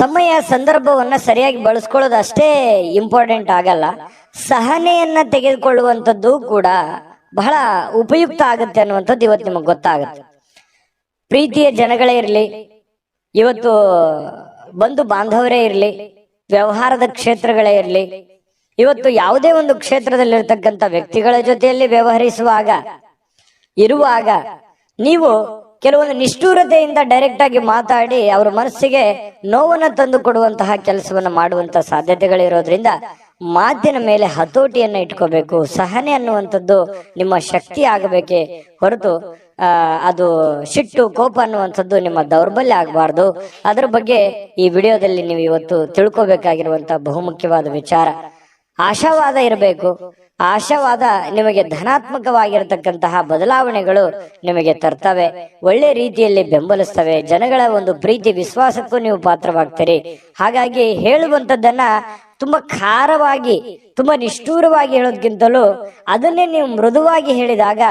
ಸಮಯ ಸಂದರ್ಭವನ್ನ ಸರಿಯಾಗಿ ಬಳಸ್ಕೊಳ್ಳೋದು ಅಷ್ಟೇ ಇಂಪಾರ್ಟೆಂಟ್ ಆಗಲ್ಲ, ಸಹನೆಯನ್ನ ತೆಗೆದುಕೊಳ್ಳುವಂಥದ್ದು ಕೂಡ ಬಹಳ ಉಪಯುಕ್ತ ಆಗುತ್ತೆ ಅನ್ನುವಂಥದ್ದು ಇವತ್ತು ನಿಮಗೆ ಗೊತ್ತಾಗುತ್ತೆ. ಪ್ರೀತಿಯ ಜನಗಳೇ ಇರಲಿ, ಇವತ್ತು ಬಂಧು ಬಾಂಧವರೇ ಇರಲಿ, ವ್ಯವಹಾರದ ಕ್ಷೇತ್ರಗಳೇ ಇರಲಿ, ಇವತ್ತು ಯಾವುದೇ ಒಂದು ಕ್ಷೇತ್ರದಲ್ಲಿರ್ತಕ್ಕಂಥ ವ್ಯಕ್ತಿಗಳ ಜೊತೆಯಲ್ಲಿ ವ್ಯವಹರಿಸುವಾಗ ಇರುವಾಗ ನೀವು ಕೆಲವೊಂದು ನಿಷ್ಠೂರತೆಯಿಂದ ಡೈರೆಕ್ಟ್ ಆಗಿ ಮಾತಾಡಿ ಅವರ ಮನಸ್ಸಿಗೆ ನೋವನ್ನು ತಂದು ಕೊಡುವಂತಹ ಕೆಲಸವನ್ನು ಮಾಡುವಂತಹ ಸಾಧ್ಯತೆಗಳಿರೋದ್ರಿಂದ ಮಾತಿನ ಮೇಲೆ ಹತೋಟಿಯನ್ನ ಇಟ್ಕೋಬೇಕು. ಸಹನೆ ಅನ್ನುವಂಥದ್ದು ನಿಮ್ಮ ಶಕ್ತಿ ಆಗಬೇಕೇ ಹೊರತು ಅದು ಸಿಟ್ಟು ಕೋಪ ಅನ್ನುವಂಥದ್ದು ನಿಮ್ಮ ದೌರ್ಬಲ್ಯ ಆಗಬಾರ್ದು. ಅದರ ಬಗ್ಗೆ ಈ ವಿಡಿಯೋದಲ್ಲಿ ನೀವು ಇವತ್ತು ತಿಳ್ಕೋಬೇಕಾಗಿರುವಂತಹ ಬಹುಮುಖ್ಯವಾದ ವಿಚಾರ. ಆಶಾವಾದ ಇರಬೇಕು. ಆಶಾವಾದ ನಿಮಗೆ ಧನಾತ್ಮಕವಾಗಿರತಕ್ಕಂತಹ ಬದಲಾವಣೆಗಳು ನಿಮಗೆ ತರ್ತವೆ, ಒಳ್ಳೆ ರೀತಿಯಲ್ಲಿ ಬೆಂಬಲಿಸ್ತವೆ. ಜನಗಳ ಒಂದು ಪ್ರೀತಿ ವಿಶ್ವಾಸಕ್ಕೂ ನೀವು ಪಾತ್ರವಾಗ್ತೀರಿ. ಹಾಗಾಗಿ ಹೇಳುವಂಥದ್ದನ್ನ ತುಂಬಾ ಖಾರವಾಗಿ, ತುಂಬಾ ನಿಷ್ಠೂರವಾಗಿ ಹೇಳೋದ್ಕಿಂತಲೂ ಅದನ್ನೇ ನೀವು ಮೃದುವಾಗಿ ಹೇಳಿದಾಗ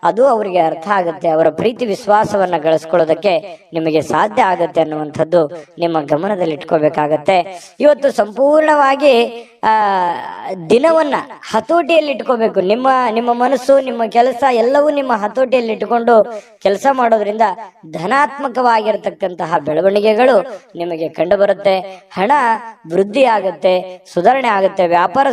ಅದು ಅವರಿಗೆ ಅರ್ಥ ಆಗುತ್ತೆ. ಅವರ ಪ್ರೀತಿ ವಿಶ್ವಾಸವನ್ನ ಗಳಿಸ್ಕೊಳ್ಳೋದಕ್ಕೆ ನಿಮಗೆ ಸಾಧ್ಯ ಆಗುತ್ತೆ ಅನ್ನುವಂಥದ್ದು ನಿಮ್ಮ ಗಮನದಲ್ಲಿ ಇಟ್ಕೋಬೇಕಾಗತ್ತೆ. ಇವತ್ತು ಸಂಪೂರ್ಣವಾಗಿ ದಿನವನ್ನ ಹತೋಟಿಯಲ್ಲಿ ಇಟ್ಕೋಬೇಕು. ನಿಮ್ಮ ಮನಸ್ಸು, ನಿಮ್ಮ ಕೆಲಸ ಎಲ್ಲವೂ ನಿಮ್ಮ ಹತೋಟಿಯಲ್ಲಿ ಇಟ್ಟುಕೊಂಡು ಕೆಲಸ ಮಾಡೋದ್ರಿಂದ ಧನಾತ್ಮಕವಾಗಿರತಕ್ಕಂತಹ ಬೆಳವಣಿಗೆಗಳು ನಿಮಗೆ ಕಂಡು ಬರುತ್ತೆ. ಹಣ ವೃದ್ಧಿ ಆಗುತ್ತೆ, ಸುಧಾರಣೆ ಆಗುತ್ತೆ, ವ್ಯಾಪಾರ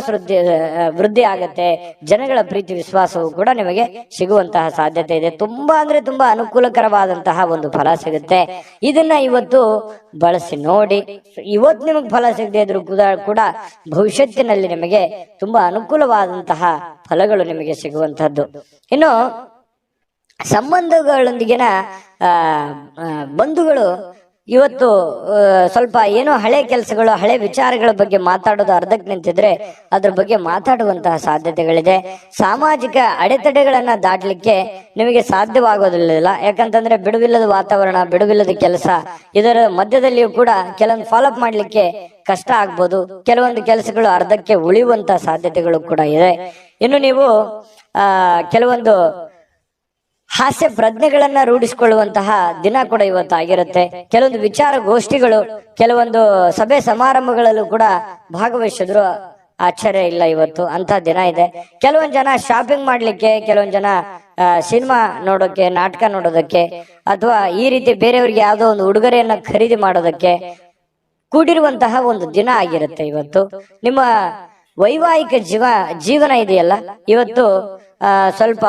ವೃದ್ಧಿ ಆಗುತ್ತೆ, ಜನಗಳ ಪ್ರೀತಿ ವಿಶ್ವಾಸವು ಕೂಡ ನಿಮಗೆ ಸಿಗುವಂತಹ ಸಾಧ್ಯತೆ ಇದೆ. ತುಂಬಾ ಅಂದ್ರೆ ತುಂಬಾ ಅನುಕೂಲಕರವಾದಂತಹ ಒಂದು ಫಲ ಸಿಗುತ್ತೆ. ಇದನ್ನ ಇವತ್ತು ಬಳಸಿ ನೋಡಿ. ಇವತ್ತು ನಿಮಗೆ ಫಲ ಸಿಗದೆ ಇದ್ರು ಕೂಡ ಭವಿಷ್ಯತ್ತಿನಲ್ಲಿ ನಿಮಗೆ ತುಂಬಾ ಅನುಕೂಲವಾದಂತಹ ಫಲಗಳು ನಿಮಗೆ ಸಿಗುವಂತಹದ್ದು. ಇನ್ನು ಸಂಬಂಧಗಳೊಂದಿಗಿನ ಬಂಧುಗಳು ಇವತ್ತು ಸ್ವಲ್ಪ ಏನೋ ಹಳೆ ಕೆಲಸಗಳು, ಹಳೆ ವಿಚಾರಗಳ ಬಗ್ಗೆ ಮಾತಾಡೋದು ಅರ್ಧಕ್ಕೆ ನಿಂತಿದ್ರೆ ಅದ್ರ ಬಗ್ಗೆ ಮಾತಾಡುವಂತಹ ಸಾಧ್ಯತೆಗಳಿದೆ. ಸಾಮಾಜಿಕ ಅಡೆತಡೆಗಳನ್ನ ದಾಟಲಿಕ್ಕೆ ನಿಮಗೆ ಸಾಧ್ಯವಾಗೋದಿಲ್ಲ. ಯಾಕಂತಂದ್ರೆ ಬಿಡುವಿಲ್ಲದ ವಾತಾವರಣ, ಬಿಡುವಿಲ್ಲದ ಕೆಲಸ, ಇದರ ಮಧ್ಯದಲ್ಲಿಯೂ ಕೂಡ ಕೆಲವೊಂದು ಫಾಲೋಅಪ್ ಮಾಡ್ಲಿಕ್ಕೆ ಕಷ್ಟ ಆಗ್ಬೋದು. ಕೆಲವೊಂದು ಕೆಲಸಗಳು ಅರ್ಧಕ್ಕೆ ಉಳಿಯುವಂತಹ ಸಾಧ್ಯತೆಗಳು ಕೂಡ ಇದೆ. ಇನ್ನು ನೀವು ಕೆಲವೊಂದು ಹಾಸ್ಯ ಪ್ರಜ್ಞೆಗಳನ್ನ ರೂಢಿಸಿಕೊಳ್ಳುವಂತಹ ದಿನ ಕೂಡ ಇವತ್ತಾಗಿರುತ್ತೆ. ಕೆಲವೊಂದು ವಿಚಾರ ಗೋಷ್ಠಿಗಳು, ಕೆಲವೊಂದು ಸಭೆ ಸಮಾರಂಭಗಳಲ್ಲೂ ಕೂಡ ಭಾಗವಹಿಸಿದ್ರು ಆಶ್ಚರ್ಯ ಇಲ್ಲ. ಇವತ್ತು ಅಂತ ದಿನ ಇದೆ. ಕೆಲವೊಂದು ಜನ ಶಾಪಿಂಗ್ ಮಾಡ್ಲಿಕ್ಕೆ, ಕೆಲವೊಂದು ಜನ ಸಿನಿಮಾ ನೋಡೋಕೆ, ನಾಟಕ ನೋಡೋದಕ್ಕೆ, ಅಥವಾ ಈ ರೀತಿ ಬೇರೆಯವ್ರಿಗೆ ಯಾವುದೋ ಒಂದು ಉಡುಗೊರೆಯನ್ನ ಖರೀದಿ ಮಾಡೋದಕ್ಕೆ ಕೂಡಿರುವಂತಹ ಒಂದು ದಿನ ಆಗಿರುತ್ತೆ ಇವತ್ತು. ನಿಮ್ಮ ವೈವಾಹಿಕ ಜೀವನ ಇದೆಯಲ್ಲ, ಇವತ್ತು ಸ್ವಲ್ಪ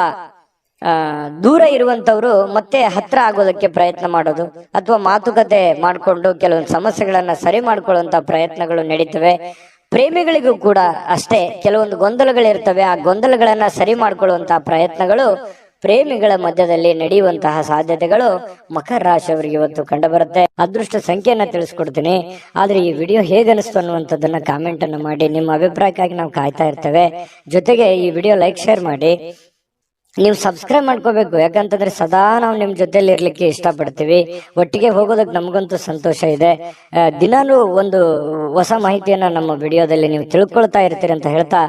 ದೂರ ಇರುವಂತವ್ರು ಮತ್ತೆ ಹತ್ರ ಆಗೋದಕ್ಕೆ ಪ್ರಯತ್ನ ಮಾಡೋದು, ಅಥವಾ ಮಾತುಕತೆ ಮಾಡಿಕೊಂಡು ಕೆಲವೊಂದು ಸಮಸ್ಯೆಗಳನ್ನ ಸರಿ ಮಾಡ್ಕೊಳ್ಳುವಂತ ಪ್ರಯತ್ನಗಳು ನಡೀತವೆ. ಪ್ರೇಮಿಗಳಿಗೂ ಕೂಡ ಅಷ್ಟೇ ಕೆಲವೊಂದು ಗೊಂದಲಗಳಿರ್ತವೆ. ಆ ಗೊಂದಲಗಳನ್ನ ಸರಿ ಮಾಡ್ಕೊಳ್ಳುವಂತಹ ಪ್ರಯತ್ನಗಳು ಪ್ರೇಮಿಗಳ ಮಧ್ಯದಲ್ಲಿ ನಡೆಯುವಂತಹ ಸಾಧ್ಯತೆಗಳು ಮಕರ ರಾಶಿಯವರಿಗೆ ಇವತ್ತು ಕಂಡು ಬರುತ್ತೆ. ಅದೃಷ್ಟ ಸಂಖ್ಯೆಯನ್ನ ತಿಳಿಸ್ಕೊಡ್ತೀನಿ. ಆದ್ರೆ ಈ ವಿಡಿಯೋ ಹೇಗನಿಸ್ತು ಅನ್ನುವಂಥದ್ದನ್ನ ಕಾಮೆಂಟ್ ಅನ್ನು ಮಾಡಿ. ನಿಮ್ಮ ಅಭಿಪ್ರಾಯಕ್ಕಾಗಿ ನಾವು ಕಾಯ್ತಾ ಇರ್ತೇವೆ. ಜೊತೆಗೆ ಈ ವಿಡಿಯೋ ಲೈಕ್ ಶೇರ್ ಮಾಡಿ. ನೀವು ಸಬ್ಸ್ಕ್ರೈಬ್ ಮಾಡ್ಕೋಬೇಕು. ಯಾಕಂತಂದ್ರೆ ಸದಾ ನಾವು ನಿಮ್ ಜೊತೆಲಿ ಇರ್ಲಿಕ್ಕೆ ಇಷ್ಟಪಡ್ತೀವಿ. ಒಟ್ಟಿಗೆ ಹೋಗೋದಕ್ಕೆ ನಮಗಂತೂ ಸಂತೋಷ ಇದೆ. ದಿನಾನು ಒಂದು ಹೊಸ ಮಾಹಿತಿಯನ್ನ ನಮ್ಮ ವಿಡಿಯೋದಲ್ಲಿ ನೀವು ತಿಳ್ಕೊಳ್ತಾ ಇರ್ತೀರಿ ಅಂತ ಹೇಳ್ತಾ,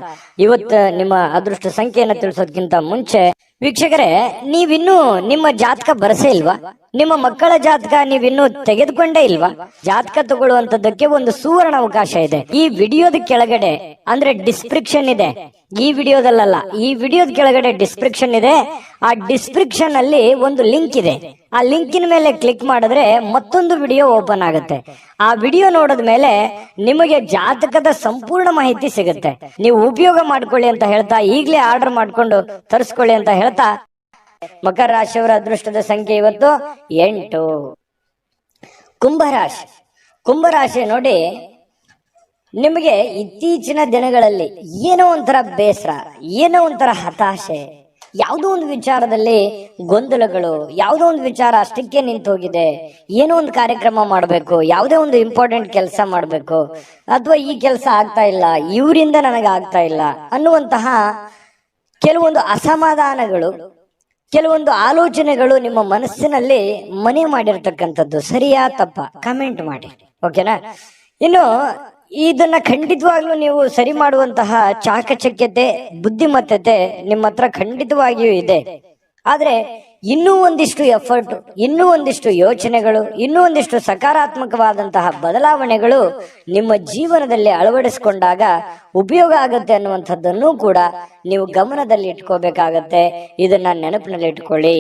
ಇವತ್ತು ನಿಮ್ಮ ಅದೃಷ್ಟ ಸಂಖ್ಯೆಯನ್ನ ತಿಳಿಸೋದಕ್ಕಿಂತ ಮುಂಚೆ ವೀಕ್ಷಕರೇ, ನೀವಿನ್ನೂ ನಿಮ್ಮ ಜಾತಕ ಬರಸೇ ಇಲ್ವಾ? ನಿಮ್ಮ ಮಕ್ಕಳ ಜಾತಕ ನೀವಿನ್ನೂ ತೆಗೆದುಕೊಂಡೇ ಇಲ್ವಾ? ಜಾತಕ ತಗೊಳ್ಳುವಂತದ್ದಕ್ಕೆ ಒಂದು ಸುವರ್ಣ ಅವಕಾಶ ಇದೆ. ಈ ವಿಡಿಯೋದ ಕೆಳಗಡೆ ಅಂದ್ರೆ ಡಿಸ್ಕ್ರಿಪ್ಷನ್ ಇದೆ. ಈ ವಿಡಿಯೋದಲ್ಲ, ಈ ವಿಡಿಯೋದ ಕೆಳಗಡೆ ಡಿಸ್ಕ್ರಿಪ್ಷನ್ ಇದೆ. ಆ ಡಿಸ್ಕ್ರಿಪ್ಷನ್ ಅಲ್ಲಿ ಒಂದು ಲಿಂಕ್ ಇದೆ. ಆ ಲಿಂಕಿನ ಮೇಲೆ ಕ್ಲಿಕ್ ಮಾಡಿದ್ರೆ ಮತ್ತೊಂದು ವಿಡಿಯೋ ಓಪನ್ ಆಗುತ್ತೆ. ಆ ವಿಡಿಯೋ ನೋಡಿದ ಮೇಲೆ ನಿಮಗೆ ಜಾತಕದ ಸಂಪೂರ್ಣ ಮಾಹಿತಿ ಸಿಗುತ್ತೆ. ನೀವು ಉಪಯೋಗ ಮಾಡ್ಕೊಳ್ಳಿ ಅಂತ ಹೇಳ್ತಾ, ಈಗಲೇ ಆರ್ಡರ್ ಮಾಡ್ಕೊಂಡು ತರಿಸ್ಕೊಳ್ಳಿ ಅಂತ ಹೇಳ್ತಾ, ಮಕರ ರಾಶಿಯವರ ಅದೃಷ್ಟದ ಸಂಖ್ಯೆ ಇವತ್ತು 8. ಕುಂಭರಾಶಿ. ಕುಂಭರಾಶಿ ನೋಡಿ, ನಿಮಗೆ ಇತ್ತೀಚಿನ ದಿನಗಳಲ್ಲಿ ಏನೋ ಒಂಥರ ಬೇಸರ, ಏನೋ ಒಂಥರ ಹತಾಶೆ, ಯಾವುದೋ ಒಂದು ವಿಚಾರದಲ್ಲಿ ಗೊಂದಲಗಳು, ಯಾವುದೋ ಒಂದು ವಿಚಾರ ಅಷ್ಟಕ್ಕೆ ನಿಂತು ಹೋಗಿದೆ. ಏನೋ ಒಂದು ಕಾರ್ಯಕ್ರಮ ಮಾಡಬೇಕು, ಯಾವುದೇ ಒಂದು ಇಂಪಾರ್ಟೆಂಟ್ ಕೆಲಸ ಮಾಡಬೇಕು, ಅಥವಾ ಈ ಕೆಲಸ ಆಗ್ತಾ ಇಲ್ಲ, ಇವರಿಂದ ನನಗೆ ಆಗ್ತಾ ಇಲ್ಲ ಅನ್ನುವಂತಹ ಕೆಲವೊಂದು ಅಸಮಾಧಾನಗಳು, ಕೆಲವೊಂದು ಆಲೋಚನೆಗಳು ನಿಮ್ಮ ಮನಸ್ಸಿನಲ್ಲಿ ಮನೆ ಮಾಡಿರ್ತಕ್ಕಂಥದ್ದು. ಸರಿಯಾ ತಪ್ಪ ಕಮೆಂಟ್ ಮಾಡಿ, ಓಕೆನಾ? ಇನ್ನು ಇದನ್ನ ಖಂಡಿತವಾಗ್ಲೂ ನೀವು ಸರಿ ಮಾಡುವಂತಹ ಚಾಕಚಕ್ಯತೆ, ಬುದ್ಧಿಮತ್ತತೆ ನಿಮ್ಮ ಹತ್ರ ಖಂಡಿತವಾಗಿಯೂ ಇದೆ. ಆದ್ರೆ ಇನ್ನೂ ಒಂದಿಷ್ಟು ಎಫರ್ಟ್, ಇನ್ನೂ ಒಂದಿಷ್ಟು ಯೋಚನೆಗಳು, ಇನ್ನೂ ಒಂದಿಷ್ಟು ಸಕಾರಾತ್ಮಕವಾದಂತಹ ಬದಲಾವಣೆಗಳು ನಿಮ್ಮ ಜೀವನದಲ್ಲಿ ಅಳವಡಿಸಿಕೊಂಡಾಗ ಉಪಯೋಗ ಆಗುತ್ತೆ ಅನ್ನುವಂಥದ್ದನ್ನು ಕೂಡ ನೀವು ಗಮನದಲ್ಲಿ ಇಟ್ಕೋಬೇಕಾಗತ್ತೆ. ಇದನ್ನ ನೆನಪಿನಲ್ಲಿ ಇಟ್ಕೊಳ್ಳಿ.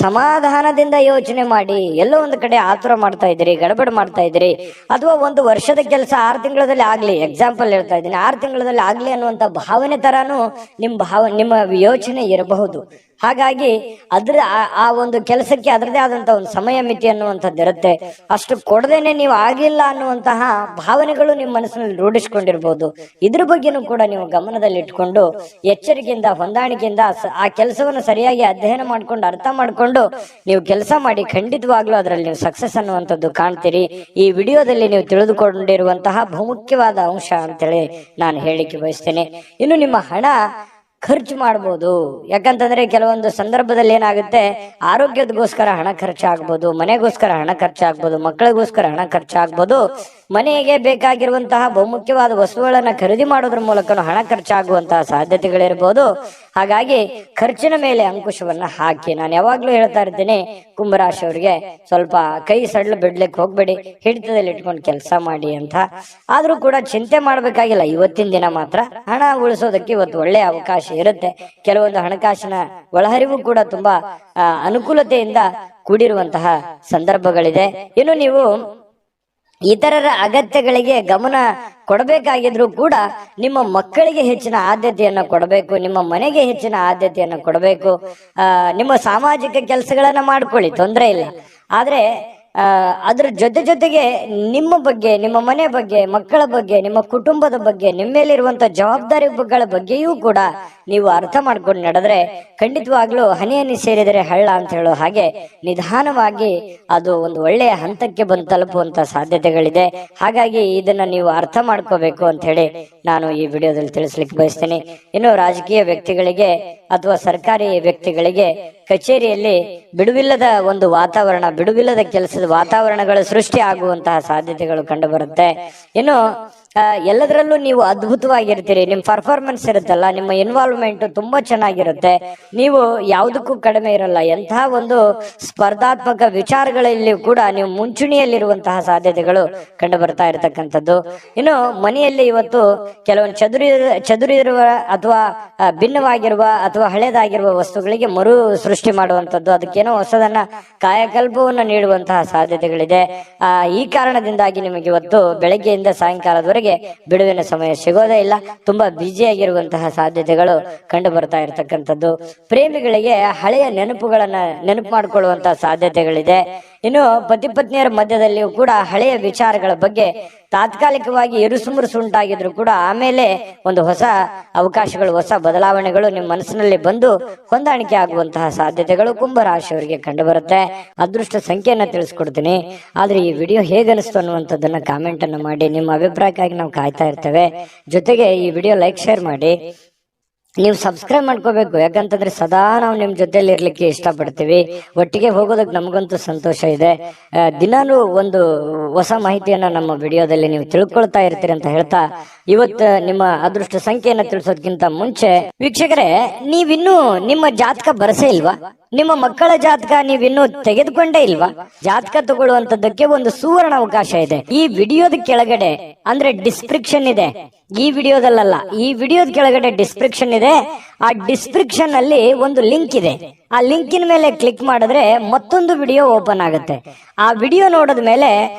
ಸಮಾಧಾನದಿಂದ ಯೋಚನೆ ಮಾಡಿ. ಎಲ್ಲೋ ಒಂದು ಕಡೆ ಆತುರ ಮಾಡ್ತಾ ಇದ್ದೀರಿ, ಗಡಬಡ ಮಾಡ್ತಾ ಇದ್ದೀರಿ, ಅಥವಾ ಒಂದು ವರ್ಷದ ಕೆಲಸ 6 ತಿಂಗಳಲ್ಲಿ ಆಗ್ಲಿ, ಎಕ್ಸಾಂಪಲ್ ಹೇಳ್ತಾ ಇದ್ದೀನಿ, 6 ತಿಂಗಳಲ್ಲಿ ಆಗ್ಲಿ ಅನ್ನುವಂಥ ಭಾವನೆ ತರಾನು ನಿಮ್ಮ ಯೋಚನೆ ಇರಬಹುದು. ಹಾಗಾಗಿ ಆ ಒಂದು ಕೆಲಸಕ್ಕೆ ಅದರದೇ ಆದಂತ ಒಂದು ಸಮಯ ಮಿತಿ ಅನ್ನುವಂಥದ್ದು ಇರುತ್ತೆ. ಅಷ್ಟು ಕೊಡದೇನೆ ನೀವು ಆಗಿಲ್ಲ ಅನ್ನುವಂತಹ ಭಾವನೆಗಳು ನಿಮ್ಮ ಮನಸ್ಸಿನಲ್ಲಿ ರೂಢಿಸಿಕೊಂಡಿರ್ಬೋದು. ಇದ್ರ ಬಗ್ಗೆನೂ ಕೂಡ ನೀವು ಗಮನದಲ್ಲಿ ಇಟ್ಕೊಂಡು ಎಚ್ಚರಿಕೆಯಿಂದ, ಹೊಂದಾಣಿಕೆಯಿಂದ ಆ ಕೆಲಸವನ್ನು ಸರಿಯಾಗಿ ಅಧ್ಯಯನ ಮಾಡ್ಕೊಂಡು, ಅರ್ಥ ಮಾಡ್ಕೊಂಡು ನೀವು ಕೆಲಸ ಮಾಡಿ. ಖಂಡಿತವಾಗ್ಲೂ ಅದರಲ್ಲಿ ನೀವು ಸಕ್ಸಸ್ ಅನ್ನುವಂಥದ್ದು ಕಾಣ್ತೀರಿ. ಈ ವಿಡಿಯೋದಲ್ಲಿ ನೀವು ತಿಳಿದುಕೊಂಡಿರುವಂತಹ ಬಹುಮುಖ್ಯವಾದ ಅಂಶ ಅಂತೇಳಿ ನಾನು ಹೇಳಿಕೆ ಬಯಸ್ತೇನೆ. ಇನ್ನು ನಿಮ್ಮ ಹಣ ಖರ್ಚು ಮಾಡ್ಬೋದು. ಯಾಕಂತಂದ್ರೆ ಕೆಲವೊಂದು ಸಂದರ್ಭದಲ್ಲಿ ಏನಾಗುತ್ತೆ, ಆರೋಗ್ಯದಗೋಸ್ಕರ ಹಣ ಖರ್ಚಾಗ್ಬೋದು, ಮನೆಗೋಸ್ಕರ ಹಣ ಖರ್ಚಾಗ್ಬೋದು, ಮಕ್ಕಳಿಗೋಸ್ಕರ ಹಣ ಖರ್ಚಾಗ್ಬೋದು, ಮನೆಗೆ ಬೇಕಾಗಿರುವಂತಹ ಬಹುಮುಖ್ಯವಾದ ವಸ್ತುಗಳನ್ನ ಖರೀದಿ ಮಾಡೋದ್ರ ಮೂಲಕ ಹಣ ಖರ್ಚಾಗುವಂತಹ ಸಾಧ್ಯತೆಗಳಿರ್ಬೋದು. ಹಾಗಾಗಿ ಖರ್ಚಿನ ಮೇಲೆ ಅಂಕುಶವನ್ನ ಹಾಕಿ. ನಾನು ಯಾವಾಗ್ಲೂ ಹೇಳ್ತಾ ಇರ್ತೀನಿ, ಕುಂಭರಾಶಿಯವರಿಗೆ ಸ್ವಲ್ಪ ಕೈ ಸಡ್ಲು ಬಿಡ್ಲಿಕ್ಕೆ ಹೋಗ್ಬೇಡಿ, ಹಿಡಿತದಲ್ಲಿ ಇಟ್ಕೊಂಡು ಕೆಲಸ ಮಾಡಿ ಅಂತ. ಆದ್ರೂ ಕೂಡ ಚಿಂತೆ ಮಾಡ್ಬೇಕಾಗಿಲ್ಲ. ಇವತ್ತಿನ ದಿನ ಮಾತ್ರ ಹಣ ಉಳಿಸೋದಕ್ಕೆ ಇವತ್ತು ಒಳ್ಳೆ ಅವಕಾಶ ಇರುತ್ತೆ. ಕೆಲವೊಂದು ಹಣಕಾಸಿನ ಒಳಹರಿವು ಕೂಡ ತುಂಬಾ ಅನುಕೂಲತೆಯಿಂದ ಕೂಡಿರುವಂತಹ ಸಂದರ್ಭಗಳಿದೆ. ಇನ್ನು ನೀವು ಇತರರ ಅಗತ್ಯಗಳಿಗೆ ಗಮನ ಕೊಡಬೇಕಾಗಿದ್ರು ಕೂಡ ನಿಮ್ಮ ಮಕ್ಕಳಿಗೆ ಹೆಚ್ಚಿನ ಆದ್ಯತೆಯನ್ನು ಕೊಡಬೇಕು, ನಿಮ್ಮ ಮನೆಗೆ ಹೆಚ್ಚಿನ ಆದ್ಯತೆಯನ್ನು ಕೊಡಬೇಕು. ನಿಮ್ಮ ಸಾಮಾಜಿಕ ಕೆಲಸಗಳನ್ನ ಮಾಡ್ಕೊಳ್ಳಿ, ತೊಂದರೆ ಇಲ್ಲ. ಆದ್ರೆ ಅದ್ರ ಜೊತೆಗೆ ನಿಮ್ಮ ಬಗ್ಗೆ, ನಿಮ್ಮ ಮನೆ ಬಗ್ಗೆ, ಮಕ್ಕಳ ಬಗ್ಗೆ, ನಿಮ್ಮ ಕುಟುಂಬದ ಬಗ್ಗೆ, ನಿಮ್ಮ ಮೇಲಿರುವಂತ ಜವಾಬ್ದಾರಿಗಳ ಬಗ್ಗೆಯೂ ಕೂಡ ನೀವು ಅರ್ಥ ಮಾಡ್ಕೊಂಡು ನಡೆದ್ರೆ ಖಂಡಿತವಾಗ್ಲೂ ಹನಿ ಹನಿ ಸೇರಿದರೆ ಹಳ್ಳ ಅಂತ ಹೇಳೋ ಹಾಗೆ ನಿಧಾನವಾಗಿ ಅದು ಒಂದು ಒಳ್ಳೆಯ ಹಂತಕ್ಕೆ ಬಂದು ತಲುಪುವಂತ ಸಾಧ್ಯತೆಗಳಿದೆ. ಹಾಗಾಗಿ ಇದನ್ನ ನೀವು ಅರ್ಥ ಮಾಡ್ಕೋಬೇಕು ಅಂತ ಹೇಳಿ ನಾನು ಈ ವಿಡಿಯೋದಲ್ಲಿ ತಿಳಿಸ್ಲಿಕ್ಕೆ ಬಯಸ್ತೇನೆ. ಇನ್ನು ರಾಜಕೀಯ ವ್ಯಕ್ತಿಗಳಿಗೆ ಅಥವಾ ಸರ್ಕಾರಿ ವ್ಯಕ್ತಿಗಳಿಗೆ ಕಚೇರಿಯಲ್ಲಿ ಬಿಡುವಿಲ್ಲದ ಒಂದು ವಾತಾವರಣ, ಬಿಡುವಿಲ್ಲದ ಕೆಲಸದ ವಾತಾವರಣಗಳು ಸೃಷ್ಟಿ ಆಗುವಂತಹ ಸಾಧ್ಯತೆಗಳು ಕಂಡು ಬರುತ್ತೆ. ಇನ್ನು ಎಲ್ಲದರಲ್ಲೂ ನೀವು ಅದ್ಭುತವಾಗಿರ್ತೀರಿ. ನಿಮ್ಮ ಪರ್ಫಾರ್ಮೆನ್ಸ್ ಇರುತ್ತಲ್ಲ, ನಿಮ್ಮ ಇನ್ವಾಲ್ವ್ಮೆಂಟ್ ತುಂಬಾ ಚೆನ್ನಾಗಿರುತ್ತೆ. ನೀವು ಯಾವುದಕ್ಕೂ ಕಡಿಮೆ ಇರಲ್ಲ. ಎಂತಹ ಒಂದು ಸ್ಪರ್ಧಾತ್ಮಕ ವಿಚಾರಗಳಲ್ಲಿ ಕೂಡ ನೀವು ಮುಂಚೂಣಿಯಲ್ಲಿರುವಂತಹ ಸಾಧ್ಯತೆಗಳು ಕಂಡು ಬರ್ತಾ ಇರತಕ್ಕಂಥದ್ದು. ಇನ್ನು ಮನೆಯಲ್ಲಿ ಇವತ್ತು ಕೆಲವೊಂದು ಚದುರಿರುವ ಅಥವಾ ಭಿನ್ನವಾಗಿರುವ ಅಥವಾ ಹಳೇದಾಗಿರುವ ವಸ್ತುಗಳಿಗೆ ಮರು ಸೃಷ್ಟಿ ಮಾಡುವಂಥದ್ದು, ಅದಕ್ಕೇನೋ ಹೊಸದನ್ನ ಕಾಯಕಲ್ಪವನ್ನು ನೀಡುವಂತಹ ಸಾಧ್ಯತೆಗಳಿದೆ. ಈ ಕಾರಣದಿಂದಾಗಿ ನಿಮಗೆ ಇವತ್ತು ಬೆಳಗ್ಗೆಯಿಂದ ಸಾಯಂಕಾಲದವರೆಗೆ ಬಿಡುವಿನ ಸಮಯ ಸಿಗೋದೇ ಇಲ್ಲ. ತುಂಬಾ ಬ್ಯುಸಿಯಾಗಿರುವಂತಹ ಸಾಧ್ಯತೆಗಳು ಕಂಡು ಬರ್ತಾ ಇರತಕ್ಕಂಥದ್ದು. ಪ್ರೇಮಿಗಳಿಗೆ ಹಳೆಯ ನೆನಪುಗಳನ್ನ ನೆನಪು ಮಾಡಿಕೊಳ್ಳುವಂತಹ ಸಾಧ್ಯತೆಗಳಿದೆ. ಇನ್ನು ಪತಿ ಪತ್ನಿಯರ ಮಧ್ಯದಲ್ಲಿಯೂ ಕೂಡ ಹಳೆಯ ವಿಚಾರಗಳ ಬಗ್ಗೆ ತಾತ್ಕಾಲಿಕವಾಗಿ ಇರುಸುಮುರುಸು ಉಂಟಾಗಿದ್ರು ಕೂಡ ಆಮೇಲೆ ಒಂದು ಹೊಸ ಅವಕಾಶಗಳು, ಹೊಸ ಬದಲಾವಣೆಗಳು ನಿಮ್ಮ ಮನಸ್ಸಿನಲ್ಲಿ ಬಂದು ಹೊಂದಾಣಿಕೆ ಆಗುವಂತಹ ಸಾಧ್ಯತೆಗಳು ಕುಂಭರಾಶಿಯವರಿಗೆ ಕಂಡು ಬರುತ್ತೆ. ಅದೃಷ್ಟ ಸಂಖ್ಯೆಯನ್ನ ತಿಳಿಸ್ಕೊಡ್ತೀನಿ. ಆದ್ರೆ ಈ ವಿಡಿಯೋ ಹೇಗನಿಸ್ತು ಅನ್ನುವಂಥದ್ದನ್ನ ಕಾಮೆಂಟ್ ಅನ್ನು ಮಾಡಿ. ನಿಮ್ಮ ಅಭಿಪ್ರಾಯಕ್ಕಾಗಿ ನಾವು ಕಾಯ್ತಾ ಇರ್ತೇವೆ. ಜೊತೆಗೆ ಈ ವಿಡಿಯೋ ಲೈಕ್, ಶೇರ್ ಮಾಡಿ. ನೀವು ಸಬ್ಸ್ಕ್ರೈಬ್ ಮಾಡ್ಕೋಬೇಕು. ಯಾಕಂತಂದ್ರೆ ಸದಾ ನಾವು ನಿಮ್ ಜೊತೆಲಿ ಇರ್ಲಿಕ್ಕೆ ಇಷ್ಟಪಡ್ತೀವಿ. ಒಟ್ಟಿಗೆ ಹೋಗೋದಕ್ಕೆ ನಮಗಂತೂ ಸಂತೋಷ ಇದೆ. ದಿನಾನು ಒಂದು ಹೊಸ ಮಾಹಿತಿಯನ್ನ ನಮ್ಮ ವಿಡಿಯೋದಲ್ಲಿ ನೀವು ತಿಳ್ಕೊಳ್ತಾ ಇರ್ತೀರಿ ಅಂತ ಹೇಳ್ತಾ, ಇವತ್ತು ನಿಮ್ಮ ಅದೃಷ್ಟ ಸಂಖ್ಯೆಯನ್ನ ತಿಳಿಸೋದಕ್ಕಿಂತ ಮುಂಚೆ ವೀಕ್ಷಕರೇ, ನೀವಿನ್ನೂ ನಿಮ್ಮ ಜಾತಕ ಬರಸೇ ಇಲ್ವಾ? ನಿಮ್ಮ ಮಕ್ಕಳ ಜಾತಕ ನೀವಿನ್ನೂ ತೆಗೆದುಕೊಂಡೇ ಇಲ್ವಾ? ಜಾತಕ ತಗೊಳ್ಳುವಂತದ್ದಕ್ಕೆ ಒಂದು ಸುವರ್ಣ ಅವಕಾಶ ಇದೆ. ಈ ವಿಡಿಯೋದ ಕೆಳಗಡೆ ಅಂದ್ರೆ ಡಿಸ್ಕ್ರಿಪ್ಷನ್ ಇದೆ. ಈ ವಿಡಿಯೋದಲ್ಲ, ಈ ವಿಡಿಯೋದ ಕೆಳಗಡೆ ಡಿಸ್ಕ್ರಿಪ್ಷನ್ ಇದೆ. ಆ ಡಿಸ್ಕ್ರಿಪ್ಷನ್ ಅಲ್ಲಿ ಒಂದು ಲಿಂಕ್ ಇದೆ. ಆ ಲಿಂಕಿನ ಮೇಲೆ ಕ್ಲಿಕ್ ಮಾಡಿದ್ರೆ ಮತ್ತೊಂದು ವಿಡಿಯೋ ಓಪನ್ ಆಗುತ್ತೆ. ಆ ವಿಡಿಯೋ ನೋಡಿದ ಮೇಲೆ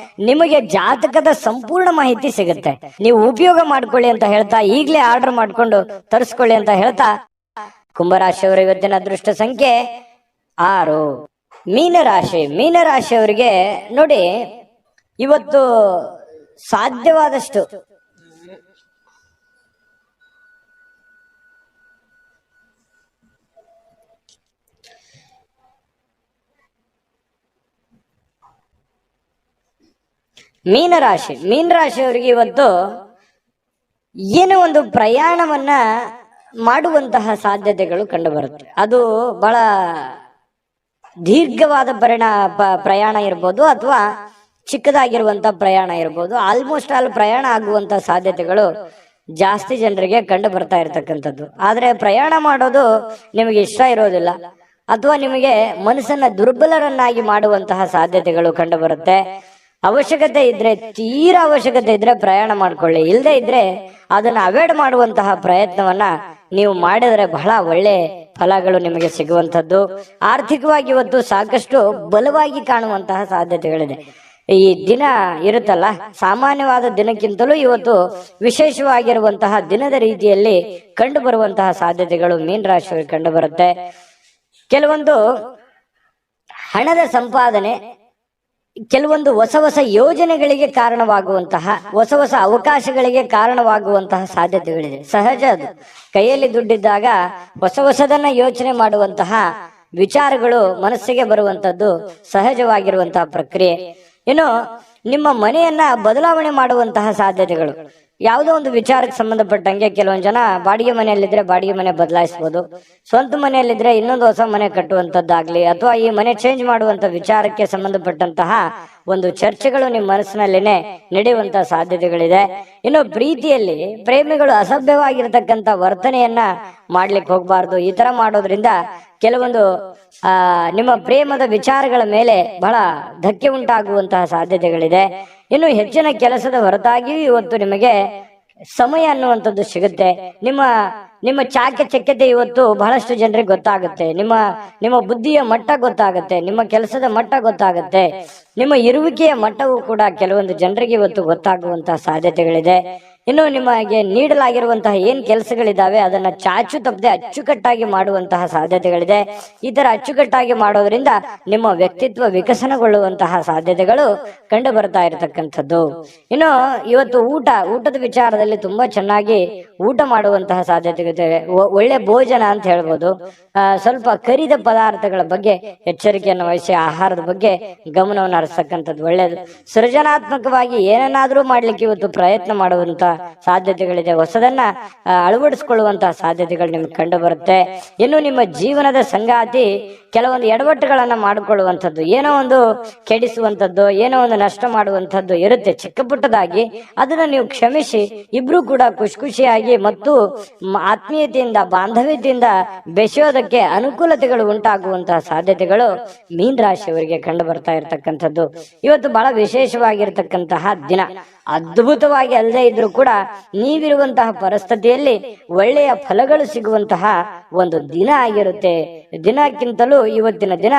ನಿಮಗೆ ಜಾತಕದ ಸಂಪೂರ್ಣ ಮಾಹಿತಿ ಸಿಗುತ್ತೆ. ನೀವು ಉಪಯೋಗ ಮಾಡ್ಕೊಳ್ಳಿ ಅಂತ ಹೇಳ್ತಾ, ಈಗಲೇ ಆರ್ಡರ್ ಮಾಡ್ಕೊಂಡು ತರಿಸ್ಕೊಳ್ಳಿ ಅಂತ ಹೇಳ್ತಾ, ಕುಂಭರಾಶಿಯವರ ಇವತ್ತಿನ ಅದೃಷ್ಟ ಸಂಖ್ಯೆ 6. ಮೀನರಾಶಿಯವರಿಗೆ ನೋಡಿ, ಇವತ್ತು ಸಾಧ್ಯವಾದಷ್ಟು ಮೀನರಾಶಿಯವರಿಗೆ ಇವತ್ತು ಏನೋ ಒಂದು ಪ್ರಯಾಣವನ್ನ ಮಾಡುವಂತಹ ಸಾಧ್ಯತೆಗಳು ಕಂಡು ಬರುತ್ತೆ. ಅದು ಬಹಳ ದೀರ್ಘವಾದ ಪ್ರಯಾಣ ಇರ್ಬೋದು, ಅಥವಾ ಚಿಕ್ಕದಾಗಿರುವಂತಹ ಪ್ರಯಾಣ ಇರ್ಬೋದು. ಆಲ್ಮೋಸ್ಟ್ ಆಲ್ ಪ್ರಯಾಣ ಆಗುವಂತಹ ಸಾಧ್ಯತೆಗಳು ಜಾಸ್ತಿ ಜನರಿಗೆ ಕಂಡು ಬರ್ತಾ ಇರತಕ್ಕಂಥದ್ದು. ಆದ್ರೆ ಪ್ರಯಾಣ ಮಾಡೋದು ನಿಮಗೆ ಇಷ್ಟ ಇರೋದಿಲ್ಲ, ಅಥವಾ ನಿಮಗೆ ಮನಸ್ಸನ್ನ ದುರ್ಬಲರನ್ನಾಗಿ ಮಾಡುವಂತಹ ಸಾಧ್ಯತೆಗಳು ಕಂಡು ಬರುತ್ತೆ. ಅವಶ್ಯಕತೆ ಇದ್ರೆ, ತೀರಾ ಅವಶ್ಯಕತೆ ಇದ್ರೆ ಪ್ರಯಾಣ ಮಾಡ್ಕೊಳ್ಳಿ. ಇಲ್ಲದೆ ಇದ್ರೆ ಅದನ್ನ ಅವಾಯ್ಡ್ ಮಾಡುವಂತಹ ಪ್ರಯತ್ನವನ್ನ ನೀವು ಮಾಡಿದ್ರೆ ಬಹಳ ಒಳ್ಳೆ ಫಲಗಳು ನಿಮಗೆ ಸಿಗುವಂತದ್ದು. ಆರ್ಥಿಕವಾಗಿ ಇವತ್ತು ಸಾಕಷ್ಟು ಬಲವಾಗಿ ಕಾಣುವಂತಹ ಸಾಧ್ಯತೆಗಳಿದೆ. ಈ ದಿನ ಇರುತ್ತಲ್ಲ, ಸಾಮಾನ್ಯವಾದ ದಿನಕ್ಕಿಂತಲೂ ಇವತ್ತು ವಿಶೇಷವಾಗಿರುವಂತಹ ದಿನದ ರೀತಿಯಲ್ಲಿ ಕಂಡು ಬರುವಂತಹ ಸಾಧ್ಯತೆಗಳು ಮೀನರಾಶಿಯವರಿಗೆ ಕಂಡು ಬರುತ್ತೆ. ಕೆಲವೊಂದು ಹಣದ ಸಂಪಾದನೆ, ಕೆಲವೊಂದು ಹೊಸ ಯೋಜನೆಗಳಿಗೆ ಕಾರಣವಾಗುವಂತಹ, ಹೊಸ ಅವಕಾಶಗಳಿಗೆ ಕಾರಣವಾಗುವಂತಹ ಸಾಧ್ಯತೆಗಳಿದೆ. ಸಹಜ ಅದು. ಕೈಯಲ್ಲಿ ದುಡ್ಡಿದ್ದಾಗ ಹೊಸದನ್ನ ಯೋಚನೆ ಮಾಡುವಂತಹ ವಿಚಾರಗಳು ಮನಸ್ಸಿಗೆ ಬರುವಂತದ್ದು ಸಹಜವಾಗಿರುವಂತಹ ಪ್ರಕ್ರಿಯೆ. ಇನ್ನು ನಿಮ್ಮ ಮನೆಯನ್ನ ಬದಲಾವಣೆ ಮಾಡುವಂತಹ ಸಾಧ್ಯತೆಗಳು, ಯಾವುದೋ ಒಂದು ವಿಚಾರಕ್ಕೆ ಸಂಬಂಧಪಟ್ಟಂಗೆ ಕೆಲವೊಂದು ಜನ ಬಾಡಿಗೆ ಮನೆಯಲ್ಲಿದ್ರೆ ಬಾಡಿಗೆ ಮನೆ ಬದಲಾಯಿಸಬಹುದು, ಸ್ವಂತ ಮನೆಯಲ್ಲಿದ್ರೆ ಇನ್ನೊಂದು ಹೊಸ ಮನೆ ಕಟ್ಟುವಂತದ್ದಾಗ್ಲಿ, ಅಥವಾ ಈ ಮನೆ ಚೇಂಜ್ ಮಾಡುವಂತ ವಿಚಾರಕ್ಕೆ ಸಂಬಂಧಪಟ್ಟಂತಹ ಒಂದು ಚರ್ಚೆಗಳು ನಿಮ್ಮ ಮನಸ್ಸಿನಲ್ಲೇನೆ ನಡೆಯುವಂತಹ ಸಾಧ್ಯತೆಗಳಿದೆ. ಇನ್ನು ಪ್ರೀತಿಯಲ್ಲಿ ಪ್ರೇಮಿಗಳು ಅಸಭ್ಯವಾಗಿರತಕ್ಕಂತ ವರ್ತನೆಯನ್ನ ಮಾಡ್ಲಿಕ್ಕೆ ಹೋಗ್ಬಾರ್ದು. ಈ ತರ ಮಾಡೋದ್ರಿಂದ ಕೆಲವೊಂದು ನಿಮ್ಮ ಪ್ರೇಮದ ವಿಚಾರಗಳ ಮೇಲೆ ಬಹಳ ಧಕ್ಕೆ ಉಂಟಾಗುವಂತಹ ಸಾಧ್ಯತೆಗಳಿದೆ. ಇನ್ನು ಹೆಚ್ಚಿನ ಕೆಲಸದ ಹೊರತಾಗಿಯೂ ಇವತ್ತು ನಿಮಗೆ ಸಮಯ ಅನ್ನುವಂಥದ್ದು ಸಿಗುತ್ತೆ. ನಿಮ್ಮ ಚಾಕಚಕ್ಯತೆ ಇವತ್ತು ಬಹಳಷ್ಟು ಜನರಿಗೆ ಗೊತ್ತಾಗುತ್ತೆ. ನಿಮ್ಮ ಬುದ್ಧಿಯ ಮಟ್ಟ ಗೊತ್ತಾಗುತ್ತೆ, ನಿಮ್ಮ ಕೆಲಸದ ಮಟ್ಟ ಗೊತ್ತಾಗುತ್ತೆ, ನಿಮ್ಮ ಇರುವಿಕೆಯ ಮಟ್ಟವೂ ಕೂಡ ಕೆಲವೊಂದು ಜನರಿಗೆ ಇವತ್ತು ಗೊತ್ತಾಗುವಂತಹ ಸಾಧ್ಯತೆಗಳಿದೆ. ಇನ್ನು ನಿಮಗೆ ನೀಡಲಾಗಿರುವಂತಹ ಏನ್ ಕೆಲಸಗಳಿದಾವೆ ಅದನ್ನ ಚಾಚು ತಪ್ಪದೆ ಅಚ್ಚುಕಟ್ಟಾಗಿ ಮಾಡುವಂತಹ ಸಾಧ್ಯತೆಗಳಿದೆ. ಈ ತರ ಅಚ್ಚುಕಟ್ಟಾಗಿ ಮಾಡೋದ್ರಿಂದ ನಿಮ್ಮ ವ್ಯಕ್ತಿತ್ವ ವಿಕಸನಗೊಳ್ಳುವಂತಹ ಸಾಧ್ಯತೆಗಳು ಕಂಡು ಬರ್ತಾ ಇರತಕ್ಕಂಥದ್ದು. ಇನ್ನು ಇವತ್ತು ಊಟದ ವಿಚಾರದಲ್ಲಿ ತುಂಬಾ ಚೆನ್ನಾಗಿ ಊಟ ಮಾಡುವಂತಹ ಸಾಧ್ಯತೆ, ಒಳ್ಳೆ ಭೋಜನ ಅಂತ ಹೇಳ್ಬೋದು. ಸ್ವಲ್ಪ ಕರಿದ ಪದಾರ್ಥಗಳ ಬಗ್ಗೆ ಎಚ್ಚರಿಕೆಯನ್ನು ವಹಿಸಿ ಆಹಾರದ ಬಗ್ಗೆ ಗಮನವನ್ನು ಹರಿಸ್ತಕ್ಕಂಥದ್ದು ಒಳ್ಳೆಯದು. ಸೃಜನಾತ್ಮಕವಾಗಿ ಏನನ್ನಾದ್ರೂ ಮಾಡ್ಲಿಕ್ಕೆ ಇವತ್ತು ಪ್ರಯತ್ನ ಮಾಡುವಂತ ಸಾಧ್ಯತೆಗಳಿದೆ. ಹೊಸದನ್ನ ಅಳವಡಿಸಿಕೊಳ್ಳುವಂತಹ ಸಾಧ್ಯತೆಗಳು ನಿಮ್ಗೆ ಕಂಡು ಬರುತ್ತೆ. ಇನ್ನು ನಿಮ್ಮ ಜೀವನದ ಸಂಗಾತಿ ಕೆಲವೊಂದು ಎಡವಟ್ಟುಗಳನ್ನ ಮಾಡಿಕೊಳ್ಳುವಂಥದ್ದು, ಏನೋ ಒಂದು ಕೆಡಿಸುವಂಥದ್ದು, ಏನೋ ಒಂದು ನಷ್ಟ ಮಾಡುವಂಥದ್ದು ಇರುತ್ತೆ ಚಿಕ್ಕ ಪುಟ್ಟದಾಗಿ. ಅದನ್ನ ನೀವು ಕ್ಷಮಿಸಿ ಇಬ್ರು ಕೂಡ ಖುಷಿಯಾಗಿ ಮತ್ತು ಆತ್ಮೀಯತೆಯಿಂದ ಬಾಂಧವ್ಯತೆಯಿಂದ ಬೆಸೆಯೋದಕ್ಕೆ ಅನುಕೂಲತೆಗಳು ಉಂಟಾಗುವಂತಹ ಸಾಧ್ಯತೆಗಳು ಮೀನರಾಶಿಯವರಿಗೆ ಕಂಡು ಬರ್ತಾ ಇರತಕ್ಕಂಥದ್ದು. ಇವತ್ತು ಬಹಳ ವಿಶೇಷವಾಗಿರ್ತಕ್ಕಂತಹ ದಿನ. ಅದ್ಭುತವಾಗಿ ಅಲ್ಲದೆ ಇದ್ರೂ ಕೂಡ ನೀವಿರುವಂತಹ ಪರಿಸ್ಥಿತಿಯಲ್ಲಿ ಒಳ್ಳೆಯ ಫಲಗಳು ಸಿಗುವಂತಹ ಒಂದು ದಿನ ಆಗಿರುತ್ತೆ. ದಿನಕ್ಕಿಂತಲೂ ಇವತ್ತಿನ ದಿನ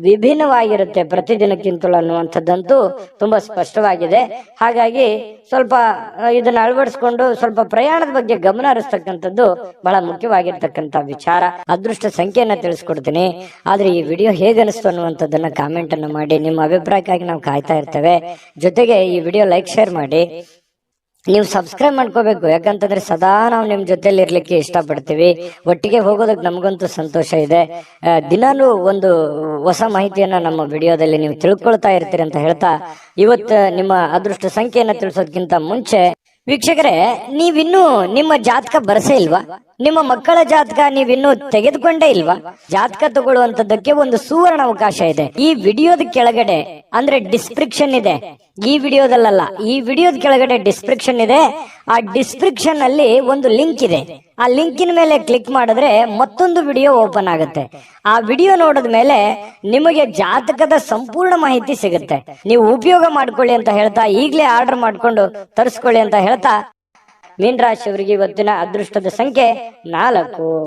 ವಿಭಿನ್ನವಾಗಿರುತ್ತೆ ಪ್ರತಿದಿನಕ್ಕಿಂತಲೂ ಅನ್ನುವಂಥದ್ದಂತೂ ತುಂಬಾ ಸ್ಪಷ್ಟವಾಗಿದೆ. ಹಾಗಾಗಿ ಸ್ವಲ್ಪ ಇದನ್ನ ಅಳವಡಿಸ್ಕೊಂಡು ಸ್ವಲ್ಪ ಪ್ರಯಾಣದ ಬಗ್ಗೆ ಗಮನ ಹರಿಸ್ತಕ್ಕಂಥದ್ದು ಬಹಳ ಮುಖ್ಯವಾಗಿರ್ತಕ್ಕಂಥ ವಿಚಾರ. ಅದೃಷ್ಟ ಸಂಖ್ಯೆಯನ್ನ ತಿಳಿಸ್ಕೊಡ್ತೀನಿ. ಆದ್ರೆ ಈ ವಿಡಿಯೋ ಹೇಗನಿಸ್ತು ಅನ್ನುವಂಥದ್ದನ್ನ ಕಾಮೆಂಟ್ ಅನ್ನು ಮಾಡಿ. ನಿಮ್ಮ ಅಭಿಪ್ರಾಯಕ್ಕಾಗಿ ನಾವು ಕಾಯ್ತಾ ಇರ್ತೇವೆ. ಜೊತೆಗೆ ಈ ವಿಡಿಯೋ ಲೈಕ್ ಶೇರ್ ಮಾಡಿ. ನೀವು ಸಬ್ಸ್ಕ್ರೈಬ್ ಮಾಡ್ಕೋಬೇಕು. ಯಾಕಂತಂದ್ರೆ ಸದಾ ನಾವು ನಿಮ್ ಜೊತೆಲಿ ಇರ್ಲಿಕ್ಕೆ ಇಷ್ಟಪಡ್ತೀವಿ. ಒಟ್ಟಿಗೆ ಹೋಗೋದಕ್ಕೆ ನಮಗಂತೂ ಸಂತೋಷ ಇದೆ. ದಿನಾನು ಒಂದು ಹೊಸ ಮಾಹಿತಿಯನ್ನ ನಮ್ಮ ವಿಡಿಯೋದಲ್ಲಿ ನೀವು ತಿಳ್ಕೊಳ್ತಾ ಇರ್ತೀರಿ ಅಂತ ಹೇಳ್ತಾ, ಇವತ್ತು ನಿಮ್ಮ ಅದೃಷ್ಟ ಸಂಖ್ಯೆಯನ್ನ ತಿಳಿಸೋದಕ್ಕಿಂತ ಮುಂಚೆ ವೀಕ್ಷಕರೇ, ನೀವಿನ್ನೂ ನಿಮ್ಮ ಜಾತಕ ಬರಸೇ ಇಲ್ವಾ? ನಿಮ್ಮ ಮಕ್ಕಳ ಜಾತಕ ನೀವಿನ್ನೂ ತೆಗೆದುಕೊಂಡೇ ಇಲ್ವಾ? ಜಾತಕ ತಗೊಳ್ಳುವಂತದ್ದಕ್ಕೆ ಒಂದು ಸುವರ್ಣ ಅವಕಾಶ ಇದೆ. ಈ ವಿಡಿಯೋದ ಕೆಳಗಡೆ ಅಂದ್ರೆ ಡಿಸ್ಕ್ರಿಪ್ಷನ್ ಇದೆ, ಈ ವಿಡಿಯೋದಲ್ಲ, ಈ ವಿಡಿಯೋದ ಕೆಳಗಡೆ ಡಿಸ್ಕ್ರಿಪ್ಷನ್ ಇದೆ. ಆ ಡಿಸ್ಕ್ರಿಪ್ಷನ್ ಅಲ್ಲಿ ಒಂದು ಲಿಂಕ್ ಇದೆ. ಆ ಲಿಂಕಿನ ಮೇಲೆ ಕ್ಲಿಕ್ ಮಾಡಿದ್ರೆ ಮತ್ತೊಂದು ವಿಡಿಯೋ ಓಪನ್ ಆಗುತ್ತೆ. ಆ ವಿಡಿಯೋ ನೋಡಿದ ಮೇಲೆ ನಿಮಗೆ ಜಾತಕದ ಸಂಪೂರ್ಣ ಮಾಹಿತಿ ಸಿಗುತ್ತೆ. ನೀವು ಉಪಯೋಗ ಮಾಡ್ಕೊಳ್ಳಿ ಅಂತ ಹೇಳ್ತಾ, ಈಗಲೇ ಆರ್ಡರ್ ಮಾಡ್ಕೊಂಡು ತರಿಸ್ಕೊಳ್ಳಿ ಅಂತ ಹೇಳ್ತಾ, ಮೀನ ರಾಶಿಯವರಿಗೆ ಇವತ್ತಿನ ಅದೃಷ್ಟದ ಸಂಖ್ಯೆ 4.